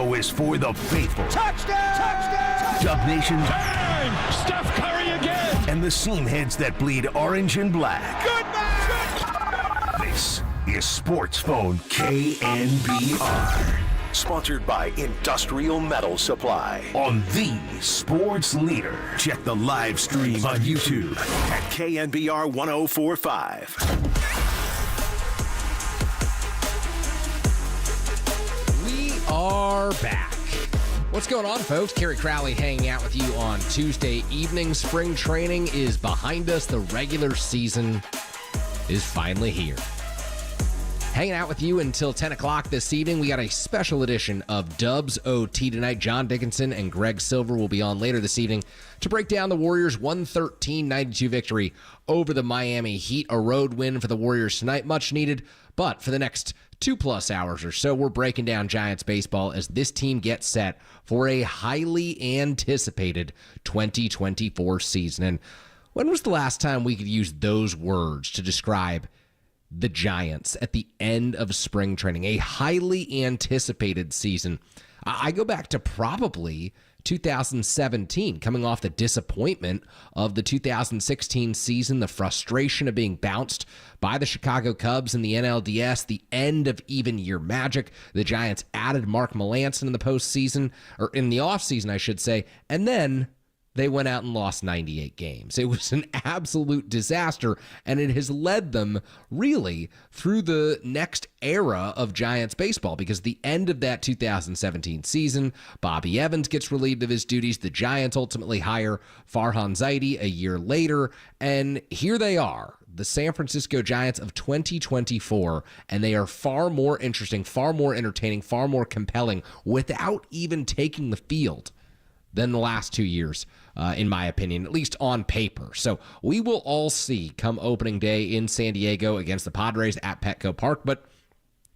show is for the faithful. Touchdown! Touchdown! Dub Nation. Bang! Steph Curry again! And the seam heads that bleed orange and black. Goodbye! This is Sports Phone KNBR. Sponsored by Industrial Metal Supply on the Sports Leader. Check the live stream on YouTube at KNBR 1045. We are back. What's going on, folks? Kerry Crowley hanging out with you on Tuesday evening. Spring training is behind us. The regular season is finally here. Hanging out with you until 10 o'clock this evening. We got a special edition of Dubs OT tonight. John Dickinson and Greg Silver will be on later this evening to break down the Warriors' 113-92 victory over the Miami Heat. A road win for the Warriors tonight, much needed. But for the next 2+ hours or so, we're breaking down Giants baseball as this team gets set for a highly anticipated 2024 season. And when was the last time we could use those words to describe the Giants at the end of spring training? A highly anticipated season. I go back to probably 2017, coming off the disappointment of the 2016 season, the frustration of being bounced by the Chicago Cubs in the NLDS, the end of even year magic. The Giants added Mark Melancon in the postseason, or in the offseason, I should say, and then they went out and lost 98 games. It was an absolute disaster, and it has led them really through the next era of Giants baseball, because the end of that 2017 season, Bobby Evans gets relieved of his duties. The Giants ultimately hire Farhan Zaidi a year later, and here they are, the San Francisco Giants of 2024, and they are far more interesting, far more entertaining, far more compelling without even taking the field than the last 2 years, in my opinion, at least on paper. So we will all see come opening day in San Diego against the Padres at Petco Park. But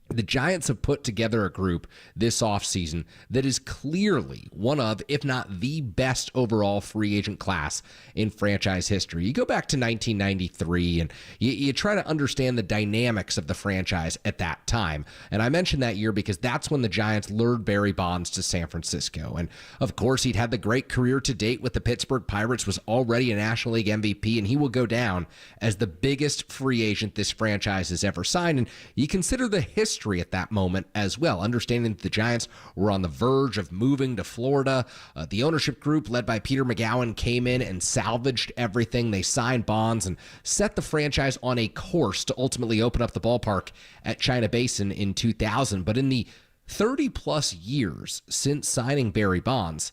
the Giants have put together a group this offseason that is clearly one of, if not the best overall free agent class in franchise history. You go back to 1993 and you try to understand the dynamics of the franchise at that time. And I mentioned that year because that's when the Giants lured Barry Bonds to San Francisco. And of course, he'd had the great career to date with the Pittsburgh Pirates, was already a National League MVP, and he will go down as the biggest free agent this franchise has ever signed. And you consider the history at that moment as well, understanding that the Giants were on the verge of moving to Florida. The ownership group led by Peter McGowan came in and salvaged everything. They signed Bonds and set the franchise on a course to ultimately open up the ballpark at China Basin in 2000. But in the 30-plus years since signing Barry Bonds,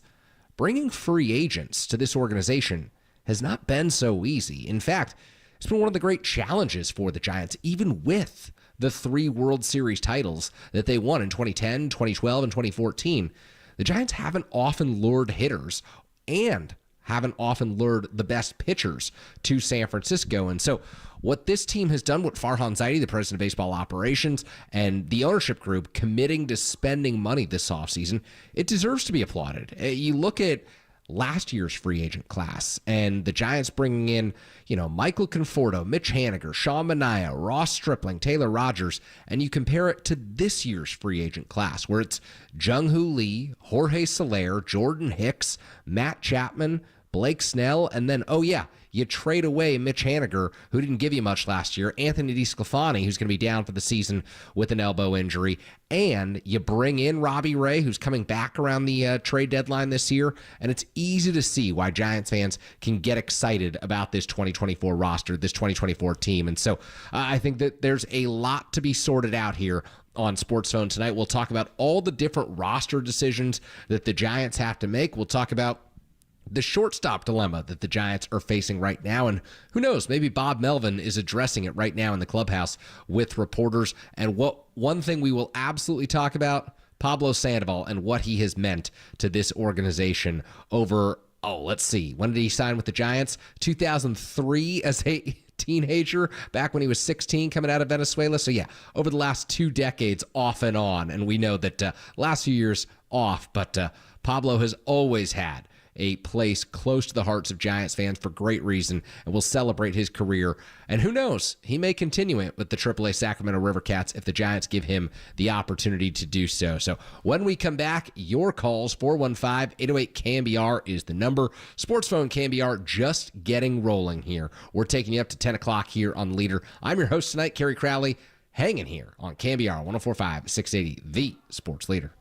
bringing free agents to this organization has not been so easy. In fact, it's been one of the great challenges for the Giants, even with the 3 World Series titles that they won in 2010, 2012, and 2014. The Giants haven't often lured hitters and haven't often lured the best pitchers to San Francisco. And so what this team has done, what Farhan Zaidi, the president of baseball operations, and the ownership group committing to spending money this offseason, it deserves to be applauded. You look at last year's free agent class, and the Giants bringing in, Michael Conforto, Mitch Haniger, Sean Manaea, Ross Stripling, Taylor Rogers, and you compare it to this year's free agent class, where it's Jung-Hoo Lee, Jorge Soler, Jordan Hicks, Matt Chapman, Blake Snell, and then, you trade away Mitch Haniger, who didn't give you much last year, Anthony DeSclafani, who's going to be down for the season with an elbow injury, and you bring in Robbie Ray, who's coming back around the trade deadline this year, and it's easy to see why Giants fans can get excited about this 2024 roster, this 2024 team. And so I think that there's a lot to be sorted out here on Sports Phone tonight. We'll talk about all the different roster decisions that the Giants have to make. We'll talk about the shortstop dilemma that the Giants are facing right now. And who knows, maybe Bob Melvin is addressing it right now in the clubhouse with reporters. And one thing we will absolutely talk about, Pablo Sandoval and what he has meant to this organization over, let's see, when did he sign with the Giants? 2003 as a teenager, back when he was 16 coming out of Venezuela. So yeah, over the last 2 decades off and on. And we know that last few years off, but Pablo has always had a place close to the hearts of Giants fans for great reason, and we'll celebrate his career. And who knows, he may continue it with the AAA Sacramento River Cats if the Giants give him the opportunity to do so. So when we come back, your calls, 415-808-KNBR is the number. Sports Phone KNBR just getting rolling here. We're taking you up to 10 o'clock here on the Leader. I'm your host tonight, Kerry Crowley, hanging here on KNBR 104.5, 680, the Sports Leader.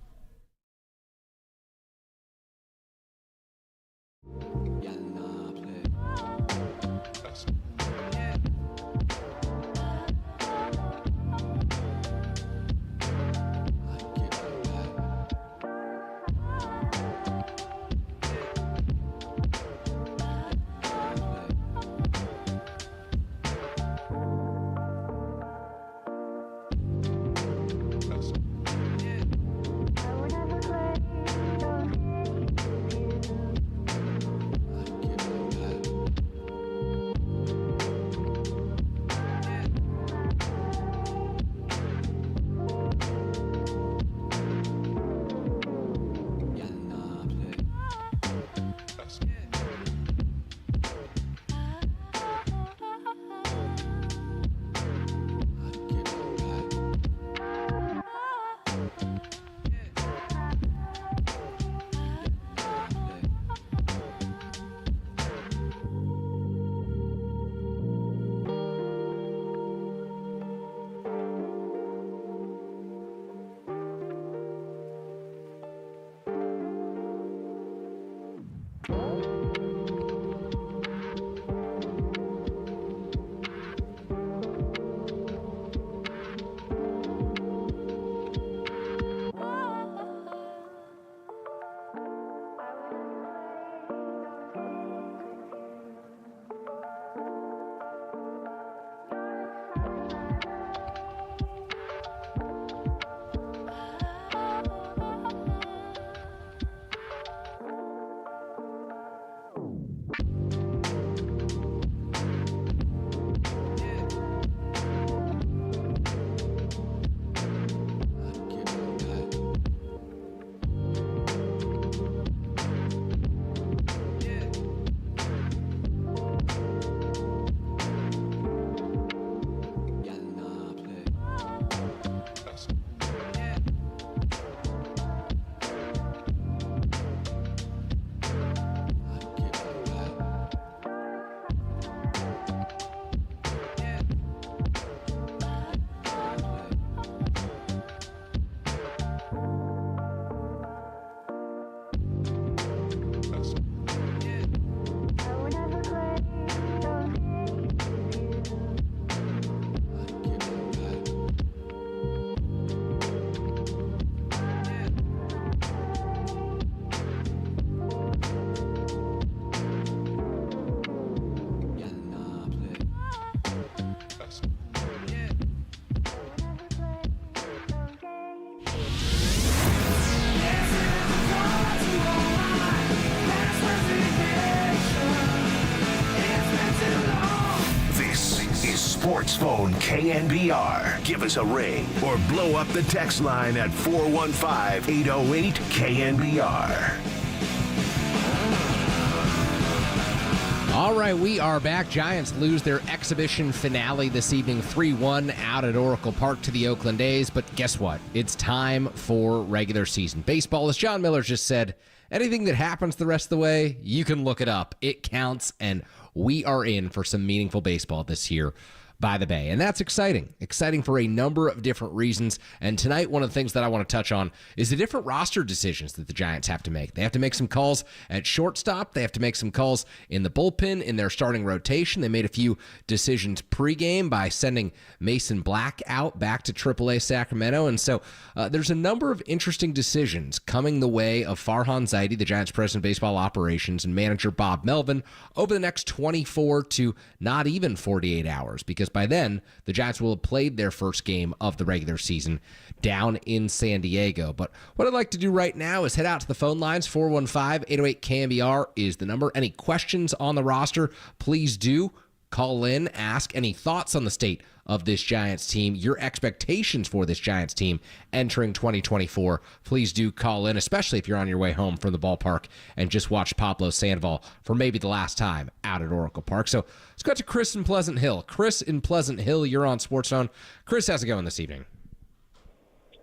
Sports Phone KNBR. Give us a ring or blow up the text line at 415-808-KNBR. All right, we are back. Giants lose their exhibition finale this evening, 3-1 out at Oracle Park to the Oakland A's. But guess what? It's time for regular season baseball. As John Miller just said, anything that happens the rest of the way, you can look it up. It counts, and we are in for some meaningful baseball this year by the Bay. And that's exciting. Exciting for a number of different reasons. And tonight, one of the things that I want to touch on is the different roster decisions that the Giants have to make. They have to make some calls at shortstop. They have to make some calls in the bullpen, in their starting rotation. They made a few decisions pregame by sending Mason Black out back to AAA Sacramento. And so there's a number of interesting decisions coming the way of Farhan Zaidi, the Giants president of baseball operations, and manager Bob Melvin over the next 24 to not even 48 hours, because by then, the Giants will have played their first game of the regular season down in San Diego. But what I'd like to do right now is head out to the phone lines. 415-808-KNBR is the number. Any questions on the roster, please do call in, ask any thoughts on the state of this Giants team, your expectations for this Giants team entering 2024. Please do call in, especially if you're on your way home from the ballpark and just watched Pablo Sandoval for maybe the last time out at Oracle Park. So let's go to Chris in Pleasant Hill. Chris in Pleasant Hill, you're on Sports Zone. Chris, how's it going this evening?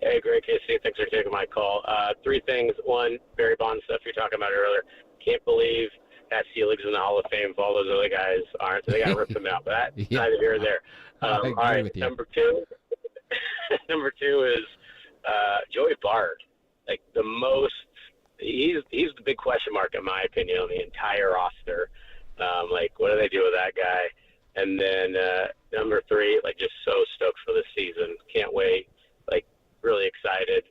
Hey, great, Casey. Thanks for taking my call. Three things. One, Barry Bonds stuff you were talking about earlier. Can't believe that Selig's in the Hall of Fame if all those other guys aren't. So they got to rip them out. But that's neither here or there. I agree all right, with you. number two is Joey Bart. Like the most, he's the big question mark in my opinion on the entire roster. Like, what do they do with that guy? And then number three, like just so stoked for this season. Can't wait. Like really excited.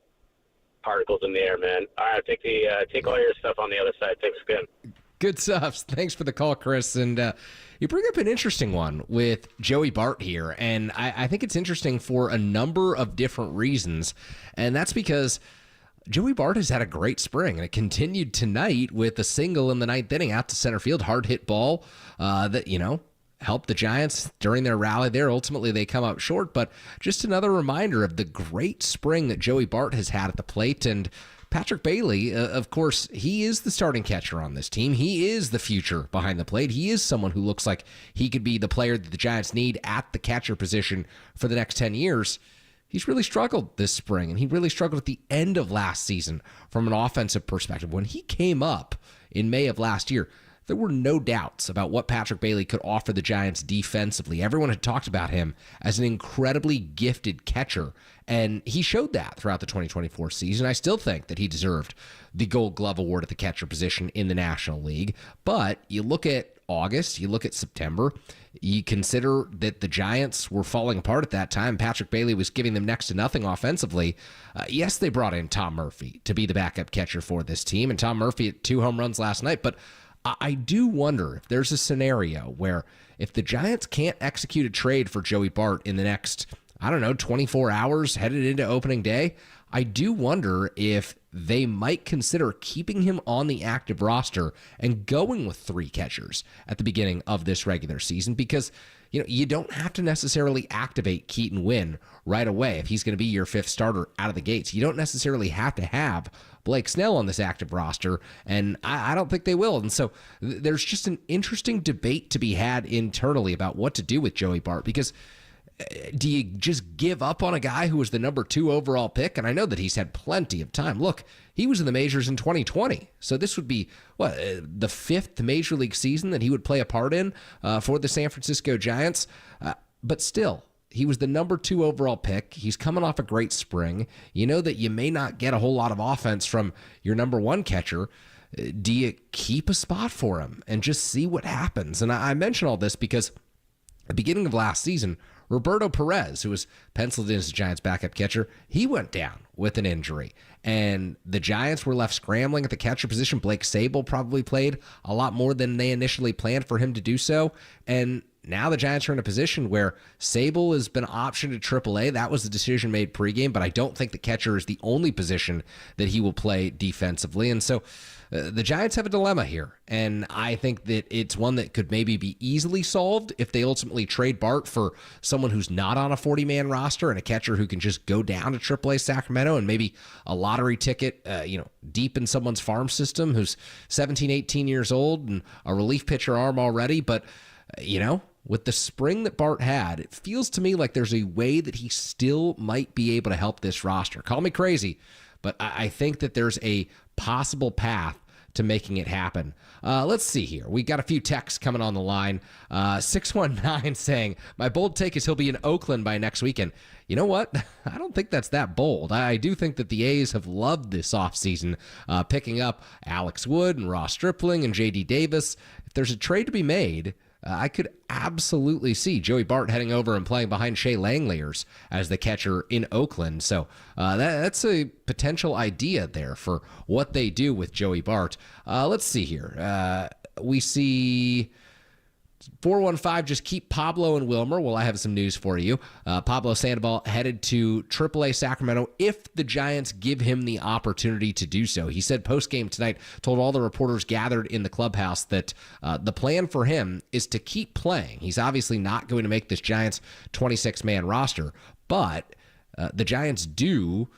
Particles in the air, man. All right, take all your stuff on the other side. Thanks again. Good stuff. Thanks for the call, Chris. And you bring up an interesting one with Joey Bart here. And I think it's interesting for a number of different reasons. And that's because Joey Bart has had a great spring. And it continued tonight with a single in the ninth inning out to center field. Hard hit ball that, helped the Giants during their rally there. Ultimately, they come up short. But just another reminder of the great spring that Joey Bart has had at the plate. And Patrick Bailey, of course, he is the starting catcher on this team. He is the future behind the plate. He is someone who looks like he could be the player that the Giants need at the catcher position for the next 10 years. He's really struggled this spring, and he really struggled at the end of last season from an offensive perspective. When he came up in May of last year, there were no doubts about what Patrick Bailey could offer the Giants defensively. Everyone had talked about him as an incredibly gifted catcher, and he showed that throughout the 2024 season. I still think that he deserved the Gold Glove Award at the catcher position in the National League. But you look at August, you look at September, you consider that the Giants were falling apart at that time. Patrick Bailey was giving them next to nothing offensively. Yes, they brought in Tom Murphy to be the backup catcher for this team, and Tom Murphy had 2 home runs last night, but I do wonder if there's a scenario where if the Giants can't execute a trade for Joey Bart in the next, 24 hours headed into opening day, I do wonder if they might consider keeping him on the active roster and going with 3 catchers at the beginning of this regular season because, you don't have to necessarily activate Keaton Winn right away if he's going to be your 5th starter out of the gates. You don't necessarily have to have Blake Snell on this active roster, and I don't think they will. And so there's just an interesting debate to be had internally about what to do with Joey Bart because do you just give up on a guy who was the number 2 overall pick? And I know that he's had plenty of time. Look, he was in the majors in 2020. So this would be, the 5th major league season that he would play a part in for the San Francisco Giants. But still, he was the number 2 overall pick. He's coming off a great spring. You know that you may not get a whole lot of offense from your number 1 catcher. Do you keep a spot for him and just see what happens? And I mention all this because at the beginning of last season, Roberto Perez, who was penciled in as the Giants' backup catcher, he went down with an injury. And the Giants were left scrambling at the catcher position. Blake Sabol probably played a lot more than they initially planned for him to do so. And now the Giants are in a position where Sabol has been optioned to AAA. That was the decision made pregame, but I don't think the catcher is the only position that he will play defensively. And so the Giants have a dilemma here, and I think that it's one that could maybe be easily solved if they ultimately trade Bart for someone who's not on a 40-man roster and a catcher who can just go down to AAA Sacramento and maybe a lottery ticket, deep in someone's farm system who's 17, 18 years old and a relief pitcher arm already. But, with the spring that Bart had, it feels to me like there's a way that he still might be able to help this roster. Call me crazy, but I think that there's a possible path to making it happen. Let's see here. We got a few texts coming on the line. 619 saying, my bold take is he'll be in Oakland by next weekend. You know what? I don't think that's that bold. I do think that the A's have loved this offseason, picking up Alex Wood and Ross Stripling and J.D. Davis. If there's a trade to be made, I could absolutely see Joey Bart heading over and playing behind Shea Langeliers as the catcher in Oakland. So that's a potential idea there for what they do with Joey Bart. Let's see here. We see 415, just keep Pablo and Wilmer. Well, I have some news for you. Pablo Sandoval headed to AAA Sacramento if the Giants give him the opportunity to do so. He said post-game tonight, told all the reporters gathered in the clubhouse that the plan for him is to keep playing. He's obviously not going to make this Giants 26-man roster, but the Giants do,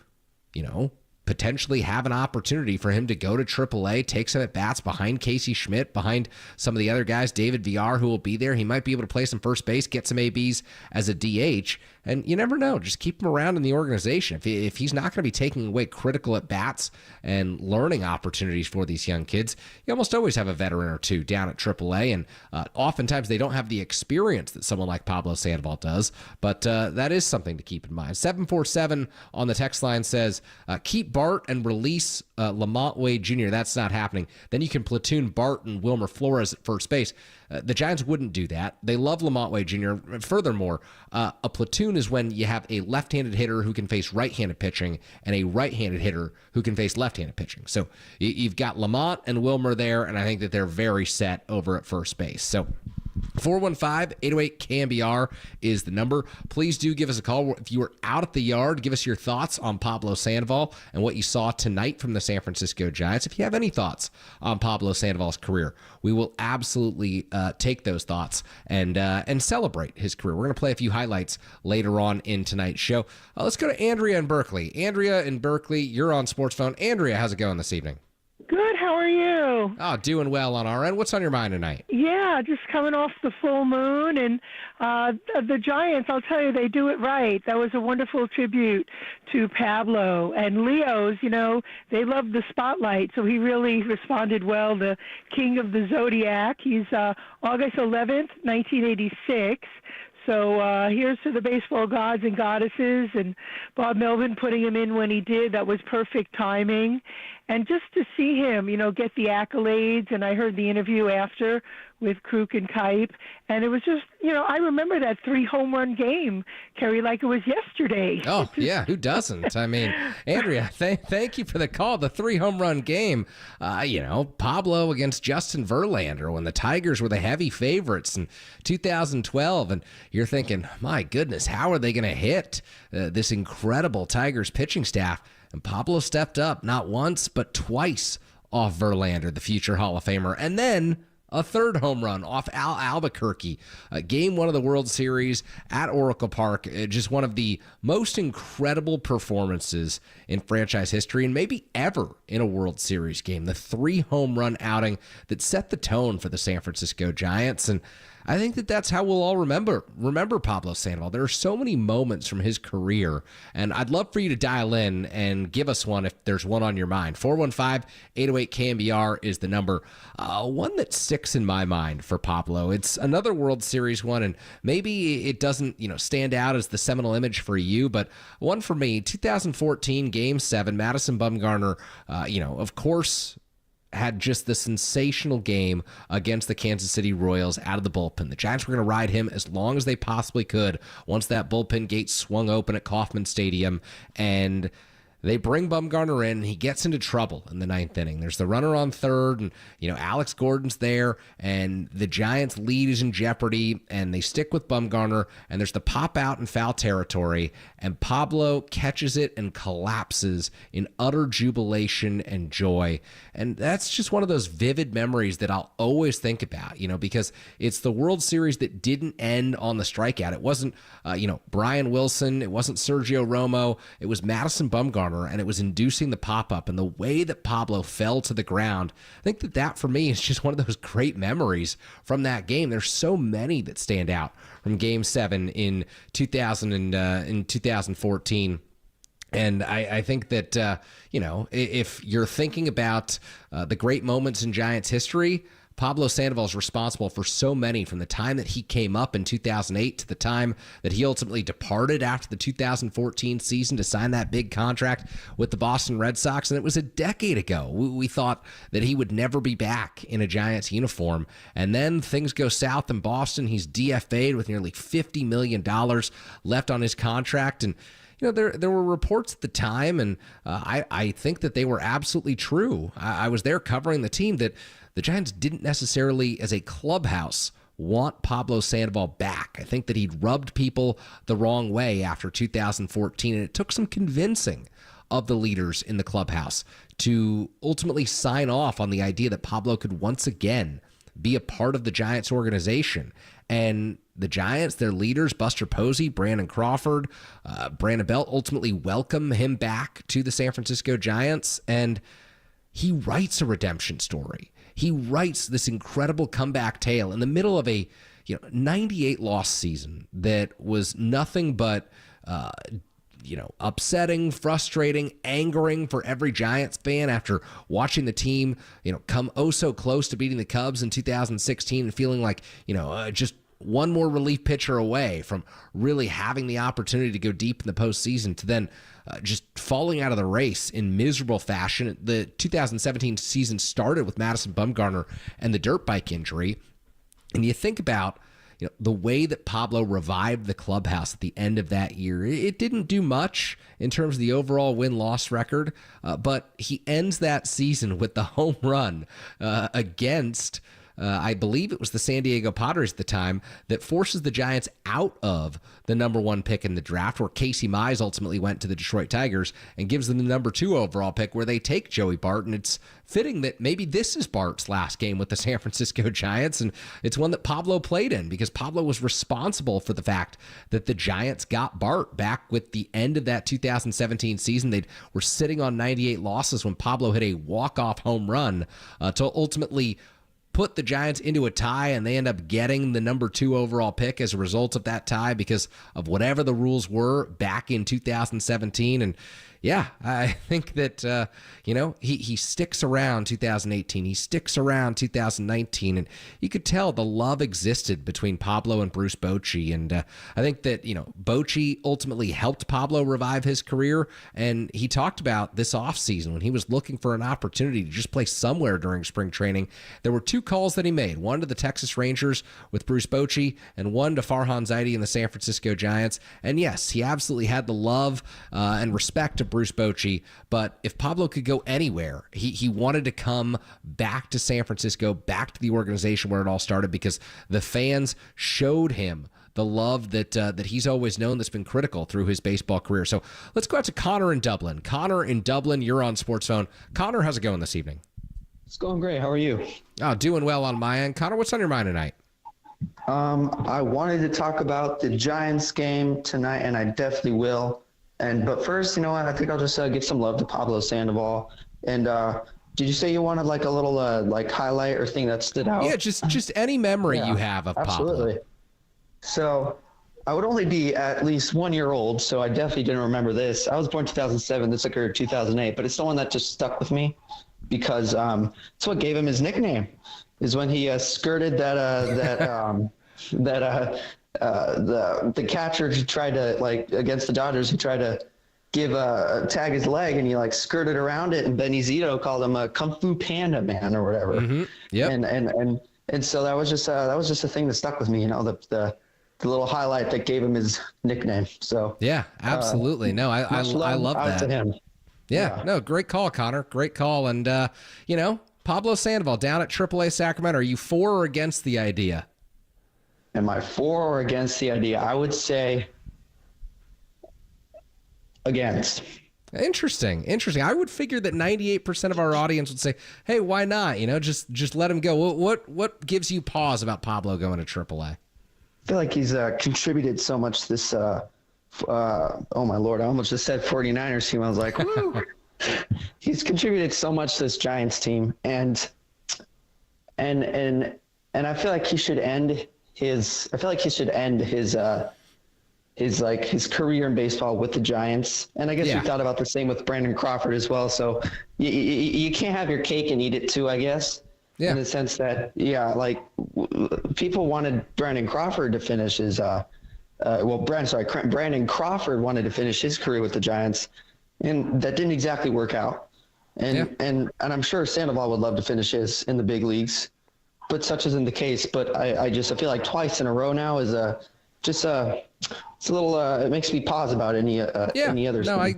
potentially have an opportunity for him to go to AAA, take some at-bats behind Casey Schmidt, behind some of the other guys, David Villar, who will be there. He might be able to play some first base, get some ABs as a DH, and you never know. Just keep him around in the organization. If he's not going to be taking away critical at-bats and learning opportunities for these young kids, you almost always have a veteran or two down at AAA, and oftentimes they don't have the experience that someone like Pablo Sandoval does, but that is something to keep in mind. 747 on the text line says, keep Bart and release Lamont Wade Jr. That's not happening. Then you can platoon Bart and Wilmer Flores at first base. The Giants wouldn't do that. They love Lamont Wade Jr. Furthermore, a platoon is when you have a left-handed hitter who can face right-handed pitching and a right-handed hitter who can face left-handed pitching. So you've got Lamont and Wilmer there, and I think that they're very set over at first base. So 415-808-KNBR is the number. Please do give us a call. If you were out at the yard, give us your thoughts on Pablo Sandoval and what you saw tonight from the San Francisco Giants. If you have any thoughts on Pablo Sandoval's career, we will absolutely take those thoughts and celebrate his career. We're going to play a few highlights later on in tonight's show. Let's go to Andrea in Berkeley. Andrea in Berkeley, you're on Sports Phone. Andrea, how's it going this evening? Good. How are you? Oh, doing well on our end. What's on your mind tonight? Yeah, just coming off the full moon, and the Giants, I'll tell you, they do it right. That was a wonderful tribute to Pablo. And Leo's, they love the spotlight, so he really responded well. The king of the Zodiac. He's August 11th, 1986. So here's to the baseball gods and goddesses, and Bob Melvin putting him in when he did. That was perfect timing. And just to see him, get the accolades, and I heard the interview after with Kruk and Kipe, and it was just, I remember that 3 home run game, Kerry, like it was yesterday. Oh, yeah, who doesn't? I mean, Andrea, thank you for the call. The 3 home run game, Pablo against Justin Verlander when the Tigers were the heavy favorites in 2012, and you're thinking, my goodness, how are they going to hit this incredible Tigers pitching staff? And Pablo stepped up not once, but twice off Verlander, the future Hall of Famer. And then a 3rd home run off Al Albuquerque. Game 1 of the World Series at Oracle Park. Just one of the most incredible performances in franchise history and maybe ever in a World Series game. The 3 home run outing that set the tone for the San Francisco Giants. And I think that that's how we'll all remember Pablo Sandoval. There are so many moments from his career, and I'd love for you to dial in and give us one if there's one on your mind. 415-808-KNBR is the number. One that sticks in my mind for Pablo. It's another World Series one, and maybe it doesn't, stand out as the seminal image for you, but one for me, 2014 Game 7, Madison Bumgarner, of course, had just the sensational game against the Kansas City Royals out of the bullpen. The Giants were going to ride him as long as they possibly could once that bullpen gate swung open at Kauffman Stadium, and they bring Bumgarner in, and he gets into trouble in the 9th inning. There's the runner on 3rd, and, Alex Gordon's there, and the Giants' lead is in jeopardy, and they stick with Bumgarner, and there's the pop out in foul territory, and Pablo catches it and collapses in utter jubilation and joy. And that's just one of those vivid memories that I'll always think about, because it's the World Series that didn't end on the strikeout. It wasn't, Brian Wilson. It wasn't Sergio Romo. It was Madison Bumgarner. And it was inducing the pop-up, and the way that Pablo fell to the ground. I think that for me is just one of those great memories from that game. There's so many that stand out from Game 7 in 2014. And I think that, if you're thinking about the great moments in Giants history, Pablo Sandoval is responsible for so many, from the time that he came up in 2008 to the time that he ultimately departed after the 2014 season to sign that big contract with the Boston Red Sox. And it was a decade ago. We thought that he would never be back in a Giants uniform. And then things go south in Boston. He's DFA'd with nearly $50 million left on his contract. And there were reports at the time, and I think that they were absolutely true. I was there covering the team, that the Giants didn't necessarily, as a clubhouse, want Pablo Sandoval back. I think that he'd rubbed people the wrong way after 2014, and it took some convincing of the leaders in the clubhouse to ultimately sign off on the idea that Pablo could once again be a part of the Giants organization. And the Giants, their leaders, Buster Posey, Brandon Crawford, Brandon Belt, ultimately welcome him back to the San Francisco Giants. And he writes a redemption story. He writes this incredible comeback tale in the middle of a 98 loss season that was nothing but upsetting, frustrating, angering for every Giants fan after watching the team, come oh so close to beating the Cubs in 2016 and feeling like, just one more relief pitcher away from really having the opportunity to go deep in the postseason, to then just falling out of the race in miserable fashion. The 2017 season started with Madison Bumgarner and the dirt bike injury. And you think about the way that Pablo revived the clubhouse at the end of that year. It didn't do much in terms of the overall win-loss record, but he ends that season with the home run against, I believe it was the San Diego Padres at the time, that forces the Giants out of the number 1 pick in the draft, where Casey Mize ultimately went to the Detroit Tigers, and gives them the number 2 overall pick, where they take Joey Bart. And it's fitting that maybe this is Bart's last game with the San Francisco Giants, and it's one that Pablo played in, because Pablo was responsible for the fact that the Giants got Bart back with the end of that 2017 season. They were sitting on 98 losses when Pablo hit a walk-off home run to ultimately put the Giants into a tie, and they end up getting the number 2 overall pick as a result of that tie because of whatever the rules were back in 2017. And yeah, I think that, he sticks around 2018. He sticks around 2019. And you could tell the love existed between Pablo and Bruce Bochy. And I think that, Bochy ultimately helped Pablo revive his career. And he talked about this offseason when he was looking for an opportunity to just play somewhere during spring training. There were 2 calls that he made, one to the Texas Rangers with Bruce Bochy and one to Farhan Zaidi and the San Francisco Giants. And yes, he absolutely had the love and respect of Bruce Bochy, but if Pablo could go anywhere, he wanted to come back to San Francisco, back to the organization where it all started, because the fans showed him the love that he's always known that's been critical through his baseball career. So let's go out to Connor in Dublin. Connor in Dublin, you're on Sports Phone. Connor, how's it going this evening? It's going great. How are you? Oh, doing well on my end. Connor, what's on your mind tonight? I wanted to talk about the Giants game tonight, and I definitely will. But first, you know what? I think I'll just give some love to Pablo Sandoval. And did you say you wanted like a little highlight or thing that stood out? Yeah, just any memory you have of absolutely. Pablo. So I would only be at least 1 year old, so I definitely didn't remember this. I was born 2007. This occurred 2008, but it's the one that just stuck with me because it's what gave him his nickname. Is when he skirted the catcher who tried to against the Dodgers, who tried to tag his leg, and he skirted around it, and Benny Zito called him a Kung Fu Panda Man or whatever. Mm-hmm. Yep. And so that was just a thing that stuck with me, the little highlight that gave him his nickname. So yeah, absolutely. No, I love that. To him. Yeah, no, great call, Connor. Great call. And Pablo Sandoval down at AAA Sacramento. Are you for or against the idea? Am I for or against the idea? I would say against. Interesting. I would figure that 98% of our audience would say, "Hey, why not? Just let him go." What gives you pause about Pablo going to AAA? I feel like he's contributed so much this. Oh my Lord! I almost just said 49ers team. I was like, woo! He's contributed so much to this Giants team, and I feel like he should end his career in baseball with the Giants. And I guess we thought about the same with Brandon Crawford as well. So you can't have your cake and eat it too, I guess. Yeah. In the sense that, people wanted Brandon Crawford to finish his, Brandon Crawford wanted to finish his career with the Giants, and that didn't exactly work out. And I'm sure Sandoval would love to finish his in the big leagues, but such isn't the case. But I feel like twice in a row now is it's a little, it makes me pause about any other. No, I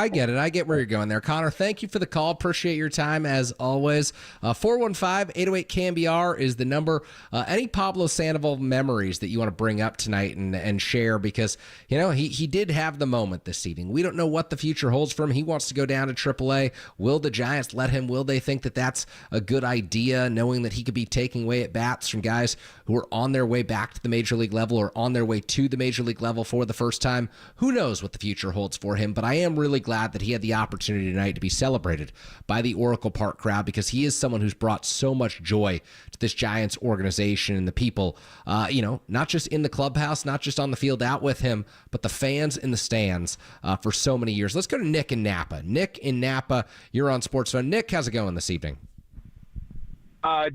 get it. I get where you're going there. Connor, thank you for the call. Appreciate your time as always. 415-808-KNBR is the number. Any Pablo Sandoval memories that you want to bring up tonight and share, because, he did have the moment this evening. We don't know what the future holds for him. He wants to go down to AAA. Will the Giants let him? Will they think that that's a good idea, knowing that he could be taking away at bats from guys who are on their way back to the major league level or on their way to the major league level for the first time? Who knows what the future holds for him, but I am really glad that he had the opportunity tonight to be celebrated by the Oracle Park crowd, because he is someone who's brought so much joy to this Giants organization and the people, not just in the clubhouse, not just on the field out with him, but the fans in the stands for so many years. Let's go to Nick in Napa. Nick in Napa, you're on Sports Phone. Nick, how's it going this evening?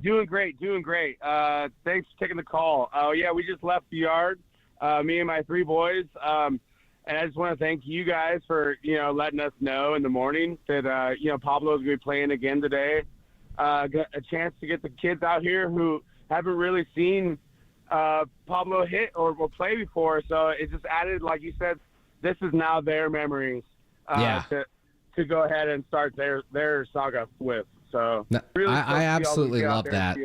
Doing great. Thanks for taking the call. We just left the yard, me and my three boys. And I just want to thank you guys for, letting us know in the morning that, Pablo's going to be playing again today. Got a chance to get the kids out here who haven't really seen Pablo hit or play before. So it just added, like you said, this is now their memories to go ahead and start their saga with. So really I absolutely love that.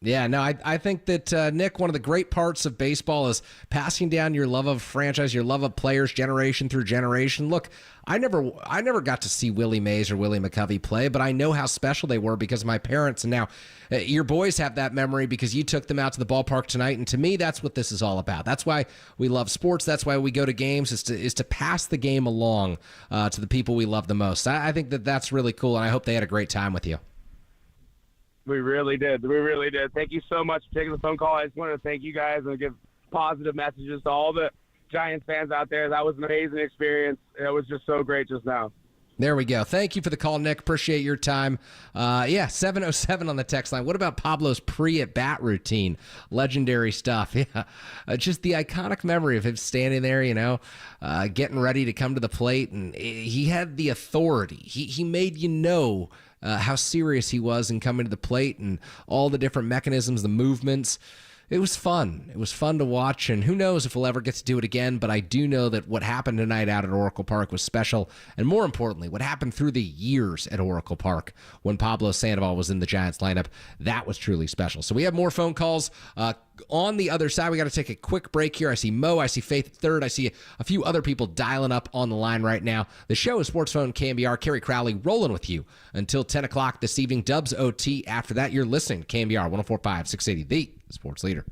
Yeah, no, I think that, Nick, one of the great parts of baseball is passing down your love of franchise, your love of players generation through generation. Look, I never got to see Willie Mays or Willie McCovey play, but I know how special they were because of my parents. And now your boys have that memory because you took them out to the ballpark tonight. And to me, that's what this is all about. That's why we love sports. That's why we go to games, is to pass the game along to the people we love the most. I think that that's really cool, and I hope they had a great time with you. We really did. Thank you so much for taking the phone call. I just wanted to thank you guys and give positive messages to all the Giants fans out there. That was an amazing experience. It was just so great just now. There we go. Thank you for the call, Nick. Appreciate your time. 707 on the text line. What about Pablo's pre-at-bat routine? Legendary stuff. Yeah, just the iconic memory of him standing there, getting ready to come to the plate, and he had the authority. He made how serious he was in coming to the plate and all the different mechanisms, the movements. It was fun. It was fun to watch, and who knows if we'll ever get to do it again, but I do know that what happened tonight out at Oracle Park was special, and more importantly, what happened through the years at Oracle Park when Pablo Sandoval was in the Giants lineup, that was truly special. So we have more phone calls. On the other side, we got to take a quick break here. I see Mo, I see Faith at third, I see a few other people dialing up on the line right now. The show is Sports Phone KNBR. Kerry Crowley rolling with you until 10 o'clock this evening. Dubs OT. After that, you're listening to KNBR 104.5, 680, the sports leader.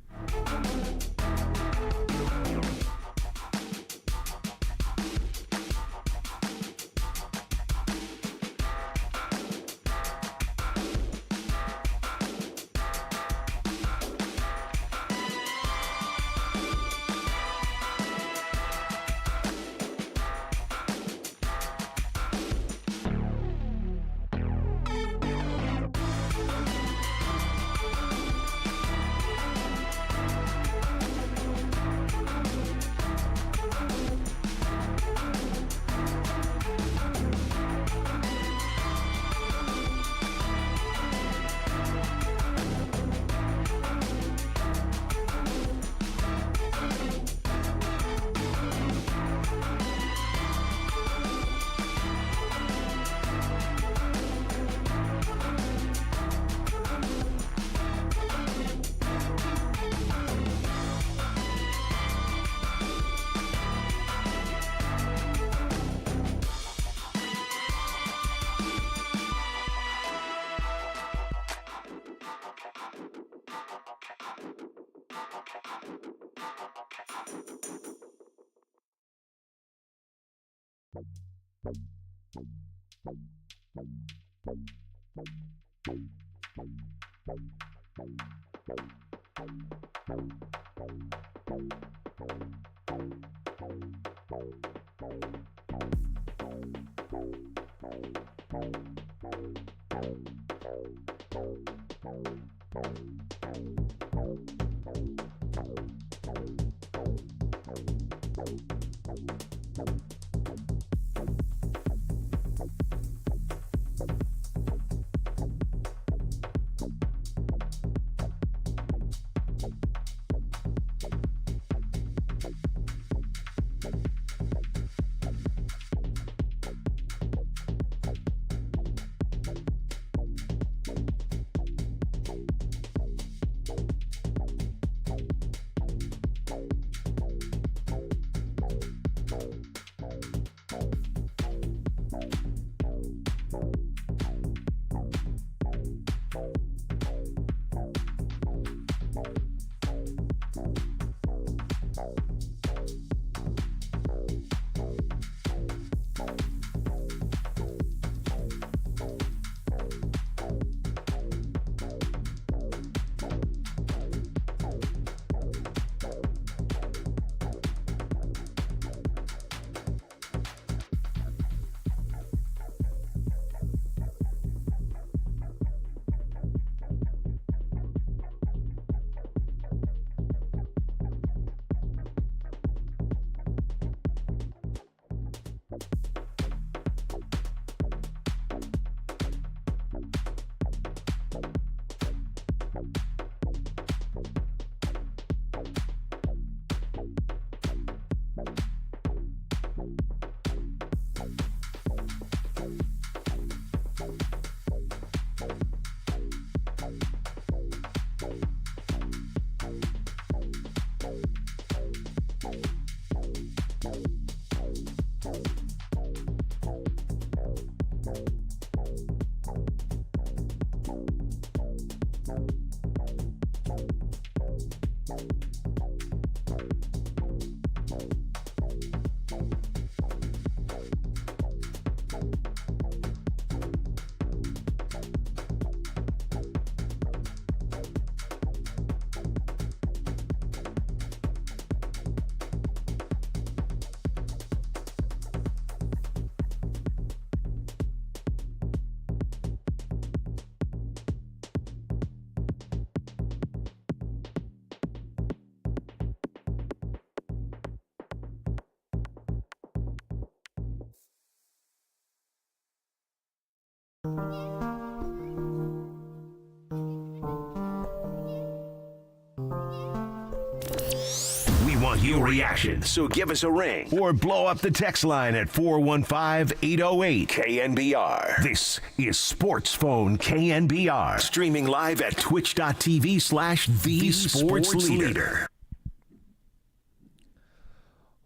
We want your reaction, so give us a ring or blow up the text line at 415-808-KNBR. This is Sports Phone KNBR, streaming live at twitch.tv/The Sports Leader.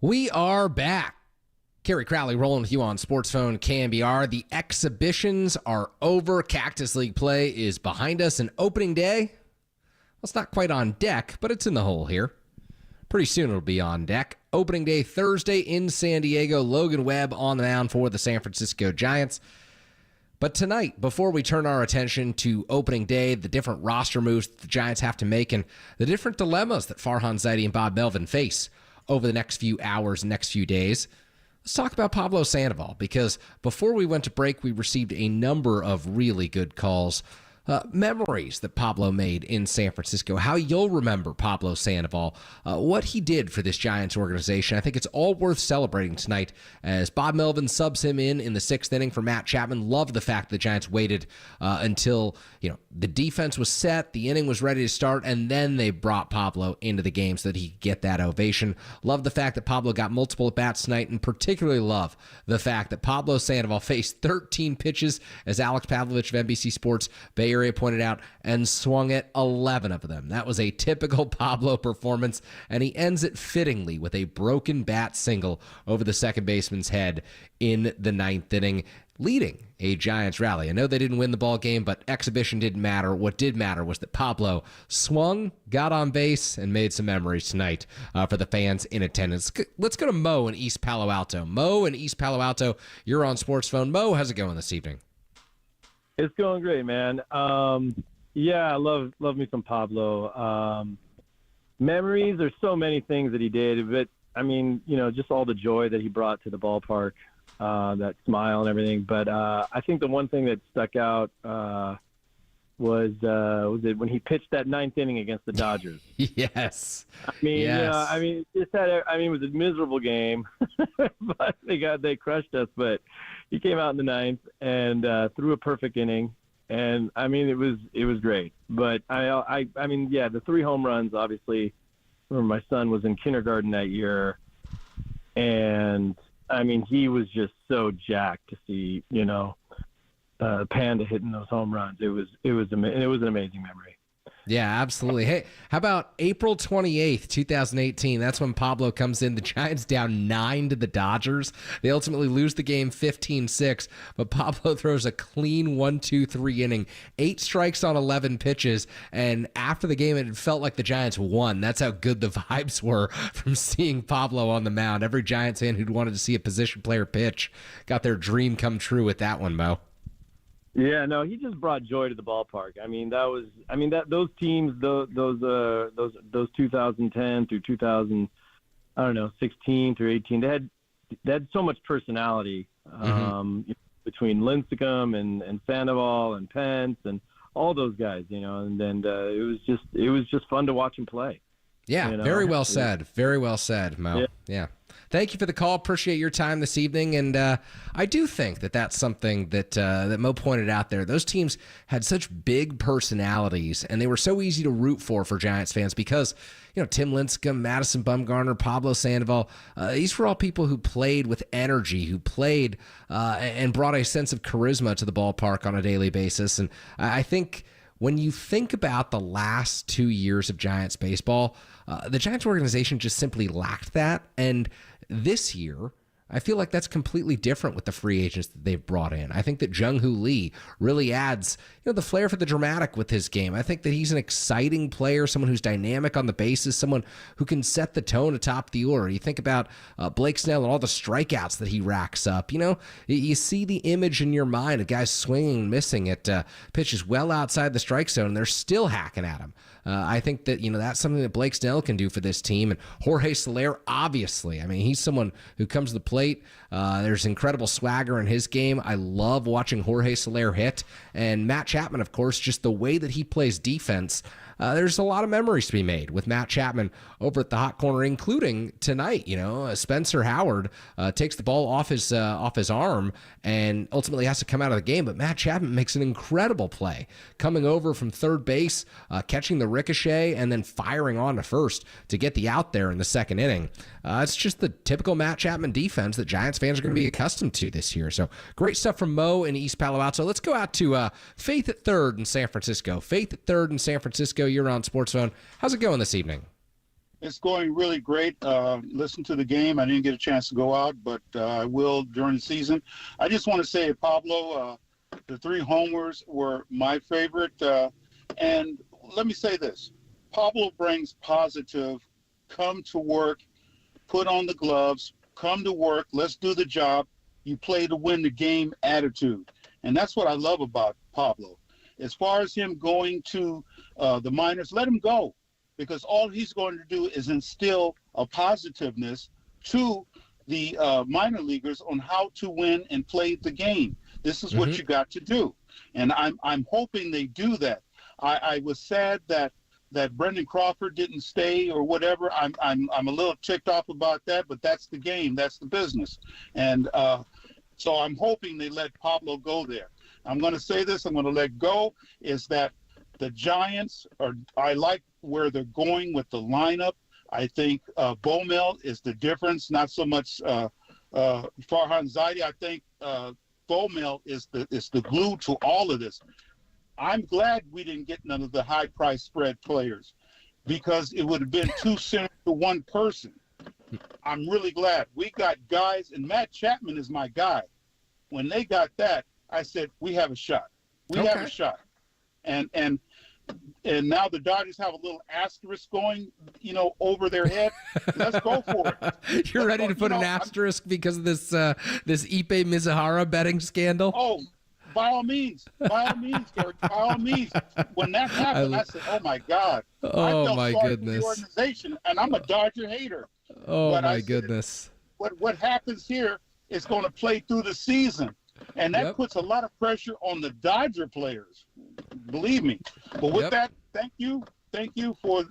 We are back. Kerry Crowley rolling with you on Sports Phone KNBR. The exhibitions are over. Cactus League play is behind us, and opening day, well, it's not quite on deck, but it's in the hole here. Pretty soon it'll be on deck. Opening day Thursday in San Diego. Logan Webb on the mound for the San Francisco Giants. But tonight, before we turn our attention to opening day, the different roster moves that the Giants have to make, and the different dilemmas that Farhan Zaidi and Bob Melvin face over the next few hours, next few days, let's talk about Pablo Sandoval, because before we went to break, we received a number of really good calls. Memories that Pablo made in San Francisco, how you'll remember Pablo Sandoval, what he did for this Giants organization. I think it's all worth celebrating tonight as Bob Melvin subs him in the sixth inning for Matt Chapman. Loved the fact that the Giants waited until the defense was set, the inning was ready to start, and then they brought Pablo into the game so that he could get that ovation. Love the fact that Pablo got multiple at-bats tonight, and particularly love the fact that Pablo Sandoval faced 13 pitches, as Alex Pavlovich of NBC Sports Bay Area pointed out, and swung at 11 of them. That was a typical Pablo performance, and he ends it fittingly with a broken bat single over the second baseman's head in the ninth inning, leading a Giants rally. I know they didn't win the ball game, but exhibition didn't matter. What did matter was that Pablo swung, got on base, and made some memories tonight for the fans in attendance. Let's go to Mo in East Palo Alto. Mo in East Palo Alto, you're on Sports Phone. Mo, how's it going this evening? It's going great, man. Yeah, I love me some Pablo. Memories, there's so many things that he did, but I mean, just all the joy that he brought to the ballpark, that smile and everything. But I think the one thing that stuck out was it when he pitched that ninth inning against the Dodgers. Yes. I mean, yes. It was a miserable game, but they crushed us. But he came out in the ninth and threw a perfect inning, and I mean it was great. But I mean, the 3 home runs. Obviously, remember my son was in kindergarten that year, and I mean he was just so jacked to see Panda hitting those home runs. It was an amazing memory. Yeah, absolutely. Hey, how about April 28th, 2018? That's when Pablo comes in. The Giants down 9 to the Dodgers. They ultimately lose the game 15-6, but Pablo throws a clean 1-2-3 inning, 8 strikes on 11 pitches, and after the game, it felt like the Giants won. That's how good the vibes were from seeing Pablo on the mound. Every Giants fan who'd wanted to see a position player pitch got their dream come true with that one, Mo. Yeah, no, he just brought joy to the ballpark. Those teams, those 2010 through 16 through 18, they had so much personality between Lincecum and Sandoval and Pence and all those guys, and it was just fun to watch him play. Yeah, very well said. Very well said, Mo. Yeah. Thank you for the call. Appreciate your time this evening. And I do think that that's something that Mo pointed out there. Those teams had such big personalities, and they were so easy to root for Giants fans because, Tim Lincecum, Madison Bumgarner, Pablo Sandoval, these were all people who played with energy, who played and brought a sense of charisma to the ballpark on a daily basis. And I think when you think about the last 2 years of Giants baseball, the Giants organization just simply lacked that. And this year, I feel like that's completely different with the free agents that they've brought in. I think that Jung-Hoo Lee really adds, the flair for the dramatic with his game. I think that he's an exciting player, someone who's dynamic on the bases, someone who can set the tone atop the order. You think about Blake Snell and all the strikeouts that he racks up. You see the image in your mind of guys swinging and missing at pitches well outside the strike zone, and they're still hacking at him. I think that, that's something that Blake Snell can do for this team. And Jorge Soler, obviously, he's someone who comes to the plate. There's incredible swagger in his game. I love watching Jorge Soler hit. And Matt Chapman, of course, just the way that he plays defense. There's a lot of memories to be made with Matt Chapman over at the hot corner, including tonight. Spencer Howard takes the ball off his arm and ultimately has to come out of the game. But Matt Chapman makes an incredible play, coming over from third base, catching the ricochet, and then firing on to first to get the out there in the second inning. It's just the typical Matt Chapman defense that Giants fans are going to be accustomed to this year. So great stuff from Mo in East Palo Alto. Let's go out to Faith at third in San Francisco. Faith at third in San Francisco. You're on Sports Zone. How's it going this evening? It's going really great. Listen to the game. I didn't get a chance to go out, but I will during the season. I just want to say, Pablo, the 3 homers were my favorite. And let me say this. Pablo brings positive, come to work, put on the gloves, come to work, let's do the job. You play to win the game attitude. And that's what I love about Pablo. As far as him going to the minors, let him go, because all he's going to do is instill a positiveness to the minor leaguers on how to win and play the game. This is what you got to do, and I'm hoping they do that. I was sad that Brendan Crawford didn't stay or whatever. I'm a little ticked off about that, but that's the game, that's the business, and so I'm hoping they let Pablo go there. I'm going to say this, I'm going to let go, is that the Giants I like where they're going with the lineup. I think Bomel is the difference, not so much Farhan Zaidi. I think Bomel is the glue to all of this. I'm glad we didn't get none of the high price spread players, because it would have been too similar to one person. I'm really glad we got guys, and Matt Chapman is my guy. When they got that, I said, we have a shot. We have a shot. And now the Dodgers have a little asterisk going, over their head. Let's go for it. You're ready to put an asterisk because of this Ipe Mizuhara betting scandal? Oh, by all means, Derek, by all means. When that happened, I said, oh, my God. Oh, my goodness. The organization, and I'm a Dodger hater. Oh, but my goodness. What happens here is going to play through the season. And that puts a lot of pressure on the Dodger players, believe me. But with that, thank you. Thank you for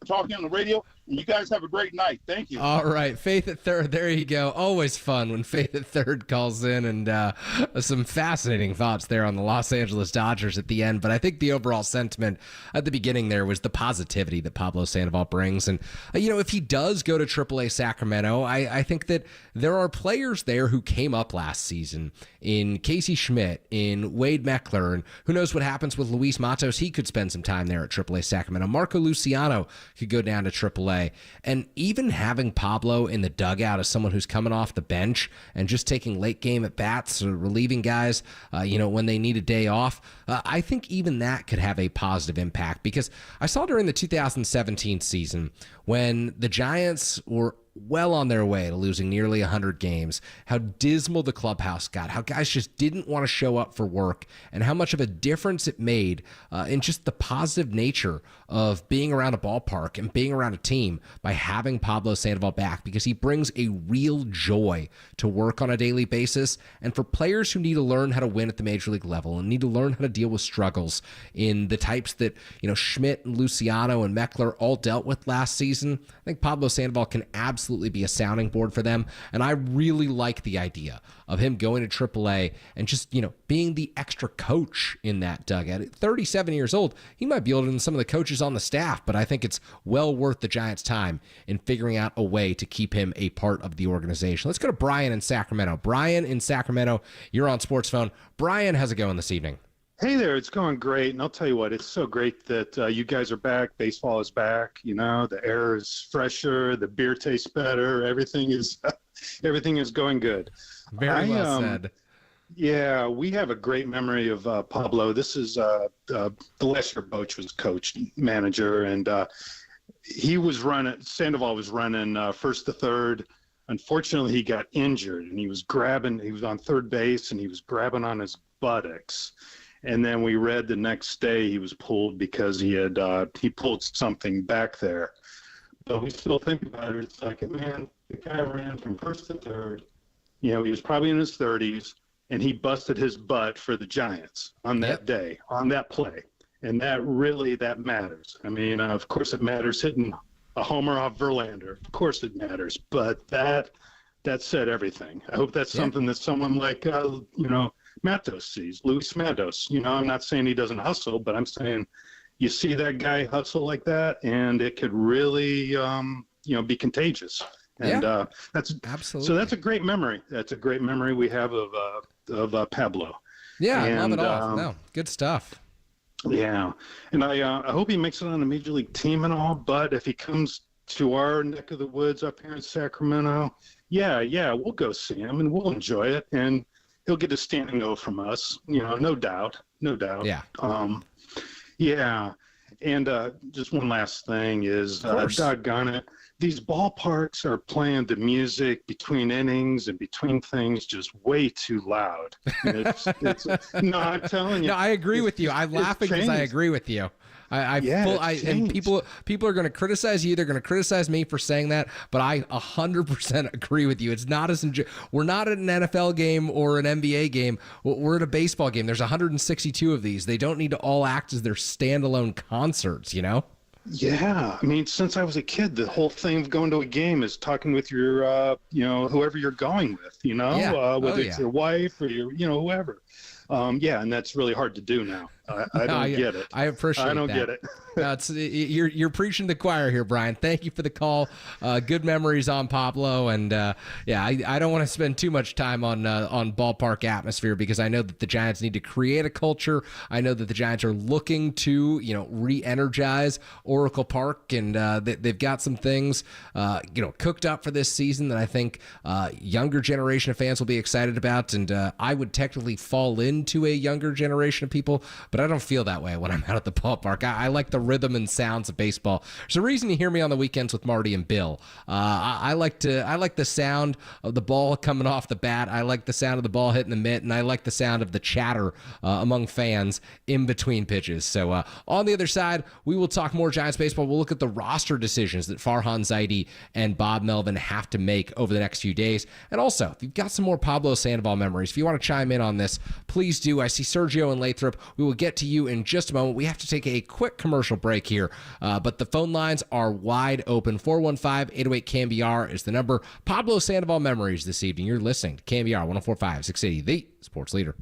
talking on the radio. And you guys have a great night. Thank you. All right. Faith at third. There you go. Always fun when Faith at third calls in, and some fascinating thoughts there on the Los Angeles Dodgers at the end. But I think the overall sentiment at the beginning there was the positivity that Pablo Sandoval brings. And, if he does go to AAA Sacramento, I think that there are players there who came up last season in Casey Schmidt, in Wade Meckler, and who knows what happens with Luis Matos. He could spend some time there at AAA Sacramento. Marco Luciano could go down to AAA. And even having Pablo in the dugout as someone who's coming off the bench and just taking late game at bats or relieving guys, when they need a day off, I think even that could have a positive impact, because I saw during the 2017 season when the Giants were well on their way to losing nearly 100 games, how dismal the clubhouse got, how guys just didn't want to show up for work, and how much of a difference it made in just the positive nature of being around a ballpark and being around a team by having Pablo Sandoval back, because he brings a real joy to work on a daily basis. And for players who need to learn how to win at the major league level and need to learn how to deal with struggles in the types that, Schmidt and Luciano and Meckler all dealt with last season, I think Pablo Sandoval can absolutely be a sounding board for them. And I really like the idea of him going to AAA and just, being the extra coach in that dugout. At 37 years old, he might be older than some of the coaches on the staff, but I think it's well worth the Giants' time in figuring out a way to keep him a part of the organization. Let's go to Brian in Sacramento. Brian in Sacramento, you're on Sports Phone. Brian, how's it going this evening? Hey there, it's going great. And I'll tell you what, it's so great that you guys are back. Baseball is back. The air is fresher. The beer tastes better. Everything is Everything is going good. Very well said. Yeah, we have a great memory of Pablo. This is the last year Boch was coach, manager, and Sandoval was running first to third. Unfortunately, he got injured, and he was on third base, and he was grabbing on his buttocks. And then we read the next day he was pulled because he pulled something back there. But we still think about it. It's like, man, the guy ran from first to third. He was probably in his 30s, and he busted his butt for the Giants on that day, on that play. And that matters. I mean, of course it matters hitting a homer off Verlander. Of course it matters. But that said everything. I hope that's something that someone like, Matos sees, Luis Matos. I'm not saying he doesn't hustle, but I'm saying you see that guy hustle like that, and it could really, be contagious. And that's absolutely. So that's a great memory. That's a great memory we have of Pablo. Yeah, and, I love it all. No, good stuff. Yeah, and I hope he makes it on a major league team and all. But if he comes to our neck of the woods up here in Sacramento, we'll go see him and we'll enjoy it, and he'll get a standing O from us. No doubt. Yeah. Yeah. And just one last thing is, doggone it, these ballparks are playing the music between innings and between things just way too loud. No, I'm telling you. No, I agree with you. I'm laughing because I agree with you. And people are going to criticize you. They're going to criticize me for saying that, but I 100% agree with you. It's not we're not at an NFL game or an NBA game. We're at a baseball game. There's 162 of these. They don't need to all act as their standalone concerts, Yeah, I mean, since I was a kid, the whole thing of going to a game is talking with your, whoever you're going with, whether it's your wife or your, whoever. And that's really hard to do now. I don't get it. I appreciate that. I don't get it. You're preaching to the choir here, Brian. Thank you for the call. Good memories on Pablo, and I don't want to spend too much time on ballpark atmosphere because I know that the Giants need to create a culture. I know that the Giants are looking to re-energize Oracle Park, and they've got some things cooked up for this season that I think younger generation of fans will be excited about, and I would technically fall into a younger generation of people, but I don't feel that way when I'm out at the ballpark. I like the rhythm and sounds of baseball. There's a reason you hear me on the weekends with Marty and Bill. I like the sound of the ball coming off the bat. I like the sound of the ball hitting the mitt, and I like the sound of the chatter among fans in between pitches. So on the other side, we will talk more Giants baseball. We'll look at the roster decisions that Farhan Zaidi and Bob Melvin have to make over the next few days. And also, if you've got some more Pablo Sandoval memories, if you want to chime in on this, please do. I see Sergio and Lathrop. We will get to you in just a moment. We have to take a quick commercial break here, but the phone lines are wide open. 415-808-KNBR is the number. Pablo Sandoval memories this evening. You're listening to KNBR 104.5, 680, the sports leader.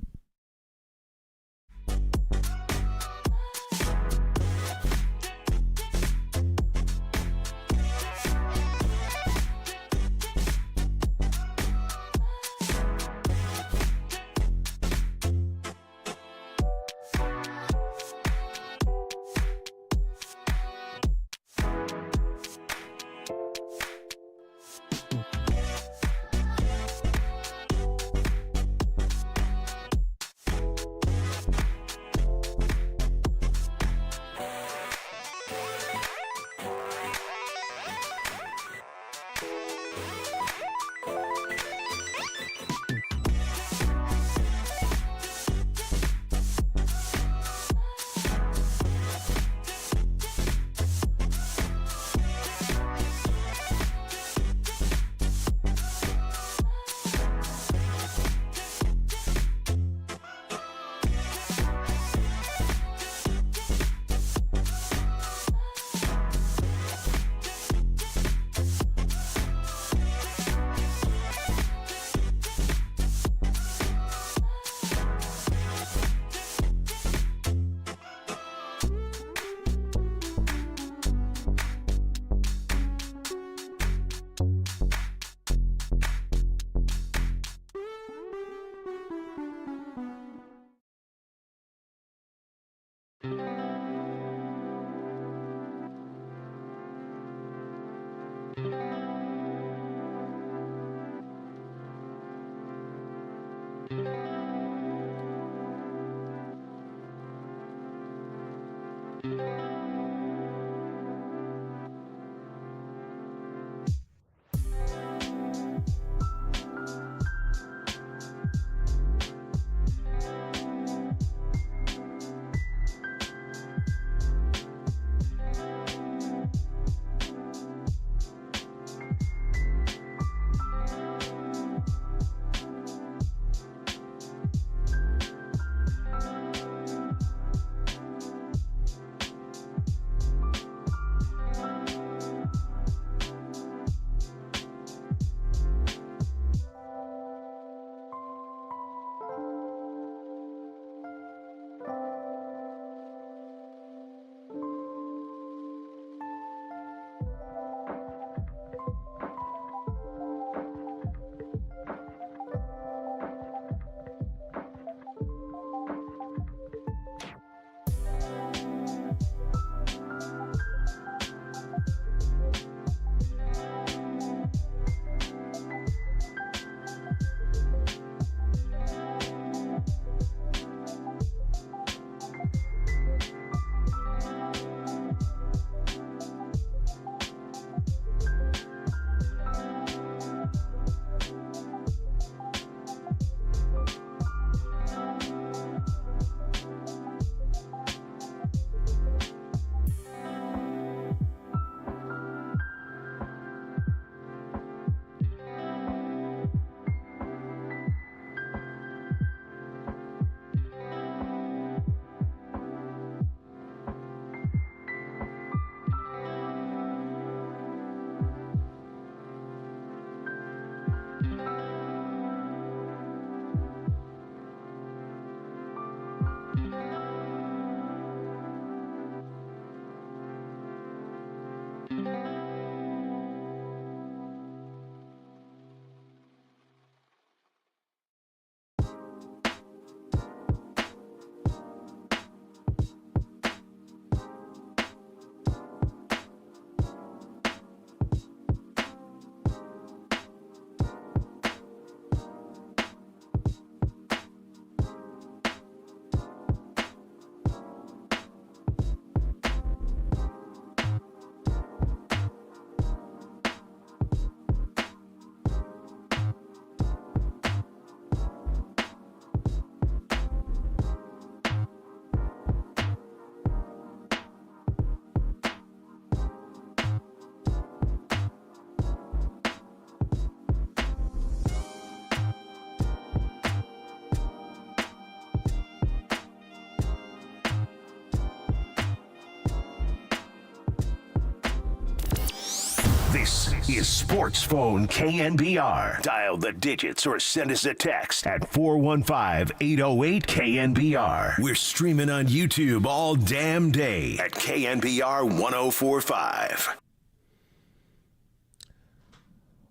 This is Sports Phone KNBR. Dial the digits or send us a text at 415-808-KNBR. We're streaming on YouTube all damn day at KNBR 1045.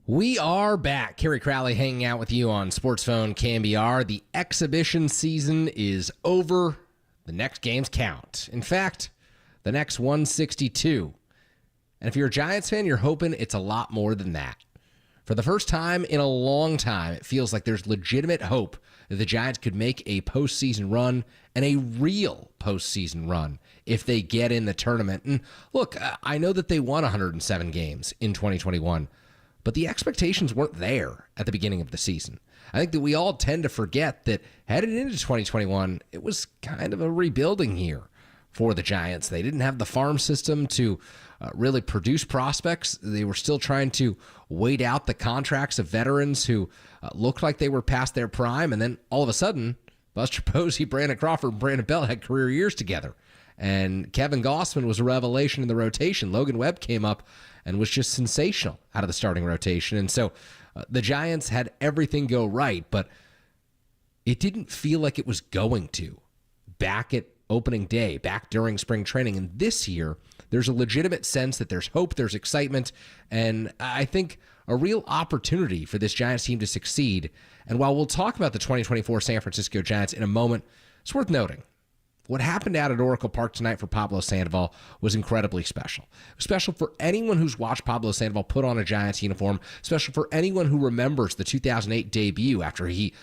We are back. Kerry Crowley hanging out with you on Sports Phone KNBR. The exhibition season is over. The next games count. In fact, the next 162. And if you're a Giants fan, you're hoping it's a lot more than that. For the first time in a long time, it feels like there's legitimate hope that the Giants could make a postseason run, and a real postseason run, if they get in the tournament. And look, I know that they won 107 games in 2021, but the expectations weren't there at the beginning of the season. I think that we all tend to forget that headed into 2021, it was kind of a rebuilding year for the Giants. They didn't have the farm system to really produce prospects. They were still trying to wait out the contracts of veterans who looked like they were past their prime. And then all of a sudden, Buster Posey, Brandon Crawford, and Brandon Bell had career years together. And Kevin Gossman was a revelation in the rotation. Logan Webb came up and was just sensational out of the starting rotation. And so the Giants had everything go right, but it didn't feel like it was going to back at opening day, back during spring training. And this year, there's a legitimate sense that there's hope, there's excitement, and I think a real opportunity for this Giants team to succeed. And while we'll talk about the 2024 San Francisco Giants in a moment, it's worth noting what happened out at Oracle Park tonight for Pablo Sandoval was incredibly special. Special for anyone who's watched Pablo Sandoval put on a Giants uniform, special for anyone who remembers the 2008 debut after he,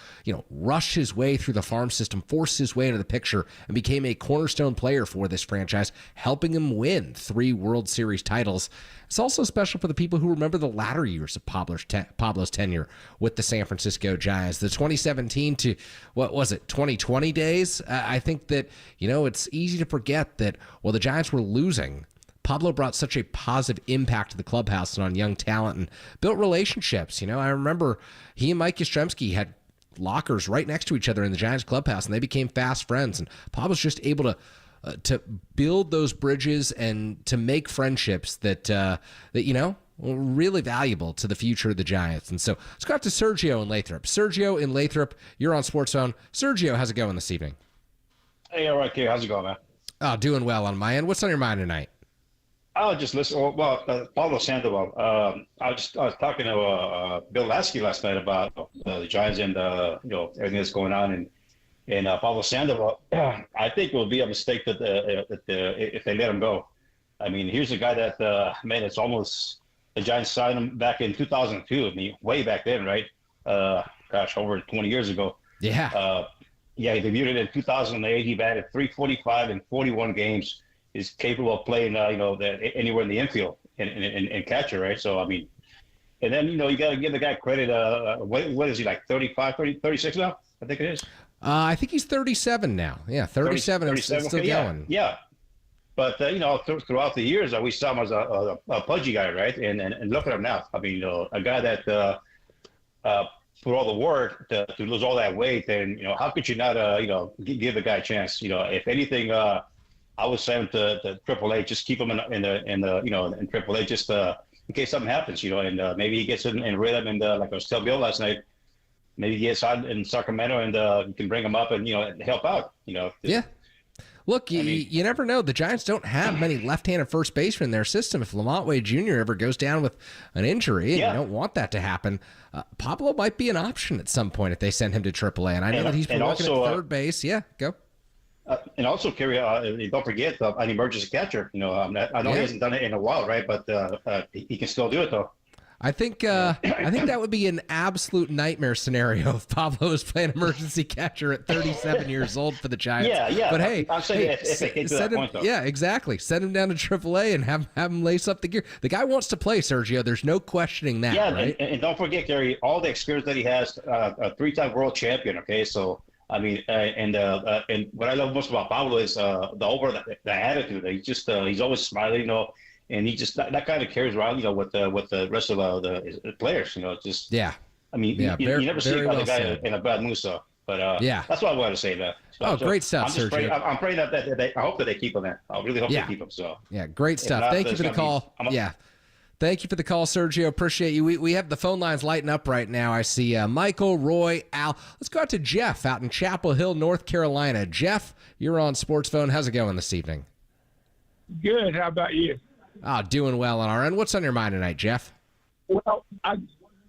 rushed his way through the farm system, forced his way into the picture, and became a cornerstone player for this franchise, helping him win 3 World Series titles. It's also special for the people who remember the latter years of Pablo's tenure with the San Francisco Giants. The 2017 to, 2020 days? I think that, it's easy to forget that while the Giants were losing, Pablo brought such a positive impact to the clubhouse and on young talent and built relationships. I remember he and Mike Yastrzemski had lockers right next to each other in the Giants clubhouse, and they became fast friends. And Pablo's just able to build those bridges and to make friendships that were really valuable to the future of the Giants. And so let's go out to Sergio in Lathrop. Sergio in Lathrop, you're on Sports Zone. Sergio, how's it going this evening? Hey, all right, kid. How's it going, man? Oh, doing well on my end. What's on your mind tonight? I'll just listen. Well, Pablo Sandoval. I was talking to Bill Lasky last night about the Giants and everything that's going on, and Pablo Sandoval. I think it will be a mistake that if they let him go. I mean, here's a guy that it's almost the Giants signed him back in 2002. I mean, way back then, right? Over 20 years ago. Yeah. He debuted in 2008. He batted .345 in 41 games. Is capable of playing, anywhere in the infield and catcher, right? So, I mean, and then, you got to give the guy credit. What is he, like 35, 36 now? I think it is. I think he's 37 now. Yeah, 37 and still going. Yeah. But, throughout the years, we saw him as a pudgy guy, right? And look at him now. I mean, a guy that put all the work to lose all that weight, and, how could you not, give the guy a chance? If anything, I would send him to AAA. Just keep him in AAA, just in case something happens, and maybe he gets in rhythm. And like I was telling Bill last night, maybe he gets out in Sacramento, and you can bring him up and help out. Yeah. Look, you never know. The Giants don't have many left-handed first basemen in their system. If Lamont Wade Jr. ever goes down with an injury, and you don't want that to happen, Pablo might be an option at some point if they send him to AAA. And I know that he's been working at third base. Yeah, go. And also, Kerry, don't forget an emergency catcher. I know he hasn't done it in a while, right? But he can still do it, though. I think that would be an absolute nightmare scenario if Pablo is playing emergency catcher at 37 years old for the Giants. Yeah. But hey, I'm saying if they get to that point, though. Yeah, exactly. Send him down to AAA and have him lace up the gear. The guy wants to play, Sergio. There's no questioning that. Yeah, right? and don't forget, Kerry, all the experience that he has. A 3-time world champion. Okay, so. I mean, and what I love most about Pablo is the attitude. He's always smiling, and he just that kind of carries around, with the rest of the players, just. Yeah. I mean, you never see a guy in a bad mood, so. But that's what I wanted to say, man. So, great stuff, Sergio. I'm praying that I hope that they keep him, man. I really hope they keep him. So. Yeah, great stuff. Thank you for the call. Thank you for the call, Sergio. Appreciate you. We have the phone lines lighting up right now. I see Michael, Roy, Al. Let's go out to Jeff out in Chapel Hill, North Carolina. Jeff, you're on Sports Phone. How's it going this evening? Good. How about you? Doing well on our end. What's on your mind tonight, Jeff? Well, I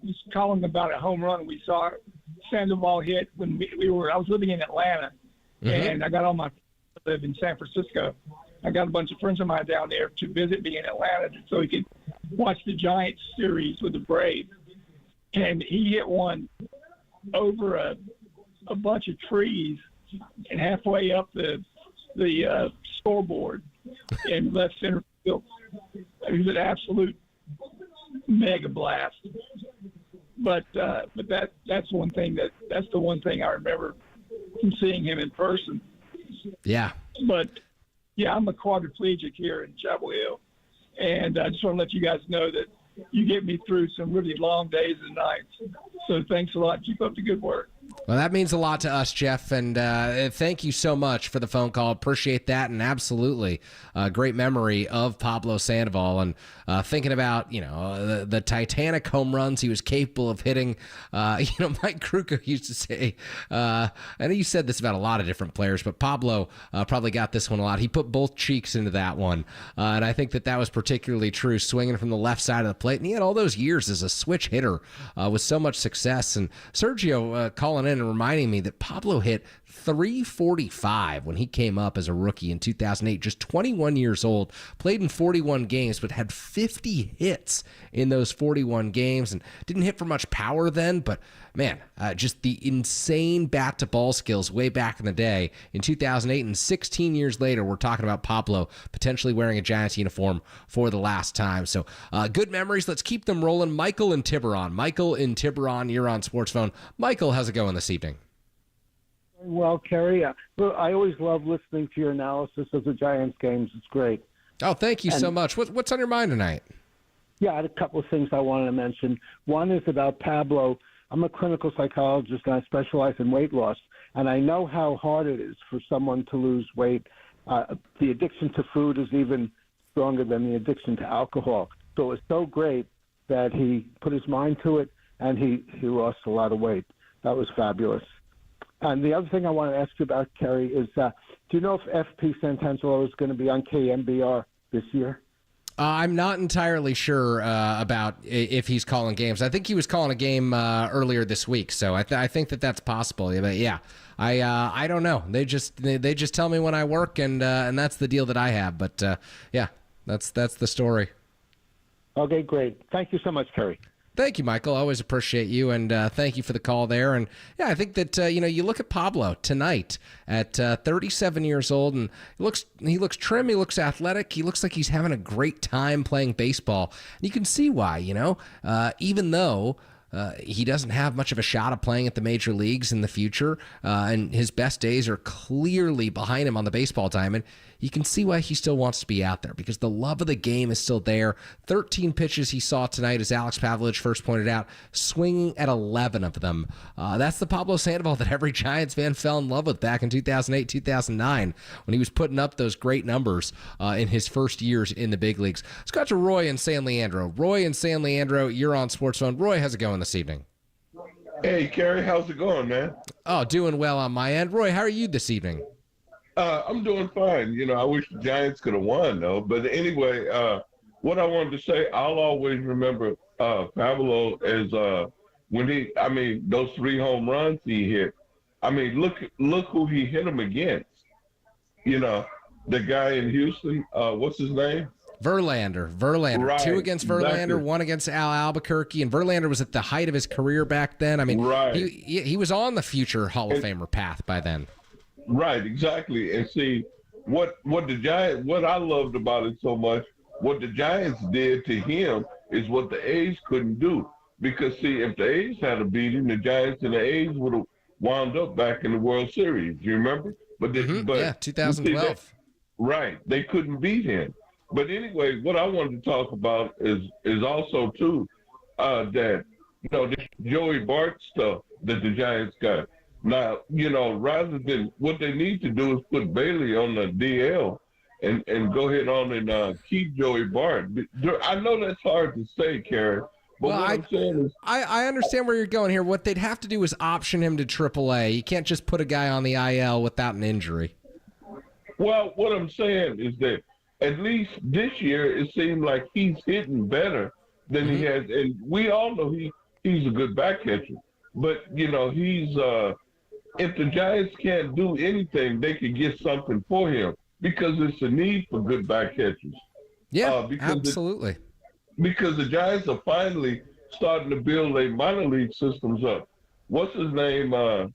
was calling about a home run we saw Sandoval hit when I was living in Atlanta, and I got all my friends to live in San Francisco. I got a bunch of friends of mine down there to visit me in Atlanta so he could watch the Giants series with the Braves. And he hit one over a bunch of trees and halfway up the scoreboard in left center field. It was an absolute mega blast. But that's one thing that's the one thing I remember from seeing him in person. Yeah. But yeah, I'm a quadriplegic here in Chapel Hill, and I just want to let you guys know that you get me through some really long days and nights. So thanks a lot. Keep up the good work. Well, that means a lot to us, Jeff, and thank you so much for the phone call. Appreciate that, and absolutely great memory of Pablo Sandoval, and thinking about the Titanic home runs he was capable of hitting. Mike Krukow used to say, I know you said this about a lot of different players, but Pablo probably got this one a lot. He put both cheeks into that one, and I think that was particularly true, swinging from the left side of the plate, and he had all those years as a switch hitter with so much success. And Sergio calling in and reminding me that Pablo hit .345 when he came up as a rookie in 2008, just 21 years old, played in 41 games, but had 50 hits in those 41 games and didn't hit for much power then, but man, just the insane bat-to-ball skills way back in the day in 2008, and 16 years later, we're talking about Pablo potentially wearing a Giants uniform for the last time. So good memories. Let's keep them rolling. Michael in Tiburon. Michael in Tiburon, you're on Sports Phone. Michael, how's it going this evening? Well, Kerry, I always love listening to your analysis of the Giants games. It's great. Oh, thank you so much. What's on your mind tonight? Yeah, I had a couple of things I wanted to mention. One is about Pablo. I'm a clinical psychologist, and I specialize in weight loss, and I know how hard it is for someone to lose weight. The addiction to food is even stronger than the addiction to alcohol. So it's so great that he put his mind to it, and he lost a lot of weight. That was fabulous. And the other thing I want to ask you about, Kerry, is do you know if FP Santangelo is going to be on KNBR this year? I'm not entirely sure about if he's calling games. I think he was calling a game earlier this week, so I think that's possible. But yeah, I don't know. They just tell me when I work, and that's the deal that I have. But yeah, that's the story. Okay, great. Thank you so much, Kerry. Thank you, Michael. Always appreciate you, and thank you for the call there. And yeah, I think that you look at Pablo tonight at 37 years old, and he looks trim, he looks athletic, he looks like he's having a great time playing baseball. And you can see why, even though he doesn't have much of a shot of playing at the major leagues in the future, and his best days are clearly behind him on the baseball diamond. You can see why he still wants to be out there, because the love of the game is still there. 13 pitches he saw tonight, as Alex Pavlovich first pointed out, swinging at 11 of them. That's the Pablo Sandoval that every Giants fan fell in love with back in 2008, 2009, when he was putting up those great numbers in his first years in the big leagues. Let's go to Roy in San Leandro. Roy in San Leandro, you're on Sports Phone. Roy, how's it going this evening? Hey, Kerry, how's it going, man? Oh, doing well on my end. Roy, how are you this evening? I'm doing fine. I wish the Giants could have won, though. But anyway, what I wanted to say, I'll always remember Pablo as those 3 home runs he hit. Look who he hit them against. The guy in Houston, what's his name? Verlander. Right, 2 against Verlander, exactly. 1 against Al Albuquerque, and Verlander was at the height of his career back then. Right. He was on the future Hall of Famer path by then. Right, exactly. And see, what I loved about it so much, what the Giants did to him is what the A's couldn't do. Because, see, if the A's had a beating, the Giants and the A's would have wound up back in the World Series. Do you remember? But 2012. Right. They couldn't beat him. But anyway, what I wanted to talk about is also, too, that, this Joey Bart stuff that the Giants got. Now, rather than what they need to do is put Bailey on the DL and go ahead on and keep Joey Bart. I know that's hard to say, Kerry, but what I'm saying is... I understand where you're going here. What they'd have to do is option him to AAA. You can't just put a guy on the IL without an injury. Well, what I'm saying is that at least this year it seemed like he's hitting better than he has. And we all know he's a good back catcher. But, he's... if the Giants can't do anything, they could get something for him, because it's a need for good back catchers. Yeah, absolutely. Because the Giants are finally starting to build their minor league systems up. What's his name? Brian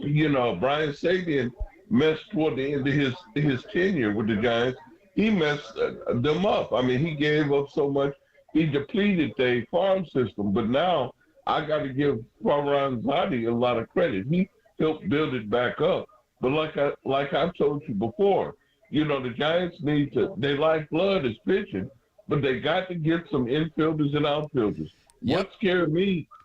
Sabian messed toward the end of his tenure with the Giants. He messed them up. He gave up so much. He depleted their farm system, but now I got to give Farhan Zadi a lot of credit. He helped build it back up. But like I've told you before, the Giants need to, their lifeblood is pitching, but they got to get some infielders and outfielders. Yep.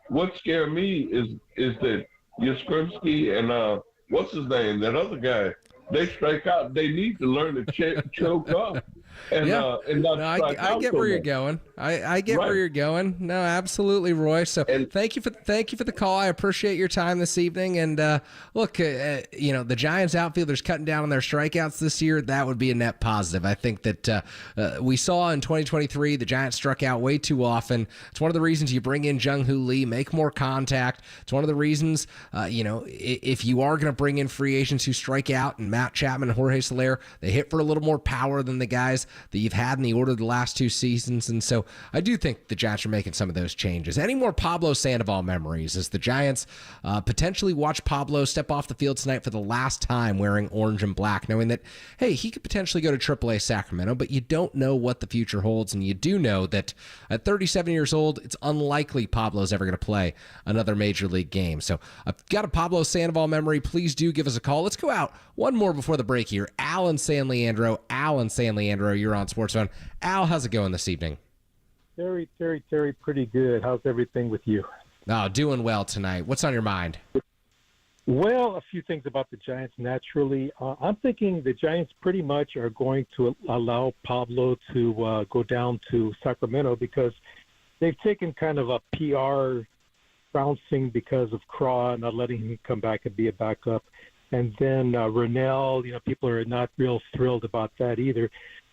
What scared me is that Yastrzemski and what's his name, that other guy, they strike out. They need to learn to choke up. and Yeah. and not No, strike I out get so where you're much. going. I get Right. where you're going. No, absolutely, Roy. So thank you for the call. I appreciate your time this evening. And look, the Giants outfielders cutting down on their strikeouts this year, that would be a net positive. I think that we saw in 2023 the Giants struck out way too often. It's one of the reasons you bring in Jung-Hoo Lee, make more contact. It's one of the reasons, if you are going to bring in free agents who strike out, and Matt Chapman and Jorge Soler, they hit for a little more power than the guys that you've had in the order of the last two seasons. And so I do think the Giants are making some of those changes. Any more Pablo Sandoval memories as the Giants potentially watch Pablo step off the field tonight for the last time wearing orange and black, knowing that, hey, he could potentially go to AAA Sacramento, but you don't know what the future holds. And you do know that at 37 years old, it's unlikely Pablo's ever going to play another major league game. So I've got a Pablo Sandoval memory. Please do give us a call. Let's go out one more before the break here. Alan San Leandro, you're on Sports Phone. Al, how's it going this evening? Terry, pretty good. How's everything with you? Oh, doing well tonight. What's on your mind? Well, a few things about the Giants, naturally. I'm thinking the Giants pretty much are going to allow Pablo to go down to Sacramento because they've taken kind of a PR trouncing because of Craw not letting him come back and be a backup. And then Rennell, people are not real thrilled about that either.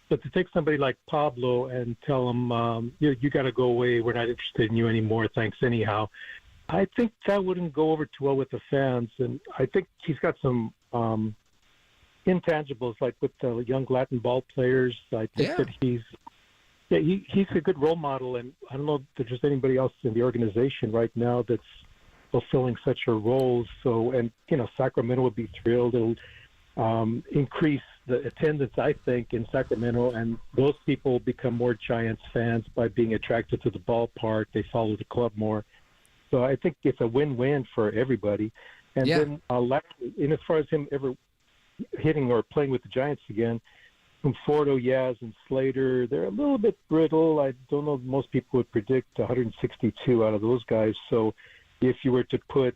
But to take somebody like Pablo and tell him, you got to go away, we're not interested in you anymore, thanks anyhow, I think that wouldn't go over too well with the fans. And I think he's got some intangibles, like with the young Latin ball players. I think that he's a good role model. And I don't know if there's anybody else in the organization right now that's fulfilling such a role. So, and, Sacramento would be thrilled. It'll increase the attendance, I think, in Sacramento, and those people become more Giants fans by being attracted to the ballpark. They follow the club more. So I think it's a win-win for everybody. And then as far as him ever hitting or playing with the Giants again, Conforto, Yaz, and Slater, they're a little bit brittle. I don't know if most people would predict 162 out of those guys. So if you were to put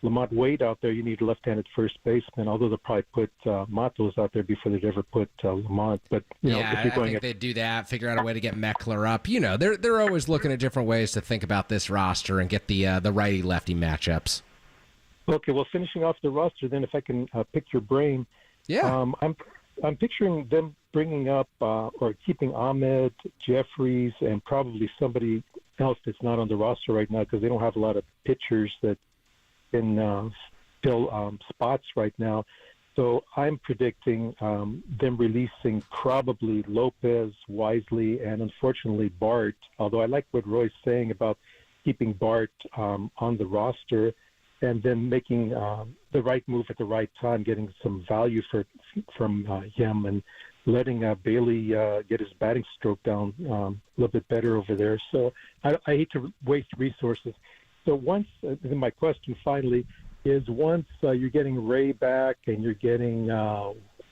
Lamont Wade out there, you need a left-handed first baseman, although they'll probably put Matos out there before they'd ever put Lamont. But, if you're I think they'd do that, figure out a way to get Meckler up. They're always looking at different ways to think about this roster and get the righty-lefty matchups. Okay, well, finishing off the roster, then, if I can pick your brain. Yeah. I'm picturing them bringing up or keeping Ahmed, Jeffries, and probably somebody else that's not on the roster right now because they don't have a lot of pitchers that can fill spots right now. So I'm predicting them releasing probably Lopez, Wisely, and unfortunately Bart, although I like what Roy's saying about keeping Bart on the roster and then making the right move at the right time, getting some value from him and letting Bailey get his batting stroke down a little bit better over there. So I hate to waste resources. So once, then my question finally is, once you're getting Ray back and you're getting,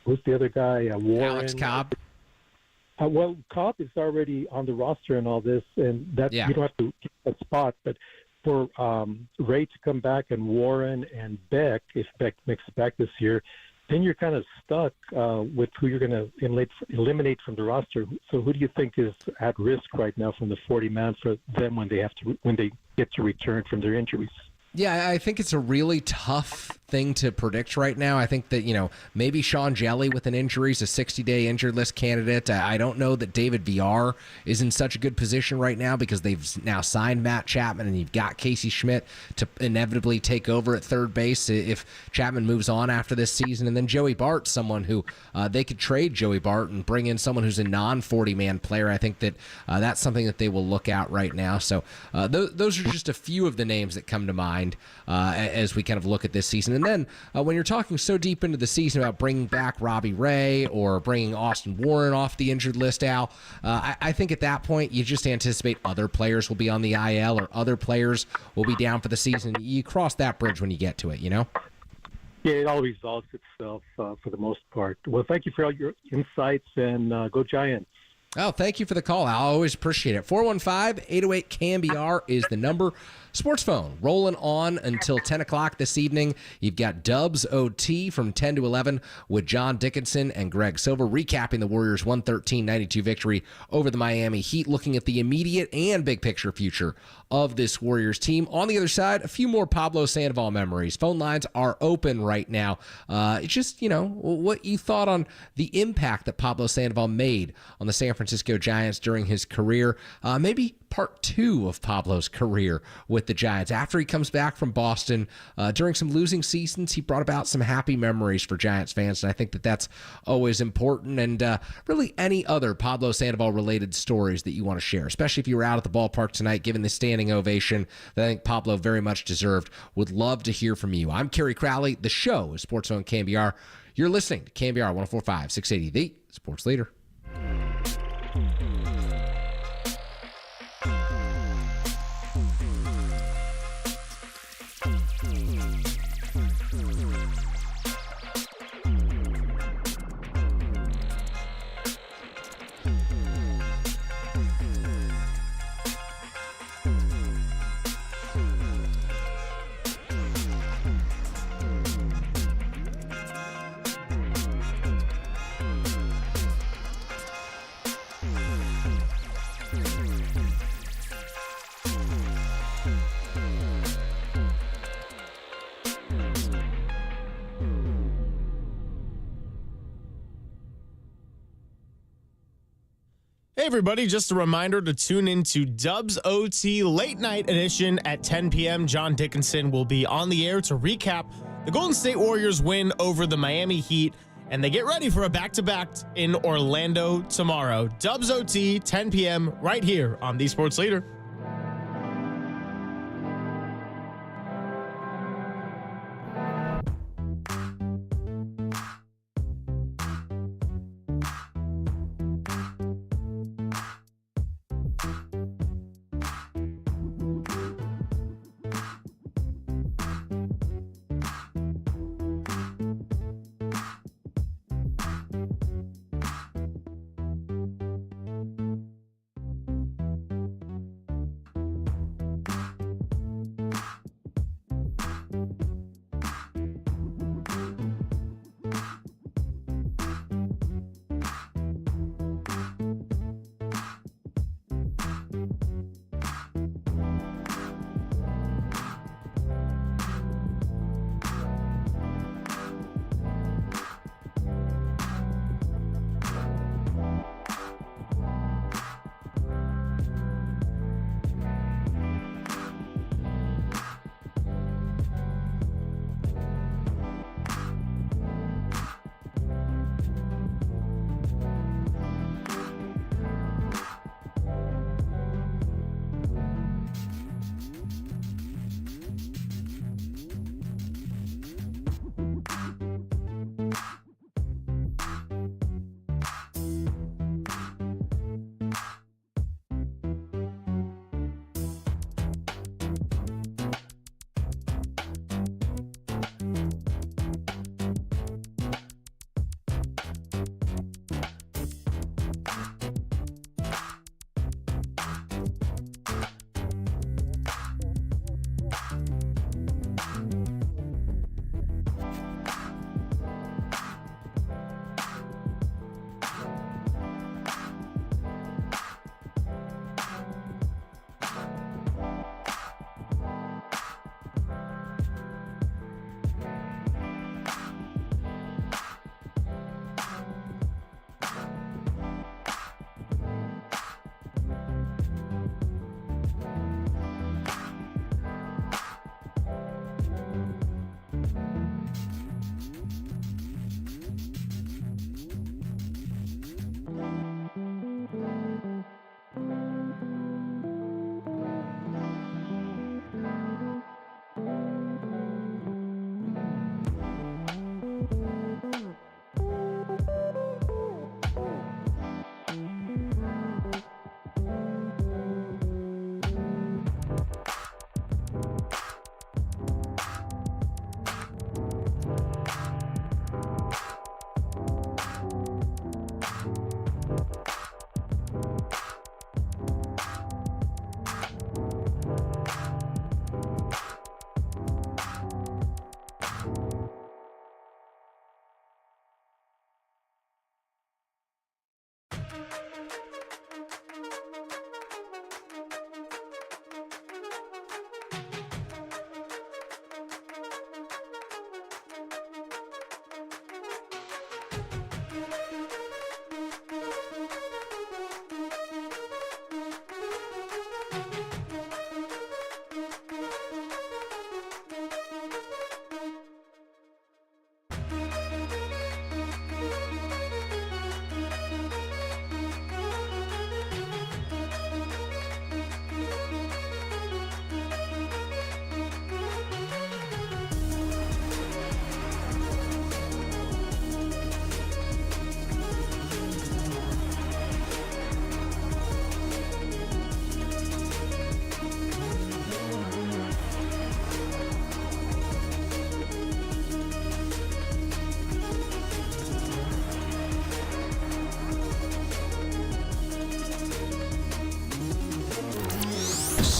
who's the other guy? Warren. Alex Cobb. Well, Cobb is already on the roster and all this, and that you don't have to keep that spot. But for Ray to come back and Warren and Beck, if Beck makes it back this year, then you're kind of stuck with who you're going to eliminate from the roster. So who do you think is at risk right now from the 40-man for them when they get to return from their injuries? Yeah, I think it's a really tough thing to predict right now. I think that, maybe Sean Jelly with an injury is a 60-day injured list candidate. I don't know that David Villar is in such a good position right now because they've now signed Matt Chapman and you've got Casey Schmidt to inevitably take over at third base if Chapman moves on after this season. And then Joey Bart, someone who they could trade Joey Bart and bring in someone who's a non-40-man player. I think that that's something that they will look at right now. So those are just a few of the names that come to mind as we kind of look at this season. And then when you're talking so deep into the season about bringing back Robbie Ray or bringing Austin Warren off the injured list, Al, I think at that point you just anticipate other players will be on the IL or other players will be down for the season. You cross that bridge when you get to it, Yeah, it all resolves itself for the most part. Well, thank you for all your insights, and go Giants. Oh, thank you for the call. I always appreciate it. 415-808-KNBR is the number. Sports Phone rolling on until 10 o'clock this evening. You've got Dubs OT from 10 to 11 with John Dickinson and Greg Silver recapping the Warriors' 113-92 victory over the Miami Heat, looking at the immediate and big picture future of this Warriors team. On the other side, a few more Pablo Sandoval memories. Phone lines are open right now. It's just, what you thought on the impact that Pablo Sandoval made on the San Francisco Giants during his career. Maybe part two of Pablo's career with the Giants. After he comes back from Boston, during some losing seasons, he brought about some happy memories for Giants fans, and I think that that's always important. And really any other Pablo Sandoval-related stories that you want to share, especially if you were out at the ballpark tonight, given the standing ovation that I think Pablo very much deserved. Would love to hear from you. I'm Kerry Crowley. The show is Sports Zone KNBR. You're listening to KNBR 104.5, 680, the Sports Leader. Hey everybody, just a reminder to tune into Dubs OT Late Night Edition at 10 p.m. John Dickinson will be on the air to recap the Golden State Warriors win over the Miami Heat, and they get ready for a back-to-back in Orlando tomorrow. Dubs OT, 10 p.m. right here on The Sports Leader.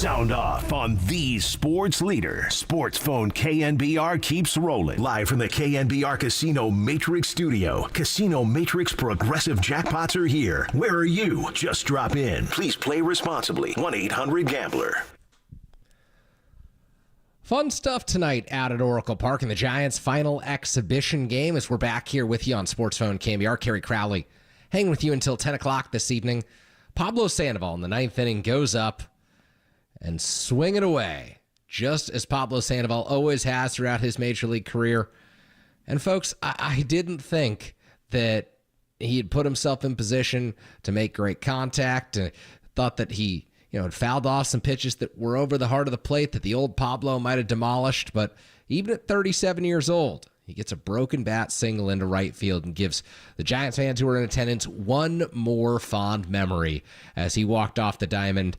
Sound off on the sports leader. Sports phone KNBR keeps rolling. Live from the KNBR Casino Matrix Studio. Casino Matrix Progressive Jackpots are here. Where are you? Just drop in. Please play responsibly. 1-800-GAMBLER. Fun stuff tonight out at Oracle Park in the Giants' final exhibition game as we're back here with you on Sports Phone KNBR. Kerry Crowley hanging with you until 10 o'clock this evening. Pablo Sandoval in the ninth inning goes up and swing it away, just as Pablo Sandoval always has throughout his major league career. And folks, I didn't think that he had put himself in position to make great contact. Thought that he had fouled off some pitches that were over the heart of the plate that the old Pablo might have demolished. But even at 37 years old, he gets a broken bat single into right field and gives the Giants fans who were in attendance one more fond memory as he walked off the diamond.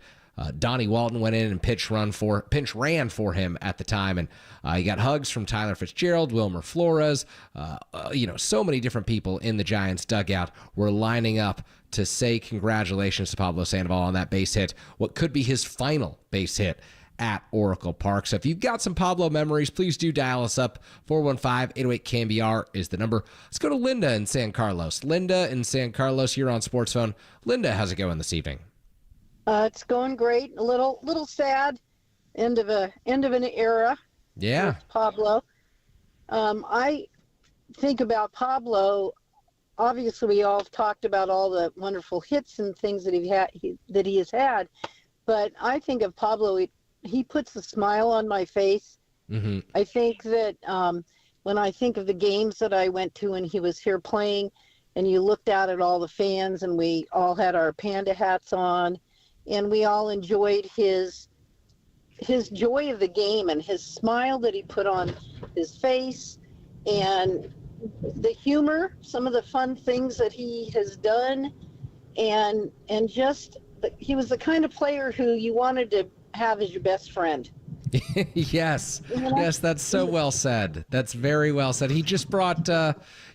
Donnie Walton went in and pinch ran for him at the time, and he got hugs from Tyler Fitzgerald, Wilmer Flores. So many different people in the Giants dugout were lining up to say congratulations to Pablo Sandoval on that base hit, what could be his final base hit at Oracle Park. So if you've got some Pablo memories, please do dial us up. 415-808-KNBR is the number. Let's go to Linda in San Carlos. Linda in San Carlos, you're on Sports Phone. Linda, how's it going this evening? It's going great. A little sad. End of an era. Yeah. With Pablo. I think about Pablo. Obviously, we all have talked about all the wonderful hits and things that he has had, but I think of Pablo. He puts a smile on my face. Mm-hmm. I think that when I think of the games that I went to when he was here playing, and you looked out at all the fans, and we all had our Panda hats on, and we all enjoyed his joy of the game and his smile that he put on his face, and the humor, some of the fun things that he has done, and just he was the kind of player who you wanted to have as your best friend. Yes. Yes, that's so well said. That's very well said. He just brought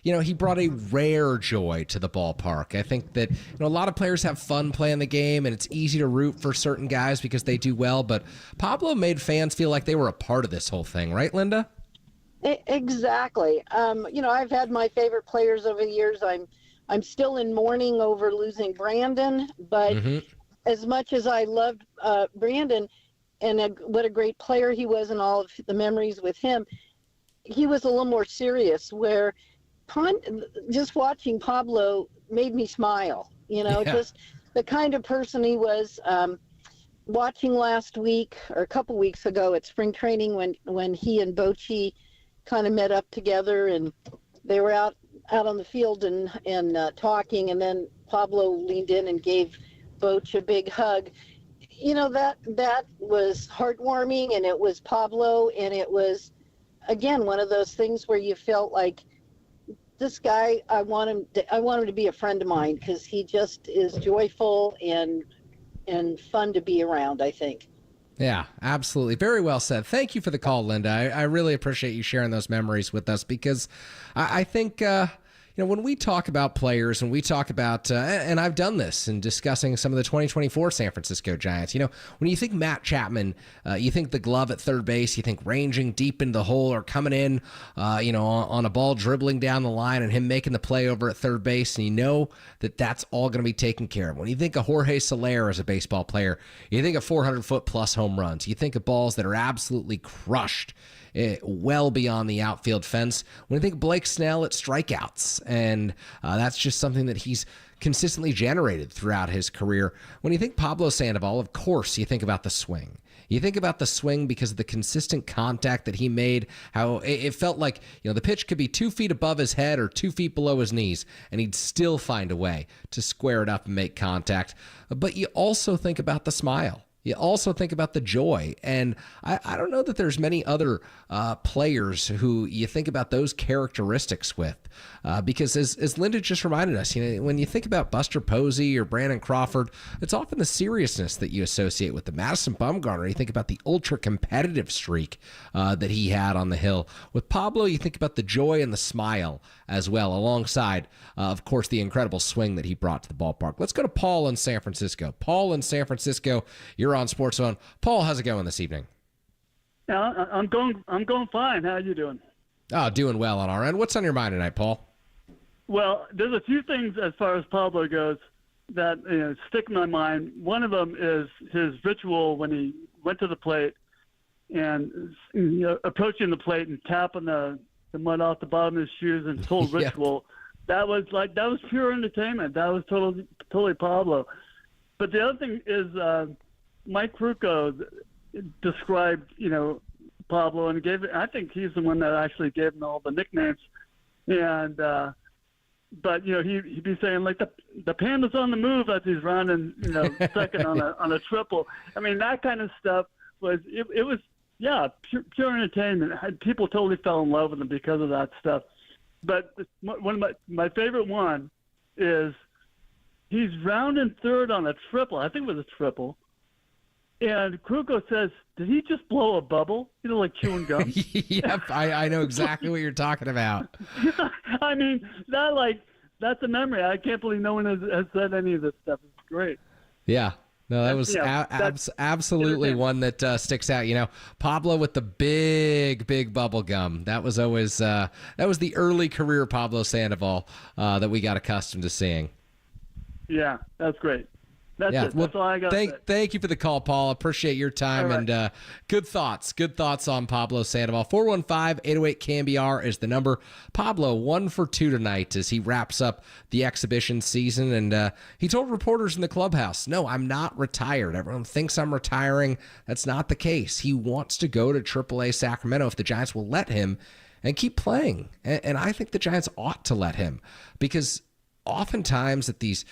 he brought a rare joy to the ballpark. I think that a lot of players have fun playing the game, and it's easy to root for certain guys because they do well, but Pablo made fans feel like they were a part of this whole thing, right, Linda? Exactly. I've had my favorite players over the years. I'm still in mourning over losing Brandon, but as much as I loved Brandon and what a great player he was and all of the memories with him, he was a little more serious, where just watching Pablo made me smile. Just the kind of person he was. Watching last week or a couple weeks ago at spring training when he and Bochy kind of met up together, and they were out on the field and talking, and then Pablo leaned in and gave Boch a big hug. That was heartwarming, and it was Pablo, and it was, again, one of those things where you felt like, this guy, I want him to be a friend of mine, because he just is joyful and fun to be around, I think. Yeah, absolutely. Very well said. Thank you for the call, Linda. I really appreciate you sharing those memories with us, because I think, when we talk about players, and we talk about, and I've done this in discussing some of the 2024 San Francisco Giants, when you think Matt Chapman, you think the glove at third base, you think ranging deep into the hole or coming in, on a ball dribbling down the line and him making the play over at third base, and you know that that's all going to be taken care of. When you think of Jorge Soler as a baseball player, you think of 400-foot plus home runs. You think of balls that are absolutely crushed well beyond the outfield fence. When you think of Blake Snell at strikeouts, and that's just something that he's consistently generated throughout his career. When you think Pablo Sandoval, of course, you think about the swing. You think about the swing because of the consistent contact that he made, how it felt like, the pitch could be 2 feet above his head or 2 feet below his knees, and he'd still find a way to square it up and make contact. But you also think about the smile. You also think about the joy, and I don't know that there's many other players who you think about those characteristics with, because as Linda just reminded us, when you think about Buster Posey or Brandon Crawford, it's often the seriousness that you associate with the Madison Bumgarner. You think about the ultra-competitive streak that he had on the hill. With Pablo, you think about the joy and the smile as well, alongside, of course, the incredible swing that he brought to the ballpark. Let's go to Paul in San Francisco. Paul in San Francisco, you're on Sports Zone. Paul, how's it going this evening? Yeah, I'm going fine. How are you doing? Oh, doing well on our end. What's on your mind tonight, Paul? Well, there's a few things as far as Pablo goes that stick in my mind. One of them is his ritual when he went to the plate and approaching the plate and tapping the mud off the bottom of his shoes, and his whole ritual. That was pure entertainment. That was totally Pablo. But the other thing is Mike Krukow described Pablo and I think he's the one that actually gave him all the nicknames, and. But he'd be saying like the panda's on the move as he's running, second on a triple. I mean, that kind of stuff was pure entertainment. People totally fell in love with him because of that stuff. But one of my favorite one is he's rounding third on a triple. I think it was a triple. And Krukow says, "Did he just blow a bubble? Like chewing gum?" Yep, I know exactly what you're talking about. I mean, that's a memory. I can't believe no one has said any of this stuff. It's great. Yeah. No, that was absolutely one that sticks out. Pablo with the big bubble gum. That was always that was the early career Pablo Sandoval that we got accustomed to seeing. Yeah, that's great. That's it. That's all I got. Thank you for the call, Paul. Appreciate your time and good thoughts. Good thoughts on Pablo Sandoval. 415-808-KNBR is the number. Pablo 1 for 2 tonight as he wraps up the exhibition season, and he told reporters in the clubhouse, "No, I'm not retired. Everyone thinks I'm retiring. That's not the case. He wants to go to AAA Sacramento if the Giants will let him and keep playing. And I think the Giants ought to let him because." Oftentimes at these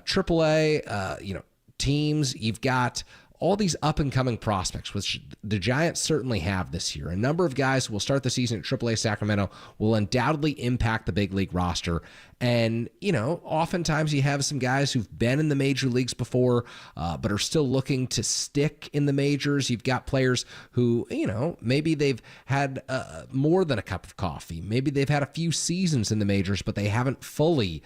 AAA, teams, you've got all these up-and-coming prospects, which the Giants certainly have this year. A number of guys who will start the season at AAA Sacramento will undoubtedly impact the big league roster. And, oftentimes you have some guys who've been in the major leagues before, but are still looking to stick in the majors. You've got players who, maybe they've had more than a cup of coffee. Maybe they've had a few seasons in the majors, but they haven't fully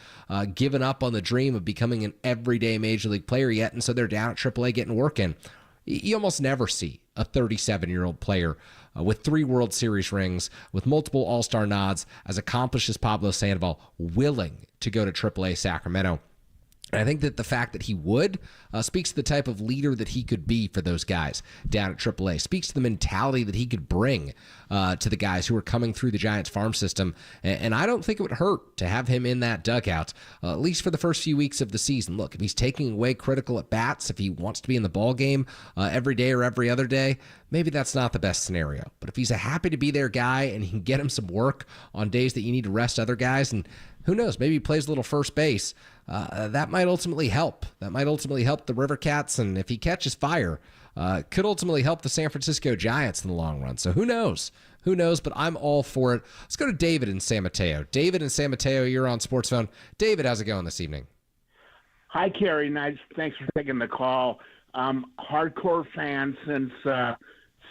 given up on the dream of becoming an everyday major league player yet. And so they're down at AAA getting work in. You almost never see a 37-year-old player with 3 World Series rings, with multiple All-Star nods, as accomplished as Pablo Sandoval, willing to go to AAA Sacramento. And I think that the fact that he would speaks to the type of leader that he could be for those guys down at AAA, speaks to the mentality that he could bring to the guys who are coming through the Giants farm system. And I don't think it would hurt to have him in that dugout, at least for the first few weeks of the season. Look, if he's taking away critical at-bats, if he wants to be in the ball game every day or every other day, maybe that's not the best scenario. But if he's a happy to be there guy and he can get him some work on days that you need to rest other guys, and who knows, maybe he plays a little first base, that might ultimately help. That might ultimately help the River Cats, and if he catches fire, could ultimately help the San Francisco Giants in the long run. So who knows? Who knows? But I'm all for it. Let's go to David in San Mateo. David in San Mateo, you're on Sports Phone. David, how's it going this evening? Hi, Kerry. Nice. Thanks for taking the call. Hardcore fan since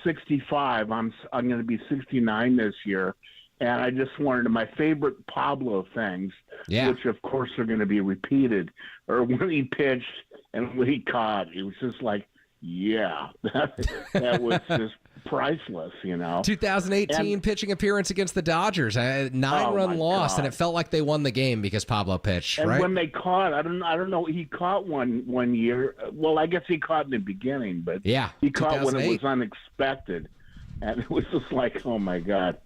65. I'm going to be 69 this year. And I just wanted my favorite Pablo things, which of course are going to be repeated, or when he pitched and when he caught. It was just like, that was just priceless, 2018 pitching appearance against the Dodgers, 9-run loss, and it felt like they won the game because Pablo pitched. And right? when they caught, I don't know, he caught one year. Well, I guess he caught in the beginning, but he caught when it was unexpected, and it was just like, oh my God.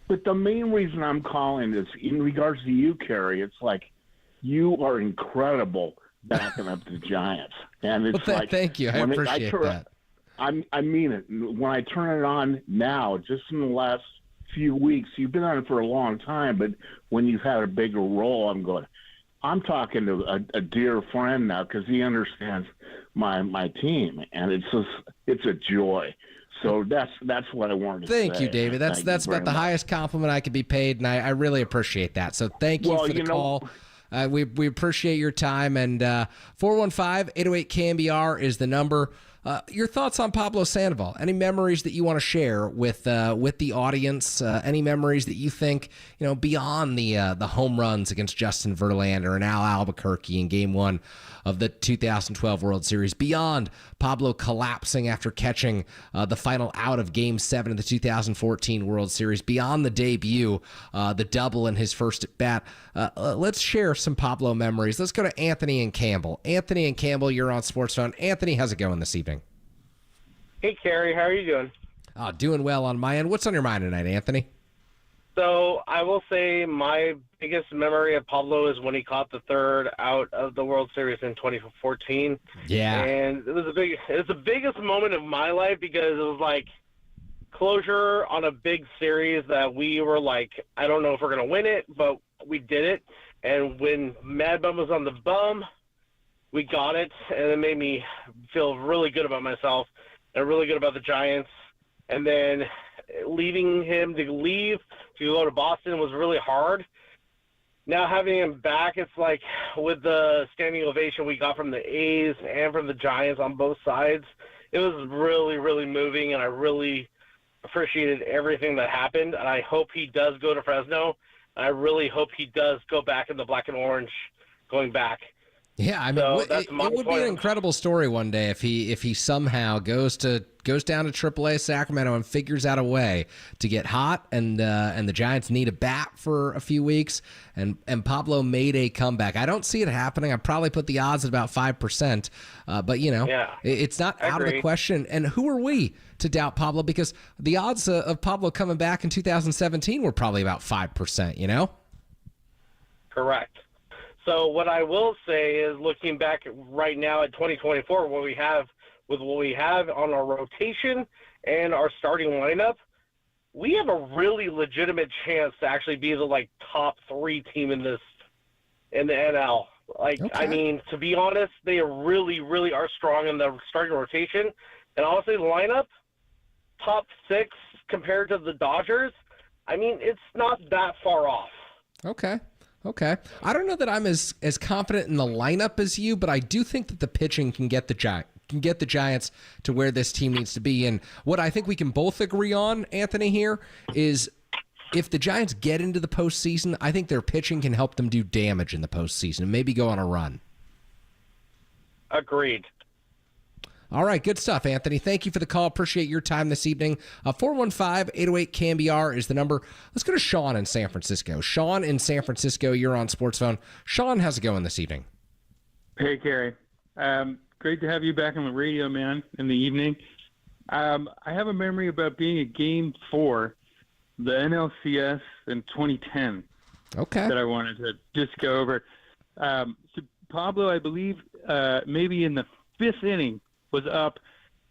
But the main reason I'm calling is in regards to you, Kerry. It's like you are incredible backing up the Giants, and it's thank you. I appreciate that. I mean it. When I turn it on now, just in the last few weeks, you've been on it for a long time, but when you've had a bigger role, I'm talking to a dear friend now because he understands my team, and it's a joy. So that's what I wanted to say. Thank you, David. That's about the highest compliment I could be paid, and I really appreciate that. So thank you for the call. We appreciate your time. And 415-808-KNBR is the number. Your thoughts on Pablo Sandoval? Any memories that you want to share with the audience? Any memories that you think, beyond the home runs against Justin Verlander and Al Albuquerque in Game 1 of the 2012 World Series, beyond Pablo collapsing after catching the final out of Game 7 of the 2014 World Series, beyond the debut, the double in his first at bat. Let's share some Pablo memories. Let's go to Anthony and Campbell. Anthony and Campbell, you're on Sports Phone. Anthony, how's it going this evening? Hey, Kerry, how are you doing? Doing well on my end. What's on your mind tonight, Anthony? So I will say my biggest memory of Pablo is when he caught the third out of the World Series in 2014. Yeah. And it was the biggest moment of my life because it was like closure on a big series that we were like, I don't know if we're going to win it, but we did it. And when Mad Bum was on the bum, we got it, and it made me feel really good about myself and really good about the Giants. And then leaving him to leave to go to Boston was really hard. Now having him back, it's like with the standing ovation we got from the A's and from the Giants on both sides, it was really, really moving, and I really appreciated everything that happened. And I hope he does go to Fresno. I really hope he does go back in the black and orange going back. Yeah, I mean, So it would be an incredible story one day if he somehow goes down to AAA Sacramento and figures out a way to get hot, and the Giants need a bat for a few weeks, and Pablo made a comeback. I don't see it happening. I probably put the odds at about 5%, but it's not out of the question. And who are we to doubt Pablo? Because the odds of Pablo coming back in 2017 were probably about 5%. Correct. So what I will say is, looking back right now at 2024, what we have on our rotation and our starting lineup, we have a really legitimate chance to actually be the top 3 team in the NL. I mean, to be honest, they really, really are strong in the starting rotation, and honestly, the lineup, top 6 compared to the Dodgers. I mean, it's not that far off. Okay. I don't know that I'm as confident in the lineup as you, but I do think that the pitching can get the Giants to where this team needs to be. And what I think we can both agree on, Anthony, here is if the Giants get into the postseason, I think their pitching can help them do damage in the postseason and maybe go on a run. Agreed. All right, good stuff, Anthony. Thank you for the call. Appreciate your time this evening. 415-808-KNBR is the number. Let's go to Sean in San Francisco. Sean in San Francisco, you're on Sports Phone. Sean, how's it going this evening? Hey, Kerry. Great to have you back on the radio, man, in the evening. I have a memory about being at Game 4, the NLCS in 2010. Okay. That I wanted to just go over. So Pablo, I believe, maybe in the 5th inning, was up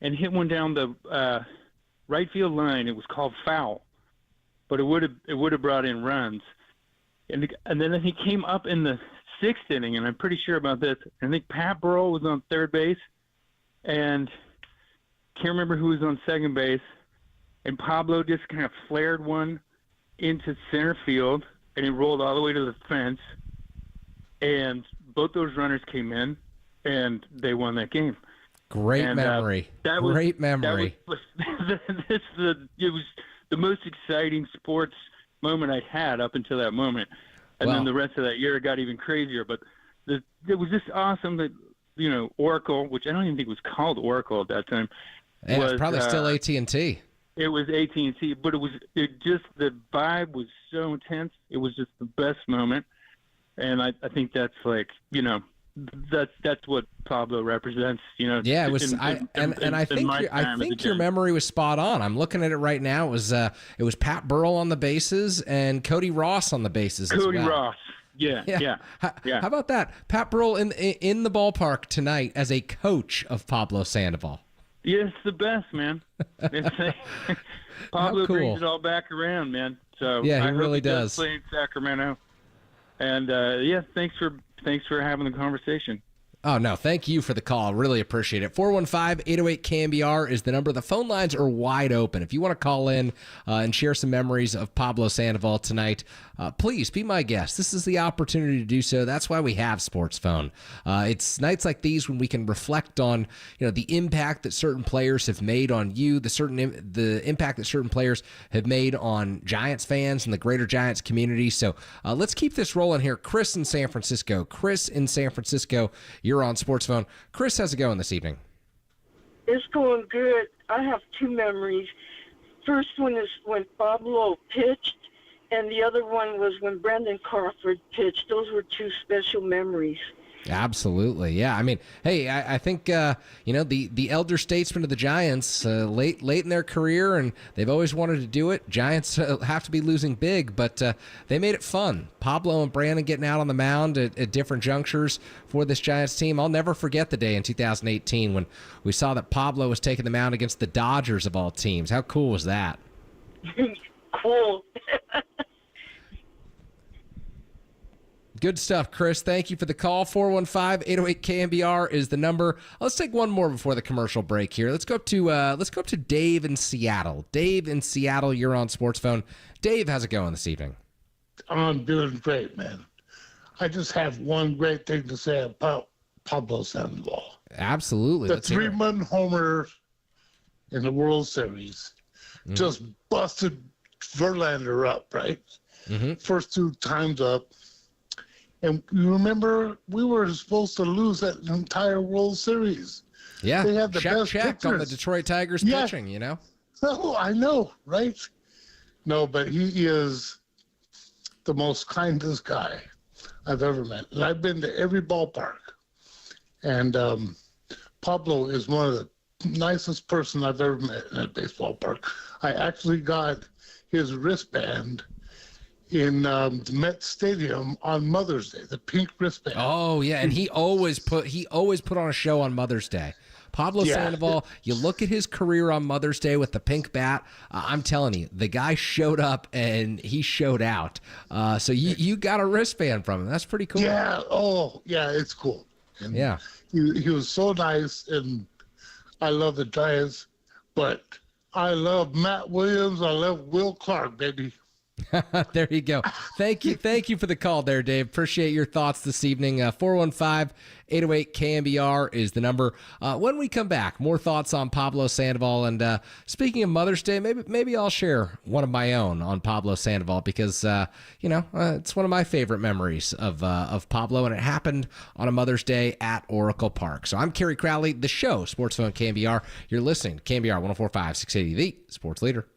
and hit one down the right field line. It was called foul, but it would have brought in runs. And then he came up in the 6th inning, and I'm pretty sure about this. I think Pat Burrell was on third base, and can't remember who was on second base. And Pablo just kind of flared one into center field, and it rolled all the way to the fence. And both those runners came in, and they won that game. Great memory. Great memory. It was the most exciting sports moment I had up until that moment. And then the rest of that year it got even crazier. But it was just awesome that, Oracle, which I don't even think was called Oracle at that time. Yeah, it was probably still AT&T. It was AT&T, but the vibe was so intense. It was just the best moment. And I think that's that's what Pablo represents, Yeah, it was. I think your memory was spot on. I'm looking at it right now. It was Pat Burrell on the bases and Cody Ross on the bases. Cody as well. Ross, yeah. How about that? Pat Burrell in the ballpark tonight as a coach of Pablo Sandoval. Yeah, it's the best, man. Pablo cool. brings it all back around, man. So yeah, he I really hope he does. Play in Sacramento, and thanks for having the conversation. Oh, no. Thank you for the call. Really appreciate it. 415-808-KNBR is the number. The phone lines are wide open. If you want to call in and share some memories of Pablo Sandoval tonight, please be my guest. This is the opportunity to do so. That's why we have Sports Phone. It's nights like these when we can reflect on, the impact that certain players have made on you, the impact that certain players have made on Giants fans and the greater Giants community. So let's keep this rolling here. Chris in San Francisco. You're on Sports Phone. Chris, how's it going this evening? It's going good. I have two memories. First one is when Pablo pitched, and the other one was when Brandon Crawford pitched. Those were two special memories. Absolutely, yeah. I mean, hey, I think the elder statesmen of the Giants, late in their career, and they've always wanted to do it. Giants have to be losing big, but they made it fun. Pablo and Brandon getting out on the mound at different junctures for this Giants team. I'll never forget the day in 2018 when we saw that Pablo was taking the mound against the Dodgers of all teams. How cool was that? Cool. Good stuff, Chris. Thank you for the call. 415-808-KNBR is the number. Let's take one more before the commercial break here. Let's go up to Dave in Seattle. Dave in Seattle, you're on Sports Phone. Dave, how's it going this evening? I'm doing great, man. I just have one great thing to say about Pablo Sandoval. Absolutely. The Let's hear it. 3-run homer in the World Series just busted Verlander up, right? First two times up. And you remember, we were supposed to lose that entire World Series. Yeah, they had the best check pitchers on the Detroit Tigers pitching, Oh, I know, right? No, but he is the most kindest guy I've ever met. And I've been to every ballpark. And Pablo is one of the nicest person I've ever met in a baseball park. I actually got his wristband in the Met Stadium on Mother's Day, the pink wristband. Oh yeah, and he always put on a show on Mother's Day. Pablo Sandoval, you look at his career on Mother's Day with the pink bat, I'm telling you, the guy showed up and he showed out. So you got a wristband from him. That's pretty cool. Yeah, it's cool. And he was so nice, and I love the Giants, but I love Matt Williams. I love Will Clark, baby. There you go. Thank you for the call there, Dave. Appreciate your thoughts this evening. 415-808-KNBR is the number. When we come back, more thoughts on Pablo Sandoval. And speaking of Mother's Day, maybe I'll share one of my own on Pablo Sandoval because it's one of my favorite memories of Pablo, and it happened on a Mother's Day at Oracle Park. So I'm Kerry Crowley, the show Sports Phone KNBR. You're listening to KNBR 104.5 680, the sports leader.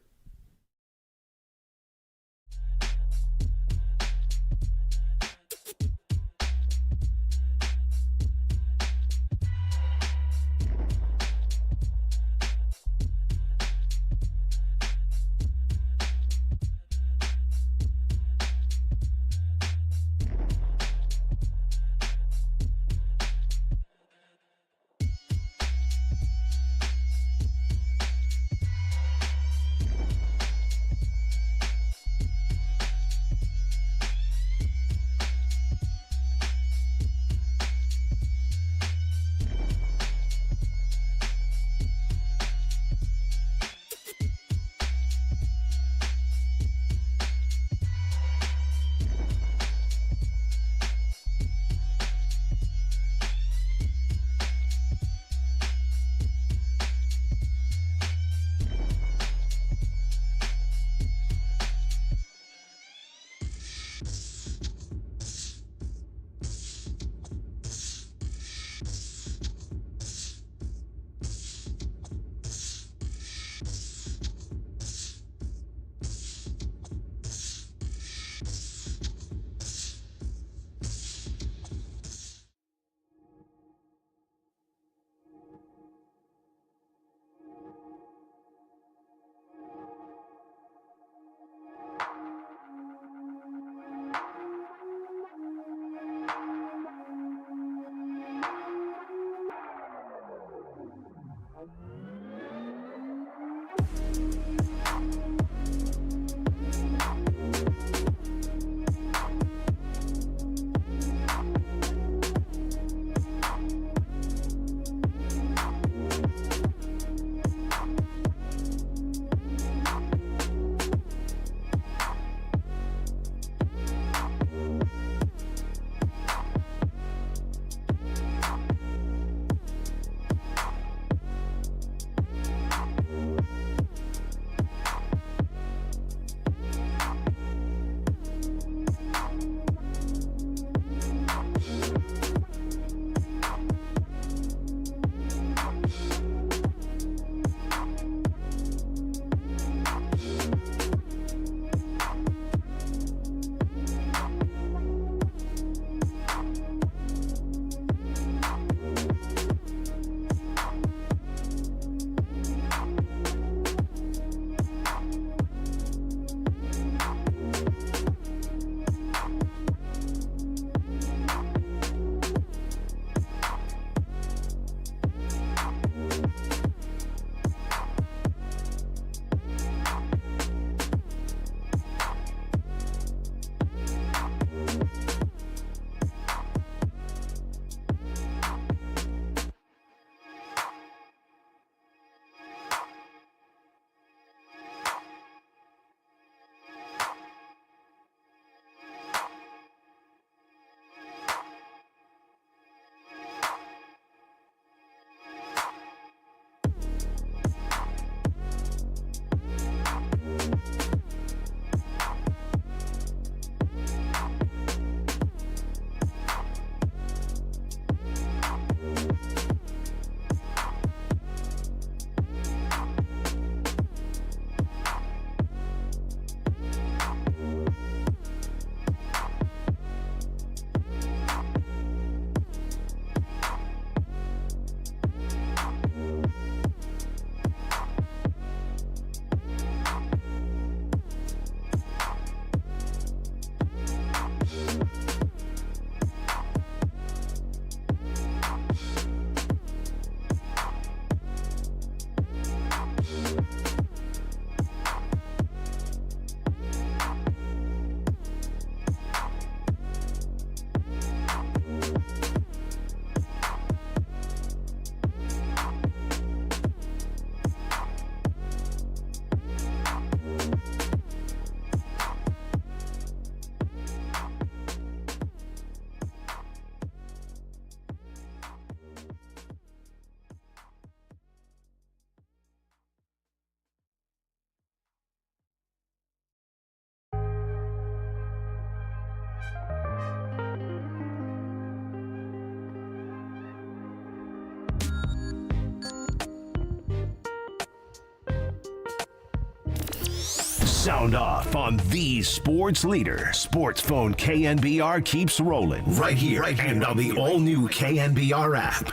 Sound off on the sports leader. Sports phone KNBR keeps rolling right here and on the all-new KNBR app.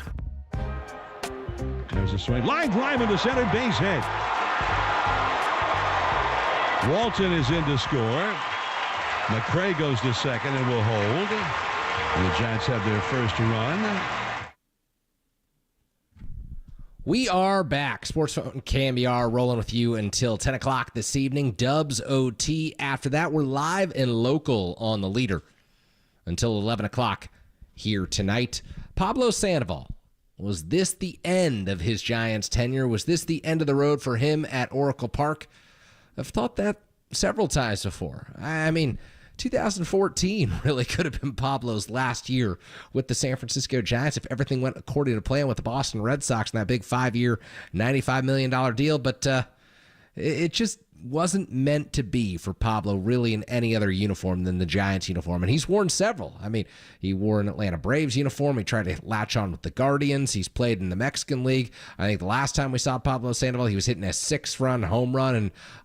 There's a swing. Line drive into center, base hit. Walton is in to score. McCray goes to second and will hold. And the Giants have their first run. We are back. Sports Phone KNBR rolling with you until 10 o'clock this evening. Dubs OT. After that, we're live and local on the leader until 11 o'clock here tonight. Pablo Sandoval. Was this the end of his Giants tenure? Was this the end of the road for him at Oracle Park? I've thought that several times before. I mean, 2014 really could have been Pablo's last year with the San Francisco Giants if everything went according to plan with the Boston Red Sox in that big 5-year, $95 million deal. But it just wasn't meant to be for Pablo really in any other uniform than the Giants uniform. And he's worn several. I mean, he wore an Atlanta Braves uniform. He tried to latch on with the Guardians. He's played in the Mexican League. I think the last time we saw Pablo Sandoval, he was hitting a 6-run home run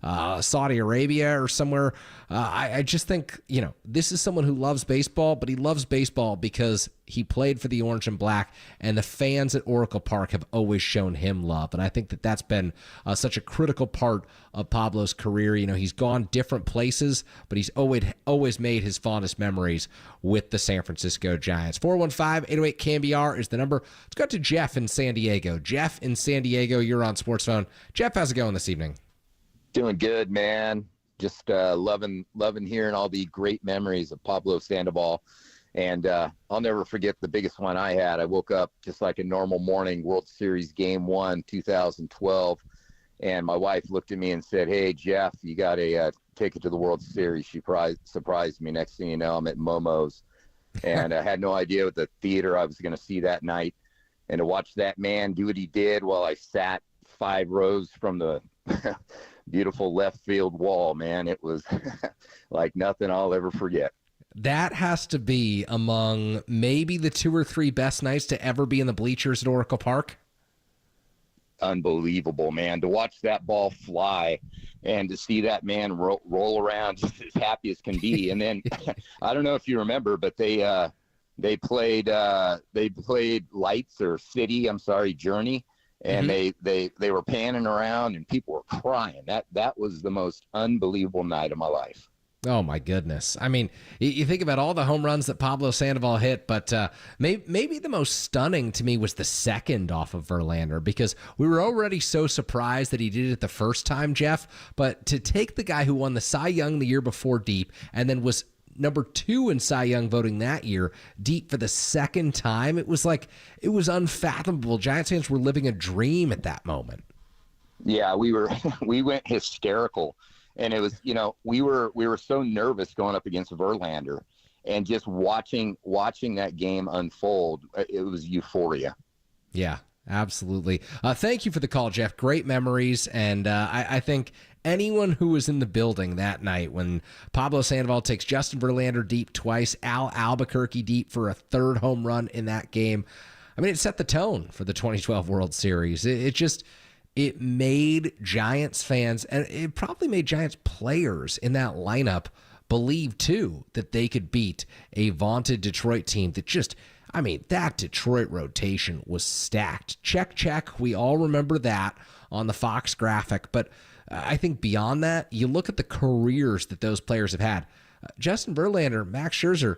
in Saudi Arabia or somewhere. I just think, this is someone who loves baseball, but he loves baseball because he played for the Orange and Black, and the fans at Oracle Park have always shown him love. And I think that that's been such a critical part of Pablo's career. He's gone different places, but he's always made his fondest memories with the San Francisco Giants. 415-808-KNBR is the number. Let's go to Jeff in San Diego. Jeff in San Diego, you're on Sports Phone. Jeff, how's it going this evening? Doing good, man. Just loving hearing all the great memories of Pablo Sandoval. And I'll never forget the biggest one I had. I woke up just like a normal morning, World Series Game 1, 2012. And my wife looked at me and said, "Hey, Jeff, you got a ticket to the World Series." She surprised me. Next thing you know, I'm at Momo's. And I had no idea what the theater I was going to see that night. And to watch that man do what he did while I sat 5 rows from the beautiful left field wall, man, it was like nothing I'll ever forget. That has to be among maybe the 2 or 3 best nights to ever be in the bleachers at Oracle Park. Unbelievable, man. To watch that ball fly and to see that man roll around just as happy as can be. And then I don't know if you remember, but they played Lights or City, Journey. And they were panning around and people were crying. That was the most unbelievable night of my life. Oh, my goodness. I mean, you think about all the home runs that Pablo Sandoval hit, but maybe the most stunning to me was the second off of Verlander, because we were already so surprised that he did it the first time, Jeff. But to take the guy who won the Cy Young the year before deep and then was number 2 in Cy Young voting that year, deep for the second time, it was unfathomable. Giants fans were living a dream at that moment. Yeah, we went hysterical. And it was, we were so nervous going up against Verlander, and just watching that game unfold, it was euphoria. Yeah, absolutely. Thank you for the call, Jeff. Great memories. And I think anyone who was in the building that night when Pablo Sandoval takes Justin Verlander deep twice, Al Albuquerque deep for a 3rd home run in that game, I mean, it set the tone for the 2012 World Series. It made Giants fans, and it probably made Giants players in that lineup believe, too, that they could beat a vaunted Detroit team that Detroit rotation was stacked. Check. We all remember that on the Fox graphic. But I think beyond that, you look at the careers that those players have had. Justin Verlander, Max Scherzer,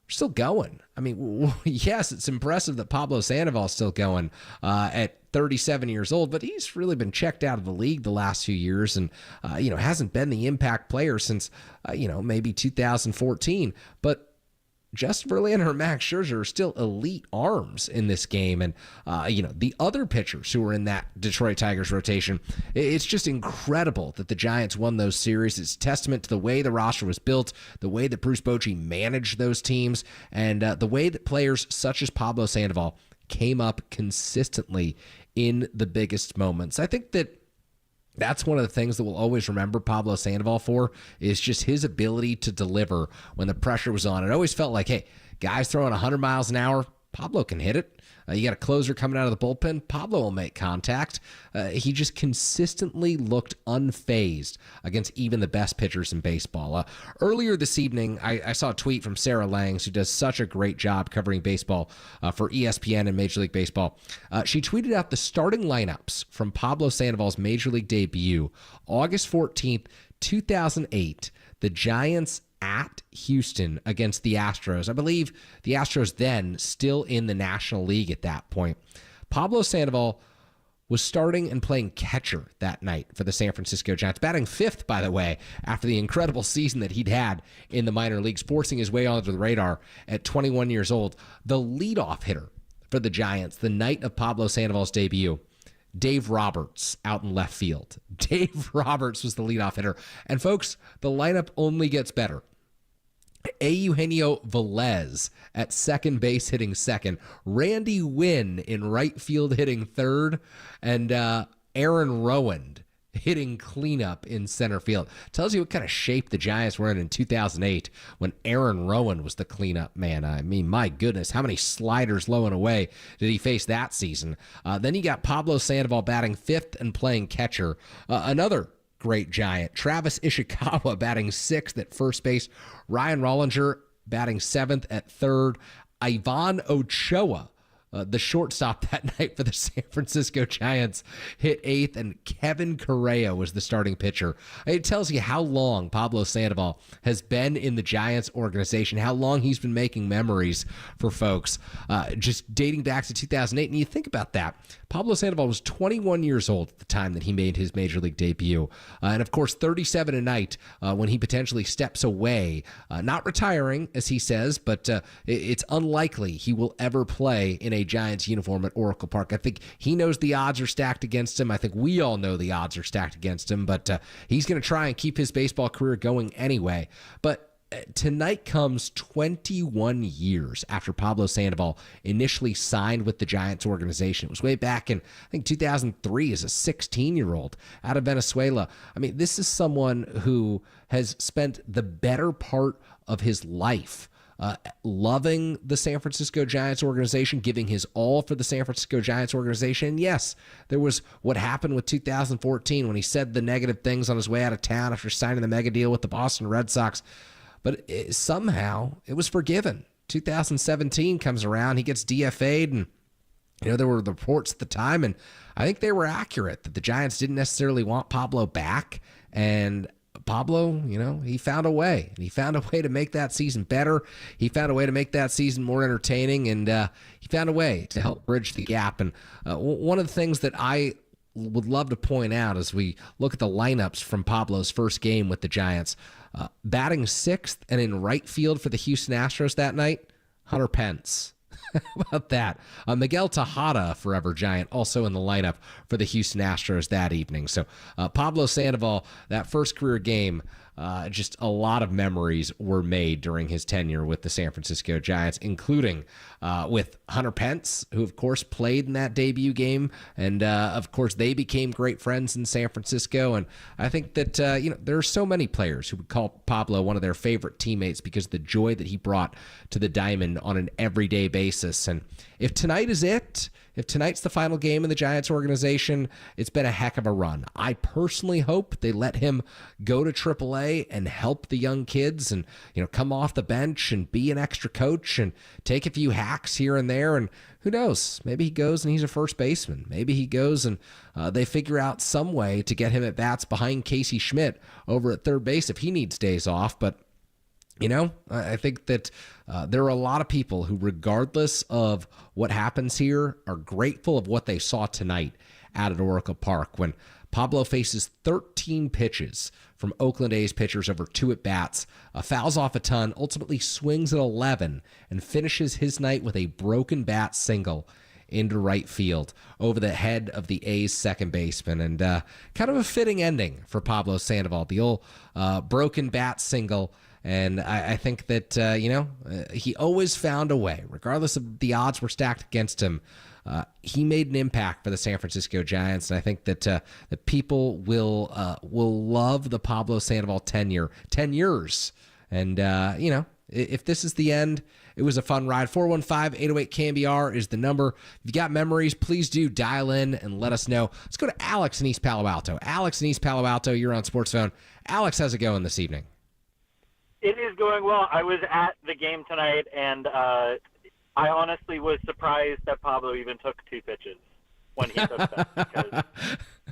still going. I mean, yes, it's impressive that Pablo Sandoval is still going at 37 years old, but he's really been checked out of the league the last few years and, hasn't been the impact player since, maybe 2014. But Justin Verlander and Max Scherzer are still elite arms in this game. And, the other pitchers who were in that Detroit Tigers rotation, it's just incredible that the Giants won those series. It's a testament to the way the roster was built, the way that Bruce Bochy managed those teams, and the way that players such as Pablo Sandoval came up consistently in the biggest moments. I think that's one of the things that we'll always remember Pablo Sandoval for, is just his ability to deliver when the pressure was on. It always felt like, hey, guys throwing 100 miles an hour, Pablo can hit it. you got a closer coming out of the bullpen, Pablo will make contact. He just consistently looked unfazed against even the best pitchers in baseball. Earlier this evening, I saw a tweet from Sarah Langs, who does such a great job covering baseball for ESPN and Major League Baseball. She tweeted out the starting lineups from Pablo Sandoval's Major League debut, August 14th, 2008. The Giants at Houston against the Astros. I believe the Astros then still in the National League at that point. Pablo Sandoval was starting and playing catcher that night for the San Francisco Giants, batting fifth, by the way, after the incredible season that he'd had in the minor leagues, forcing his way onto the radar at 21 years old. The leadoff hitter for the Giants the night of Pablo Sandoval's debut, Dave Roberts, out in left field. Dave Roberts was the leadoff hitter. And folks, the lineup only gets better. Eugenio Velez at second base hitting second, Randy Wynn in right field hitting third, and Aaron Rowand hitting cleanup in center field. Tells you what kind of shape the Giants were in 2008 when Aaron Rowand was the cleanup man. I mean, my goodness, how many sliders low and away did he face that season? Then you got Pablo Sandoval batting fifth and playing catcher. Another great Giant, Travis Ishikawa batting sixth at first base, Ryan Rollinger batting seventh at third, Ivan Ochoa, the shortstop that night for the San Francisco Giants, hit eighth, and Kevin Correa was the starting pitcher. It tells you how long Pablo Sandoval has been in the Giants organization, how long he's been making memories for folks, just dating back to 2008. And you think about that. Pablo Sandoval was 21 years old at the time that he made his Major League debut. And, of course, 37 tonight when he potentially steps away, not retiring, as he says, but it's unlikely he will ever play in a Giants uniform at Oracle Park. I think he knows the odds are stacked against him. I think we all know the odds are stacked against him, but he's going to try and keep his baseball career going anyway. But tonight comes 21 years after Pablo Sandoval initially signed with the Giants organization. It was way back in, I think, 2003 as a 16-year-old out of Venezuela. I mean, this is someone who has spent the better part of his life loving the San Francisco Giants organization, giving his all for the San Francisco Giants organization. And yes, there was what happened with 2014 when he said the negative things on his way out of town after signing the mega deal with the Boston Red Sox. But somehow it was forgiven. 2017 comes around, he gets DFA'd, and there were the reports at the time, and I think they were accurate that the Giants didn't necessarily want Pablo back. And Pablo, he found a way. He found a way to make that season better. He found a way to make that season more entertaining, and he found a way to help bridge the gap. And one of the things that I would love to point out as we look at the lineups from Pablo's first game with the Giants, batting sixth and in right field for the Houston Astros that night, Hunter Pence. How about that? Miguel Tejada, forever Giant, also in the lineup for the Houston Astros that evening. So Pablo Sandoval, that first career game, just a lot of memories were made during his tenure with the San Francisco Giants, including with Hunter Pence, who, of course, played in that debut game. And, of course, they became great friends in San Francisco. And I think that, there are so many players who would call Pablo one of their favorite teammates because of the joy that he brought to the diamond on an everyday basis. And if tonight is it, if tonight's the final game in the Giants organization, it's been a heck of a run. I personally hope they let him go to AAA and help the young kids and, come off the bench and be an extra coach and take a few hacks here and there. And who knows, maybe he goes and he's a first baseman. Maybe he goes and they figure out some way to get him at bats behind Casey Schmidt over at third base if he needs days off. But I think that there are a lot of people who, regardless of what happens here, are grateful of what they saw tonight out at Oracle Park when Pablo faces 13 pitches from Oakland A's pitchers over 2 at-bats, fouls off a ton, ultimately swings at 11, and finishes his night with a broken bat single into right field over the head of the A's second baseman. And kind of a fitting ending for Pablo Sandoval, the old broken bat single. And I think that, he always found a way, regardless of the odds were stacked against him. He made an impact for the San Francisco Giants, and I think that the people will love the Pablo Sandoval tenure. 10 years. And, if this is the end, It was a fun ride. 415-808-KNBR is the number. If you got memories, please do dial in and let us know. Let's go to Alex in East Palo Alto. Alex in East Palo Alto, you're on Sports Phone. Alex, how's it going this evening? It is going well. I was at the game tonight, and I honestly was surprised that Pablo even took 2 pitches when he took them. Because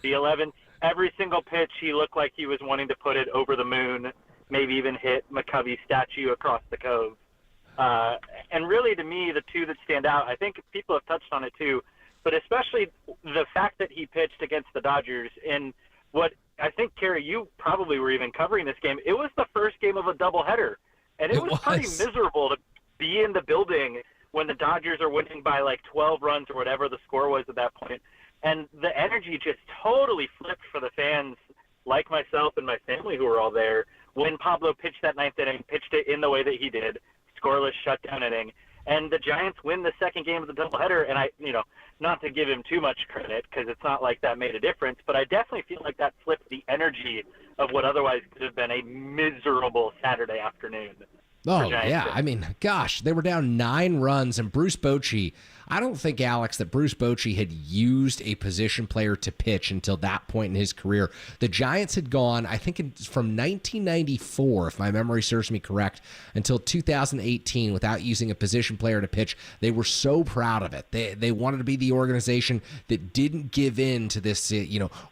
the 11, every single pitch, he looked like he was wanting to put it over the moon, maybe even hit McCovey's statue across the cove. And really, to me, the 2 that stand out, I think people have touched on it too, but especially the fact that he pitched against the Dodgers in what I think, Kerry, you probably were even covering this game. It was the first game of a doubleheader, and it was pretty miserable to be in the building when the Dodgers are winning by like 12 runs or whatever the score was at that point. And the energy just totally flipped for the fans like myself and my family who were all there when Pablo pitched that 9th inning, pitched it in the way that he did, scoreless shutdown inning. And the Giants win the second game of the doubleheader, and not to give him too much credit because it's not like that made a difference, but I definitely feel like that flipped the energy of what otherwise could have been a miserable Saturday afternoon. Oh, yeah. I mean, gosh, they were down 9 runs, and Bruce Bochy, I don't think, Alex, that Bruce Bochy had used a position player to pitch until that point in his career. The Giants had gone, I think, from 1994, if my memory serves me correct, until 2018 without using a position player to pitch. They were so proud of it. They wanted to be the organization that didn't give in to this,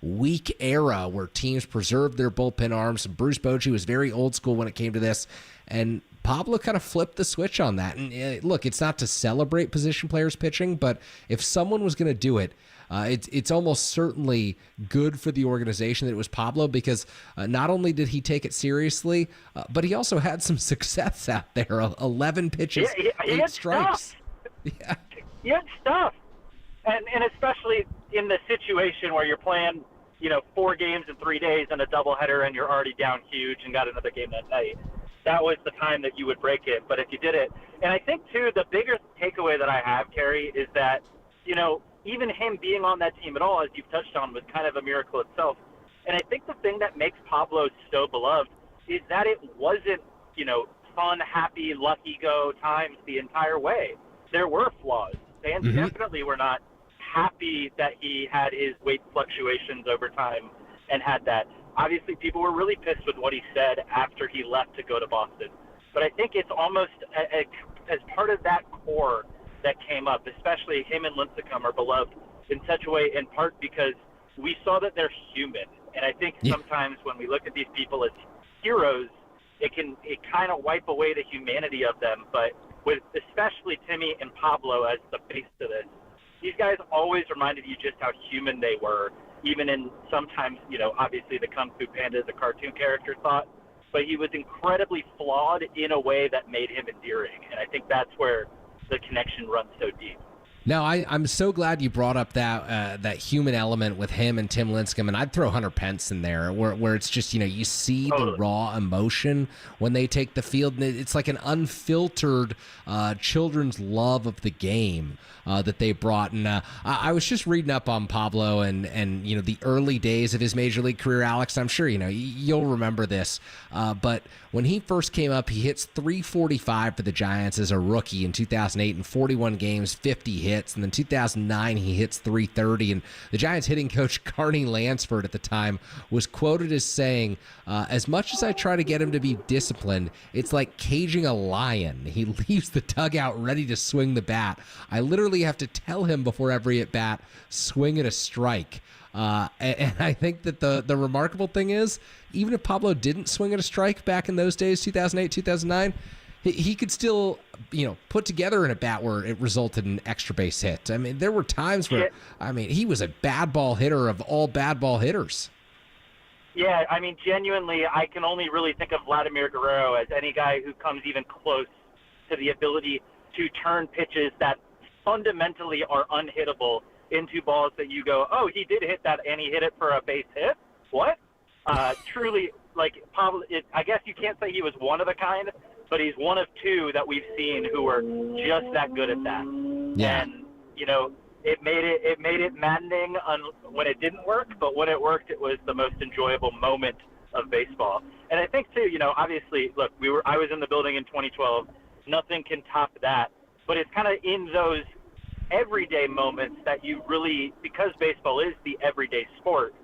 weak era where teams preserved their bullpen arms. Bruce Bochy was very old school when it came to this, and Pablo kind of flipped the switch on that. And look, it's not to celebrate position players pitching, but if someone was going to do it, it's almost certainly good for the organization that it was Pablo, because not only did he take it seriously, but he also had some success out there. 11 pitches, he 8 strikes. Yeah. He had stuff. And especially in the situation where you're playing, 4 games in 3 days and a doubleheader and you're already down huge and got another game that night. That was the time that you would break it. But if you did it, and I think, too, the bigger takeaway that I have, Kerry, is that, even him being on that team at all, as you've touched on, was kind of a miracle itself. And I think the thing that makes Pablo so beloved is that it wasn't, fun, happy, lucky-go times the entire way. There were flaws. Fans definitely were not happy that he had his weight fluctuations over time and had that. Obviously, people were really pissed with what he said after he left to go to Boston. But I think it's almost as part of that core that came up, especially him and Lincecum are beloved in such a way, in part because we saw that they're human. And I think sometimes when we look at these people as heroes, it kind of wipe away the humanity of them. But with especially Timmy and Pablo as the face of this, these guys always reminded you just how human they were. Even in sometimes, obviously the Kung Fu Panda is a cartoon character thought, but he was incredibly flawed in a way that made him endearing. And I think that's where the connection runs so deep. No, I'm so glad you brought up that human element with him and Tim Lincecum, and I'd throw Hunter Pence in there, where it's just, you see the raw emotion when they take the field, and it's like an unfiltered children's love of the game that they brought. And I was just reading up on Pablo and the early days of his major league career, Alex. I'm sure you'll remember this, but when he first came up, he hits .345 for the Giants as a rookie in 2008 in 41 games, 50 hits. And then 2009, he hits .330. And the Giants hitting coach Carney Lansford at the time was quoted as saying, as much as I try to get him to be disciplined, it's like caging a lion. He leaves the dugout ready to swing the bat. I literally have to tell him before every at bat, swing at a strike. And I think that the remarkable thing is, even if Pablo didn't swing at a strike back in those days, 2008, 2009, he could still, put together in a bat where it resulted in an extra base hit. I mean, there were times where, he was a bad ball hitter of all bad ball hitters. Yeah, genuinely, I can only really think of Vladimir Guerrero as any guy who comes even close to the ability to turn pitches that fundamentally are unhittable into balls that you go, oh, he did hit that and he hit it for a base hit? What? Truly, Pablo, I guess you can't say he was one of a kind, but he's one of two that we've seen who are just that good at that. Yeah. And, it made it maddening when it didn't work, but when it worked, it was the most enjoyable moment of baseball. And I think, too, obviously, look, I was in the building in 2012. Nothing can top that. But it's kind of in those everyday moments that you really, because baseball is the everyday sport,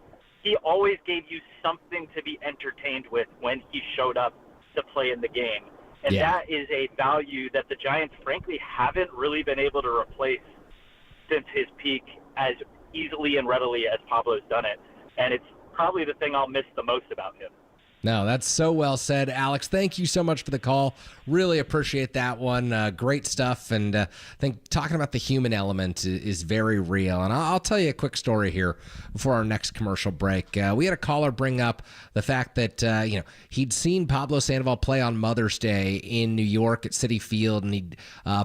he always gave you something to be entertained with when he showed up to play in the game. And that is a value that the Giants, frankly, haven't really been able to replace since his peak as easily and readily as Pablo's done it. And it's probably the thing I'll miss the most about him. No, that's so well said, Alex. Thank you so much for the call. Really appreciate that one. Great stuff. And I think talking about the human element is very real. And I'll tell you a quick story here before our next commercial break. We had a caller bring up the fact that he'd seen Pablo Sandoval play on Mother's Day in New York at Citi Field, and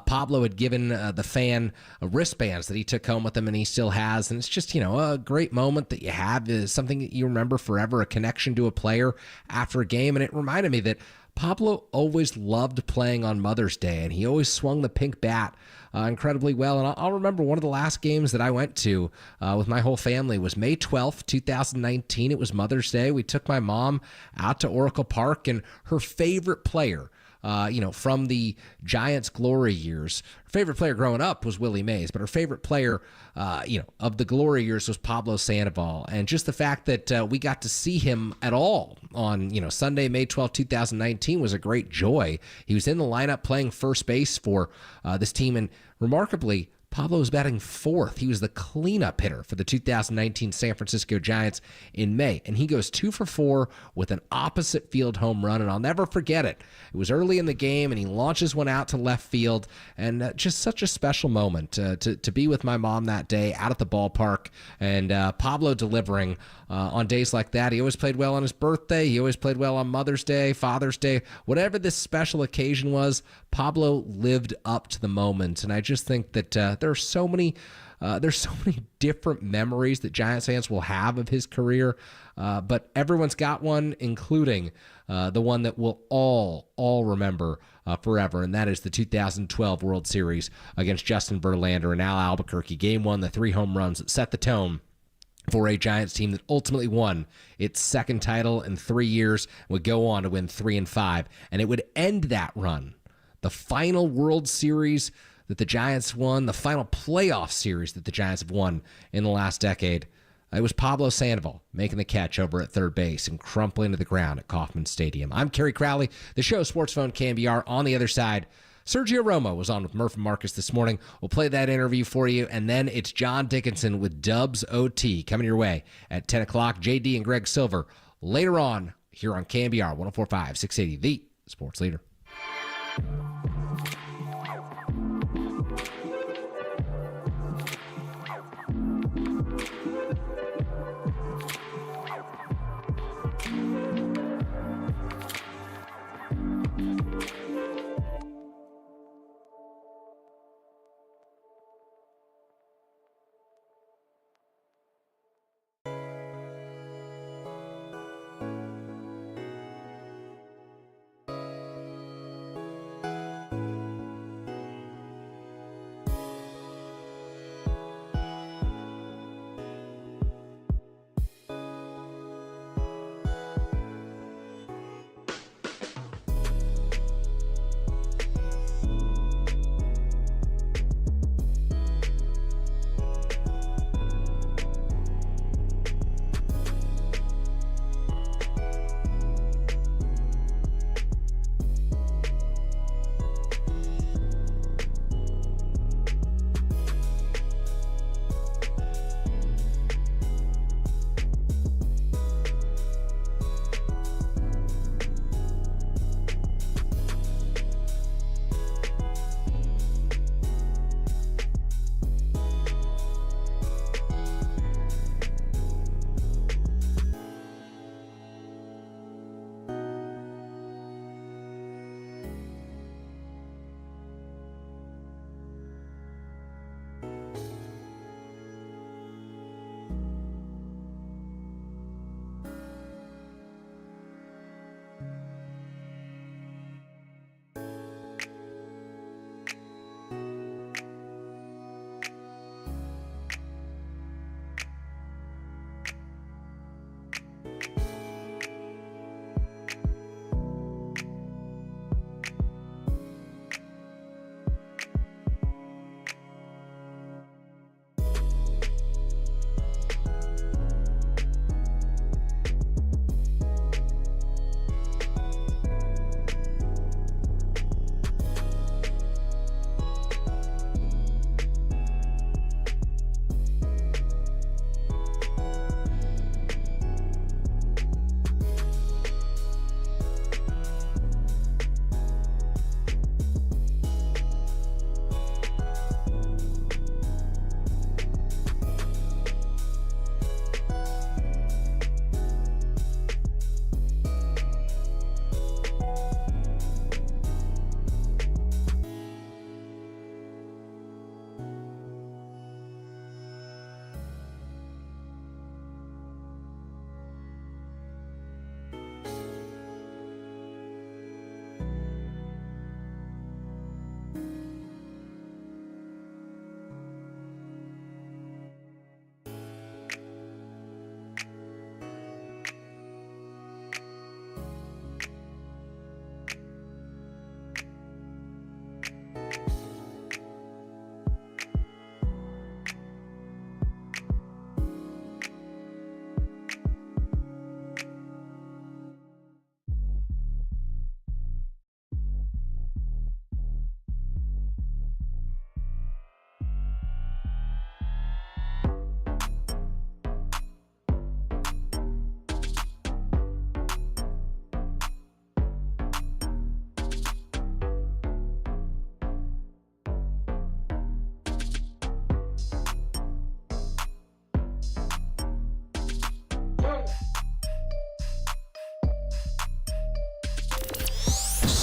Pablo had given the fan wristbands that he took home with him, and he still has. And it's just a great moment that you have, is something that you remember forever, a connection to a player after a game. And it reminded me that Pablo always loved playing on Mother's Day, and he always swung the pink bat incredibly well. And I'll remember one of the last games that I went to with my whole family was May 12th, 2019. It was Mother's Day. We took my mom out to Oracle Park, and her favorite player from the Giants' glory years. Her favorite player growing up was Willie Mays, but her favorite player, of the glory years was Pablo Sandoval. And just the fact that we got to see him at all on, Sunday, May 12, 2019 was a great joy. He was in the lineup playing first base for this team, and remarkably, Pablo was batting fourth. He was the cleanup hitter for the 2019 San Francisco Giants in May, and he goes 2 for 4 with an opposite field home run, and I'll never forget it. It was early in the game, and he launches one out to left field, and just such a special moment to be with my mom that day out at the ballpark, and Pablo delivering on days like that. He always played well on his birthday. He always played well on Mother's Day, Father's Day. Whatever this special occasion was, Pablo lived up to the moment, and I just think that there's so many different memories that Giants fans will have of his career, but everyone's got one, including the one that we'll all remember forever, and that is the 2012 World Series against Justin Verlander and Al Albuquerque. Game 1, the 3 home runs that set the tone for a Giants team that ultimately won its second title in 3 years, would go on to win 3 and 5, and it would end that run. The final World Series that the Giants won, the final playoff series that the Giants have won in the last decade, it was Pablo Sandoval making the catch over at third base and crumpling to the ground at Kauffman Stadium. I'm Kerry Crowley, the show Sports Phone KNBR. On the other side, Sergio Romo was on with Murph and Marcus this morning. We'll play that interview for you, and then it's John Dickinson with Dubs OT coming your way at 10 o'clock. JD and Greg Silver later on here on KNBR 104.5, 680, the sports leader.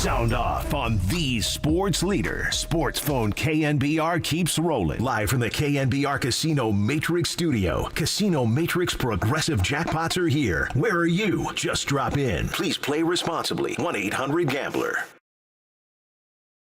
Sound off on the sports leader. Sports phone KNBR keeps rolling. Live from the KNBR Casino Matrix Studio. Casino Matrix Progressive Jackpots are here. Where are you? Just drop in. Please play responsibly. 1-800-GAMBLER.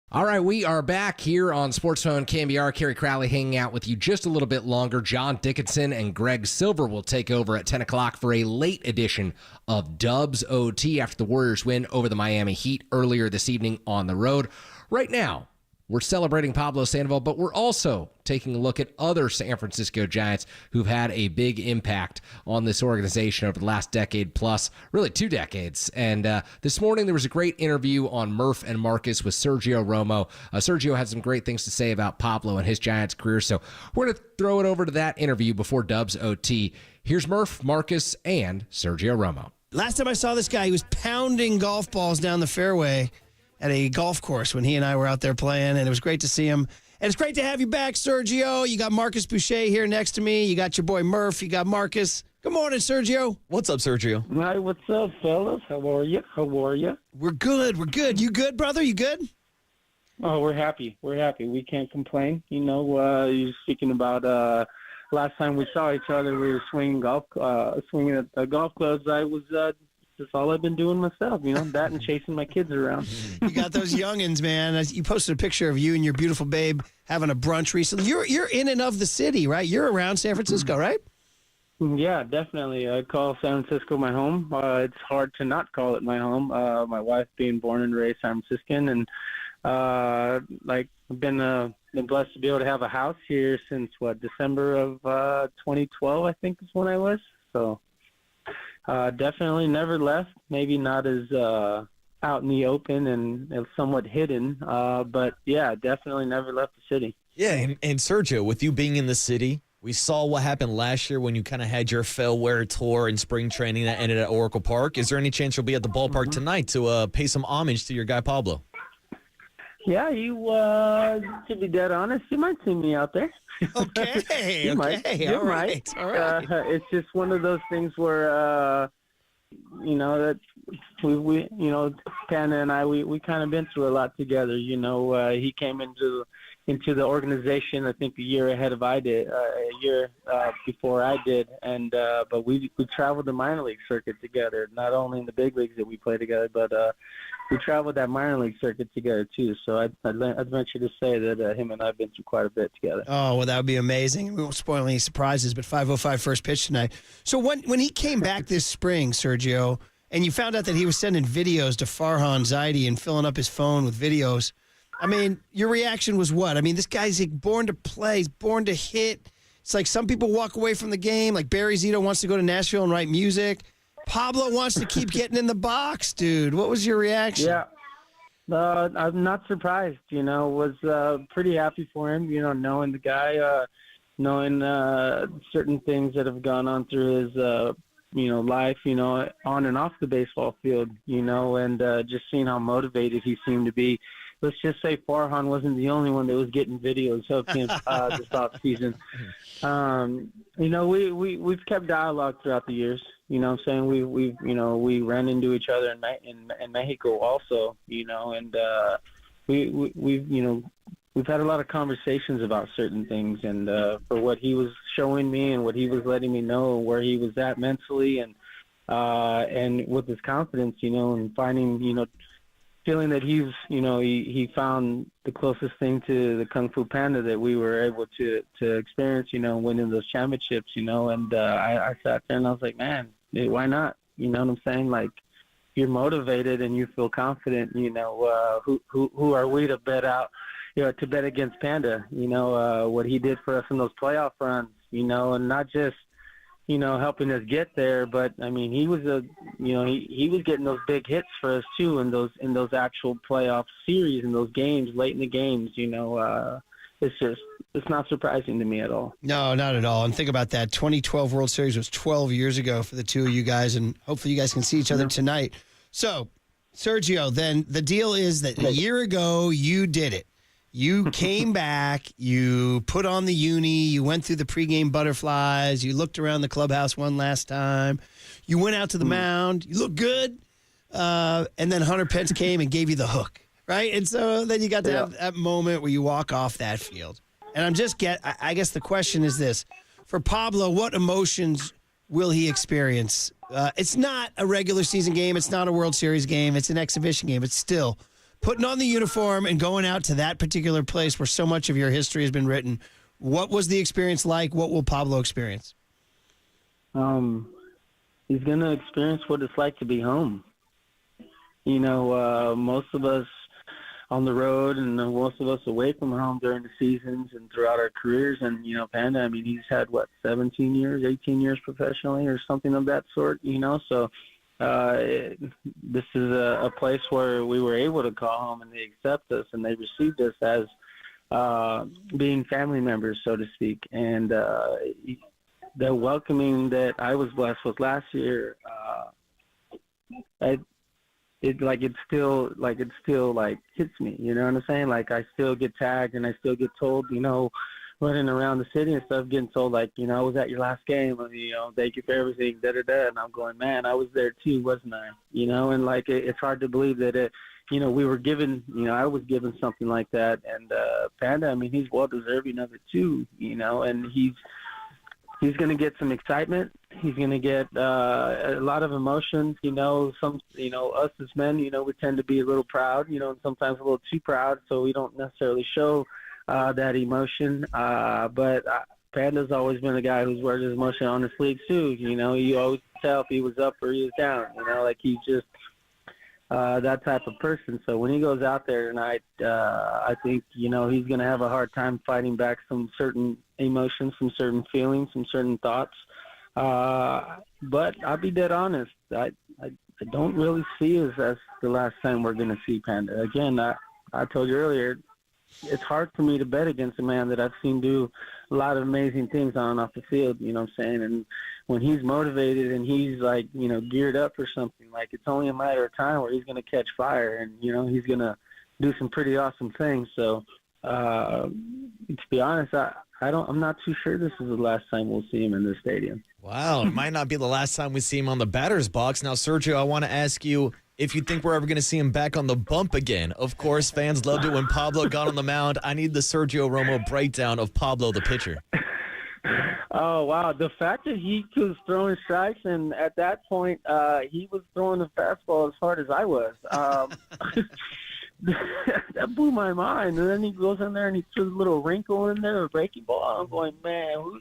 All right, we are back here on Sports Phone KNBR. Kerry Crowley hanging out with you just a little bit longer. John Dickinson and Greg Silver will take over at 10 o'clock for a late edition of Dubs OT after the Warriors win over the Miami Heat earlier this evening on the road. Right now, we're celebrating Pablo Sandoval, but we're also taking a look at other San Francisco Giants who've had a big impact on this organization over the last decade plus, really 2 decades. And this morning there was a great interview on Murph and Marcus with Sergio Romo. Sergio had some great things to say about Pablo and his Giants career, so we're going to throw it over to that interview before Dubs OT. Here's Murph, Marcus, and Sergio Romo. Last time I saw this guy, he was pounding golf balls down the fairway at a golf course when he and I were out there playing, and it was great to see him. And it's great to have you back, Sergio. You got Marcus Boucher here next to me. You got your boy Murph. You got Marcus. Good morning, Sergio. What's up, Sergio? Hi, what's up, fellas? How are you? We're good. We're good. You good, brother? You good? Oh, we're happy. We're happy. We can't complain. You know, you're speaking about last time we saw each other, we were swinging at the golf clubs. I was that's all I've been doing myself, you know, that and chasing my kids around. You got those youngins, man. You posted a picture of you and your beautiful babe having a brunch recently. You're in and of the city, right? You're around San Francisco, right? Yeah, definitely. I call San Francisco my home. It's hard to not call it my home. My wife being born and raised San Franciscan, and I've been blessed to be able to have a house here since December of 2012, I think is when I was. So. Definitely never left. Maybe not as out in the open and somewhat hidden, but yeah, definitely never left the city. Yeah, and Sergio, with you being in the city, we saw what happened last year when you kind of had your farewell tour in spring training that ended at Oracle Park. Is there any chance you'll be at the ballpark tonight to pay some homage to your guy Pablo? Yeah, to be dead honest, you might see me out there. Okay, You might. It's just one of those things where, that we Panda and I, we kind of been through a lot together. You know, he came into the organization, I think, a year ahead of I did, a year before I did, and but we traveled the minor league circuit together. Not only in the big leagues that we play together, but we traveled that minor league circuit together too. So I'd venture to say that him and I've been through quite a bit together. Oh, well, that would be amazing. We won't spoil any surprises, but 5:05 first pitch tonight. So when he came back this spring, Sergio, and you found out that he was sending videos to Farhan Zaidi and filling up his phone with videos, I mean, your reaction was what? I mean, this guy's born to play. He's born to hit. It's like some people walk away from the game, like Barry Zito wants to go to Nashville and write music. Pablo wants to keep getting in the box, dude. What was your reaction? Yeah, I'm not surprised. You know, was pretty happy for him. You know, knowing the guy, knowing certain things that have gone on through his, life. You know, on and off the baseball field. You know, and just seeing how motivated he seemed to be. Let's just say Farhan wasn't the only one that was getting videos of him this off season. We've kept dialogue throughout the years. You know what I'm saying? We ran into each other in Mexico also, you know, and we've had a lot of conversations about certain things, and for what he was showing me and what he was letting me know where he was at mentally and with his confidence, you know, and finding, you know, feeling that he found the closest thing to the Kung Fu Panda that we were able to experience, you know, winning those championships, you know, and I sat there and I was like, man, why not? You know what I'm saying? Like, you're motivated and you feel confident, you know, who are we to bet out, you know, to bet against Panda, you know, what he did for us in those playoff runs, you know, and not just, you know, helping us get there, but I mean, he was he was getting those big hits for us too in those actual playoff series and those games late in the games. You know, it's not surprising to me at all. No, not at all. And think about that. 2012 World Series was 12 years ago for the two of you guys, and hopefully you guys can see each other tonight. So, Sergio, then the deal is that a year ago you did it. You came back, you put on the uni, you went through the pregame butterflies, you looked around the clubhouse one last time, you went out to the mound, you looked good, and then Hunter Pence came and gave you the hook, right? And so then you got to have that moment where you walk off that field. And I guess the question is this. For Pablo, what emotions will he experience? It's not a regular season game. It's not a World Series game. It's an exhibition game. It's still putting on the uniform and going out to that particular place where so much of your history has been written. What was the experience like? What will Pablo experience? He's going to experience what it's like to be home. You know, most of us on the road and most of us away from home during the seasons and throughout our careers. And, you know, Panda, I mean, he's had, 17 years, 18 years professionally or something of that sort, you know. So this is a place where we were able to call home and they accept us and they received us as being family members, so to speak. And the welcoming that I was blessed with last year, it still hits me, you know what I'm saying? Like, I still get tagged and I still get told, you know, running around the city and stuff, getting told, like, you know, I was at your last game, you know, thank you for everything, da-da-da. And I'm going, man, I was there too, wasn't I? You know, and like, it's hard to believe that you know, we were given, you know, I was given something like that. And Panda, I mean, he's well deserving of it too, you know, and he's going to get some excitement. He's going to get a lot of emotions. You know, us as men, you know, we tend to be a little proud, you know, and sometimes a little too proud, so we don't necessarily show that emotion. But Panda's always been a guy who's worked his emotion on his sleeve too. You know, you always tell if he was up or he was down. You know, like he's just that type of person. So when he goes out there tonight, I think, you know, he's going to have a hard time fighting back some certain emotions, some certain feelings, some certain thoughts. But I'll be dead honest. I don't really see us as the last time we're going to see Panda. Again, I told you earlier, it's hard for me to bet against a man that I've seen do a lot of amazing things on and off the field, you know what I'm saying? And when he's motivated and he's, like, you know, geared up for something, like, it's only a matter of time where he's going to catch fire and, you know, he's going to do some pretty awesome things. So, to be honest, I'm not too sure this is the last time we'll see him in this stadium. Wow, it might not be the last time we see him on the batter's box. Now, Sergio, I want to ask you if you think we're ever going to see him back on the bump again. Of course, fans loved it when Pablo got on the mound. I need the Sergio Romo breakdown of Pablo, the pitcher. Oh, wow. The fact that he was throwing strikes, and at that point, he was throwing the fastball as hard as I was. That blew my mind. And then he goes in there and he threw a little wrinkle in there, a breaking ball. I'm going, man,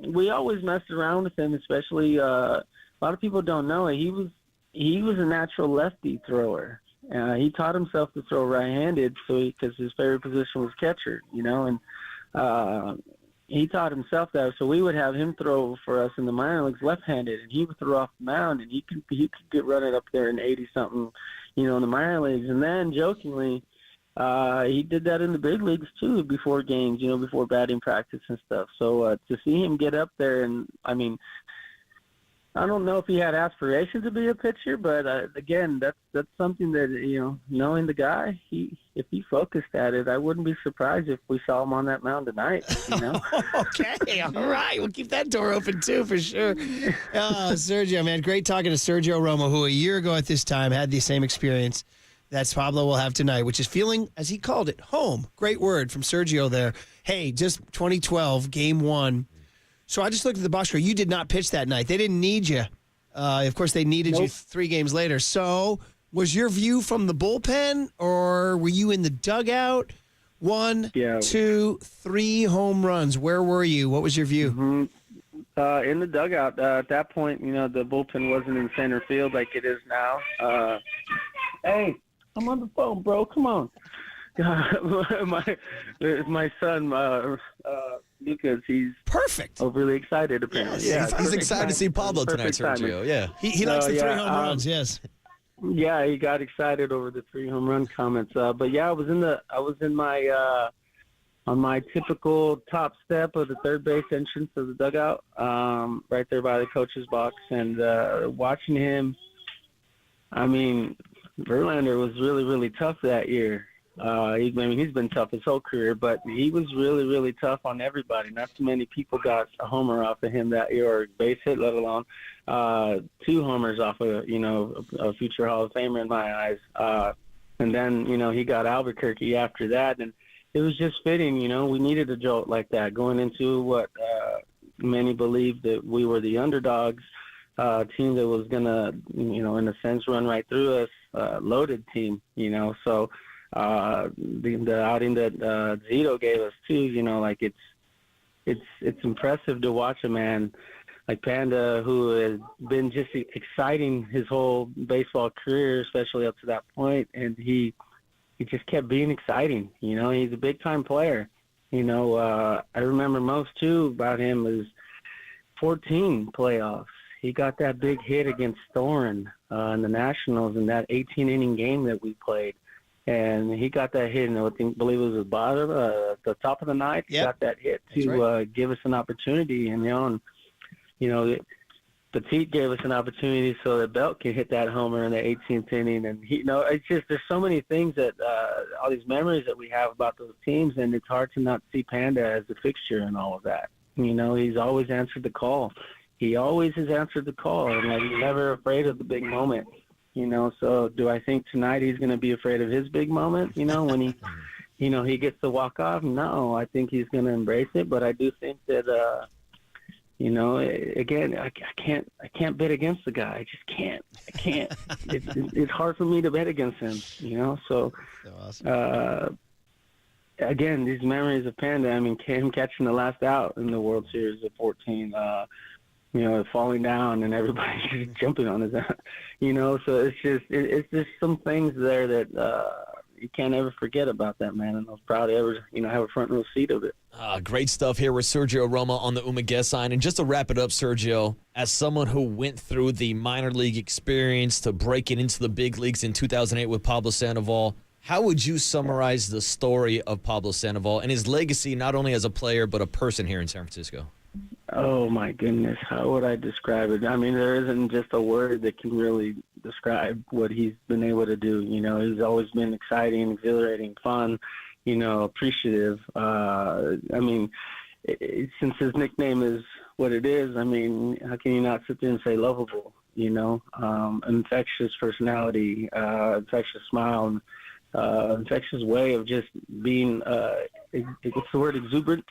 we always messed around with him, especially a lot of people don't know it. He was a natural lefty thrower. He taught himself to throw right-handed because his favorite position was catcher, you know, and he taught himself that. So we would have him throw for us in the minor leagues left-handed, and he would throw off the mound, and he could get running up there in 80-something, you know, in the minor leagues. And then, jokingly, he did that in the big leagues, too, before games, you know, before batting practice and stuff. So to see him get up there and, I mean, I don't know if he had aspirations to be a pitcher, but again, that's something that, you know, knowing the guy, if he focused at it, I wouldn't be surprised if we saw him on that mound tonight, you know? Okay, all right. We'll keep that door open, too, for sure. Sergio, man, great talking to Sergio Romo, who a year ago at this time had the same experience that Pablo will have tonight, which is feeling, as he called it, home. Great word from Sergio there. Hey, just 2012, Game 1. So I just looked at the box score. You did not pitch that night. They didn't need you. Of course, they needed you 3 games later. So was your view from the bullpen, or were you in the dugout? 1, 2, 3 home runs. Where were you? What was your view? Mm-hmm. In the dugout. At that point, you know, the bullpen wasn't in center field like it is now. Hey, I'm on the phone, bro. Come on. my son, Lucas, he's perfect. Overly excited, apparently. Yes, he's excited to see Pablo tonight, Sergio. Yeah, he likes the 3 home runs. Yes. Yeah, he got excited over the 3 home run comments. But yeah, I was in my on my typical top step of the third base entrance of the dugout, right there by the coach's box, and watching him. I mean, Verlander was really, really tough that year. He's been tough his whole career, but he was really, really tough on everybody. Not too many people got a homer off of him that year, or a base hit, let alone 2 homers off of, a future Hall of Famer in my eyes. And then, he got Albuquerque after that, and it was just fitting. We needed a jolt like that going into what many believed that we were the underdogs, team that was going to, in a sense, run right through us, loaded team, So the outing that Zito gave us, too, it's impressive to watch a man like Panda, who has been just exciting his whole baseball career, especially up to that point, and he just kept being exciting. He's a big-time player. I remember most, too, about him is 14 playoffs. He got that big hit against Thorin in the Nationals in that 18-inning game that we played. And he got that hit, and I believe it was the bottom, the top of the ninth. He got that hit to give us an opportunity, and Petit gave us an opportunity so that Belt can hit that homer in the 18th inning. And it's just, there's so many things that all these memories that we have about those teams, and it's hard to not see Panda as the fixture and all of that. He's always answered the call. He always has answered the call, and he's never afraid of the big moment. So do I think tonight he's going to be afraid of his big moment? When he, he gets the walk off. No, I think he's going to embrace it. But I do think that, again, I can't bet against the guy. I just can't. I can't. It's hard for me to bet against him. So awesome. Again, these memories of Panda. Him catching the last out in the World Series of 14. Falling down and everybody just jumping on his ass, so it's just some things there that you can't ever forget about that man, and I was proud to ever, have a front row seat of it. Great stuff here with Sergio Romo on the Umaguez sign. And just to wrap it up, Sergio, as someone who went through the minor league experience to breaking into the big leagues in 2008 with Pablo Sandoval, how would you summarize the story of Pablo Sandoval and his legacy, not only as a player, but a person here in San Francisco? Oh, my goodness. How would I describe it? There isn't just a word that can really describe what he's been able to do. He's always been exciting, exhilarating, fun, appreciative. Since his nickname is what it is, how can you not sit there and say lovable, infectious personality, infectious smile, infectious way of just being, what's the word, exuberant?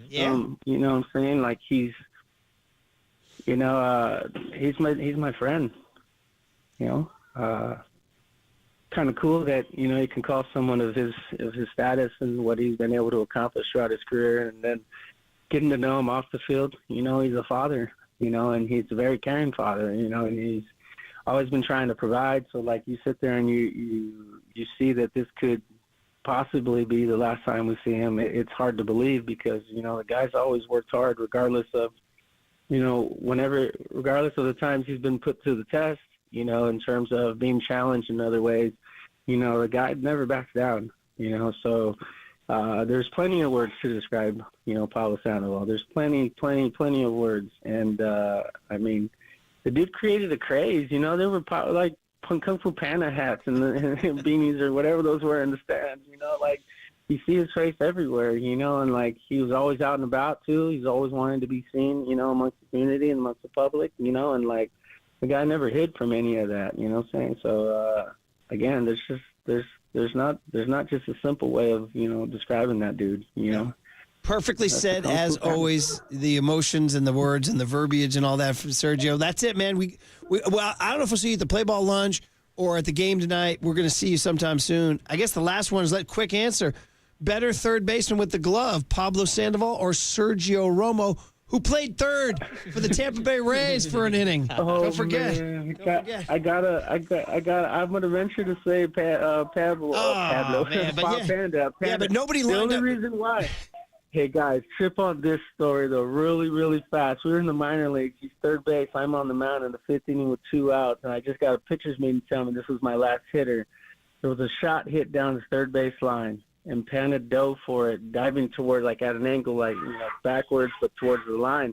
Yeah. You know what I'm saying? Like he's my friend, kind of cool that, you can call someone of his status and what he's been able to accomplish throughout his career, and then getting to know him off the field. He's a father, and he's a very caring father, and he's always been trying to provide. So like you sit there and you see that this could possibly be the last time we see him. It's hard to believe because, the guy's always worked hard regardless of, regardless of the times he's been put to the test, in terms of being challenged in other ways, the guy never backs down, so there's plenty of words to describe, Pablo Sandoval. There's plenty of words. And, the dude created a craze, there were like Kung Fu Panda hats and beanies or whatever those were in the stands, you see his face everywhere, and he was always out and about too. He's always wanting to be seen, amongst the community and amongst the public, and the guy never hid from any of that, you know what I'm saying? So, again, there's not just a simple way of, describing that dude, Perfectly said, as always. The emotions and the words and the verbiage and all that from Sergio. That's it, man. Well, I don't know if we'll see you at the play ball lunch or at the game tonight. We're going to see you sometime soon. I guess the last one is quick answer. Better third baseman with the glove, Pablo Sandoval or Sergio Romo, who played third for the Tampa Bay Rays for an inning? Don't forget. Man. I'm gonna venture to say Pablo. Pablo. Man, Panda. Yeah, but nobody lined up. The up. only reason why. Hey, guys, trip on this story, though, really, really fast. We were in the minor leagues. He's third base. I'm on the mound in the fifth inning with 2 outs, and I just got a pitcher's meeting tell me this was my last hitter. There was a shot hit down the third base line, and Panda dove for it, diving toward, at an angle, backwards, but towards the line.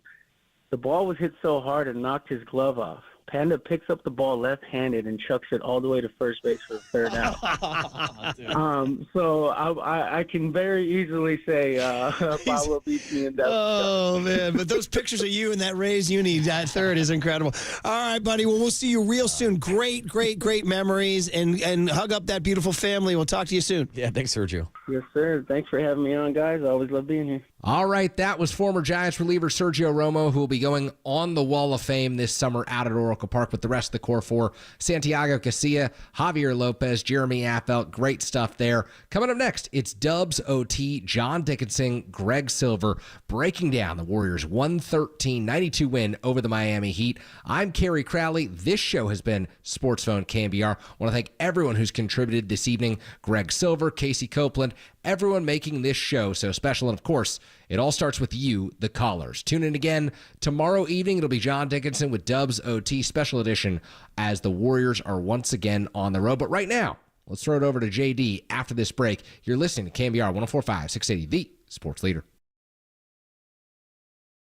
The ball was hit so hard it knocked his glove off. Panda picks up the ball left-handed and chucks it all the way to first base for the third out. So I can very easily say Pablo beats me in that. Oh, man. But those pictures of you in that Rays uni at third is incredible. All right, buddy. Well, we'll see you real soon. Great, great, great memories. And hug up that beautiful family. We'll talk to you soon. Yeah, thanks, Sergio. Yes, sir. Thanks for having me on, guys. I always love being here. All right, that was former Giants reliever Sergio Romo, who will be going on the Wall of Fame this summer out at Oracle Park with the rest of the core four. Santiago Casilla, Javier Lopez, Jeremy Affeldt. Great stuff there. Coming up next, it's Dubs OT, John Dickinson, Greg Silver, breaking down the Warriors' 113-92 win over the Miami Heat. I'm Kerry Crowley. This show has been Sports Phone KNBR. I want to thank everyone who's contributed this evening. Greg Silver, Casey Copeland, everyone making this show so special. And of course, it all starts with you, the callers. Tune in again tomorrow evening. It'll be John Dickinson with Dubs OT special edition as the Warriors are once again on the road. But right now, let's throw it over to JD after this break. You're listening to KNBR 104.5, 680, the sports leader.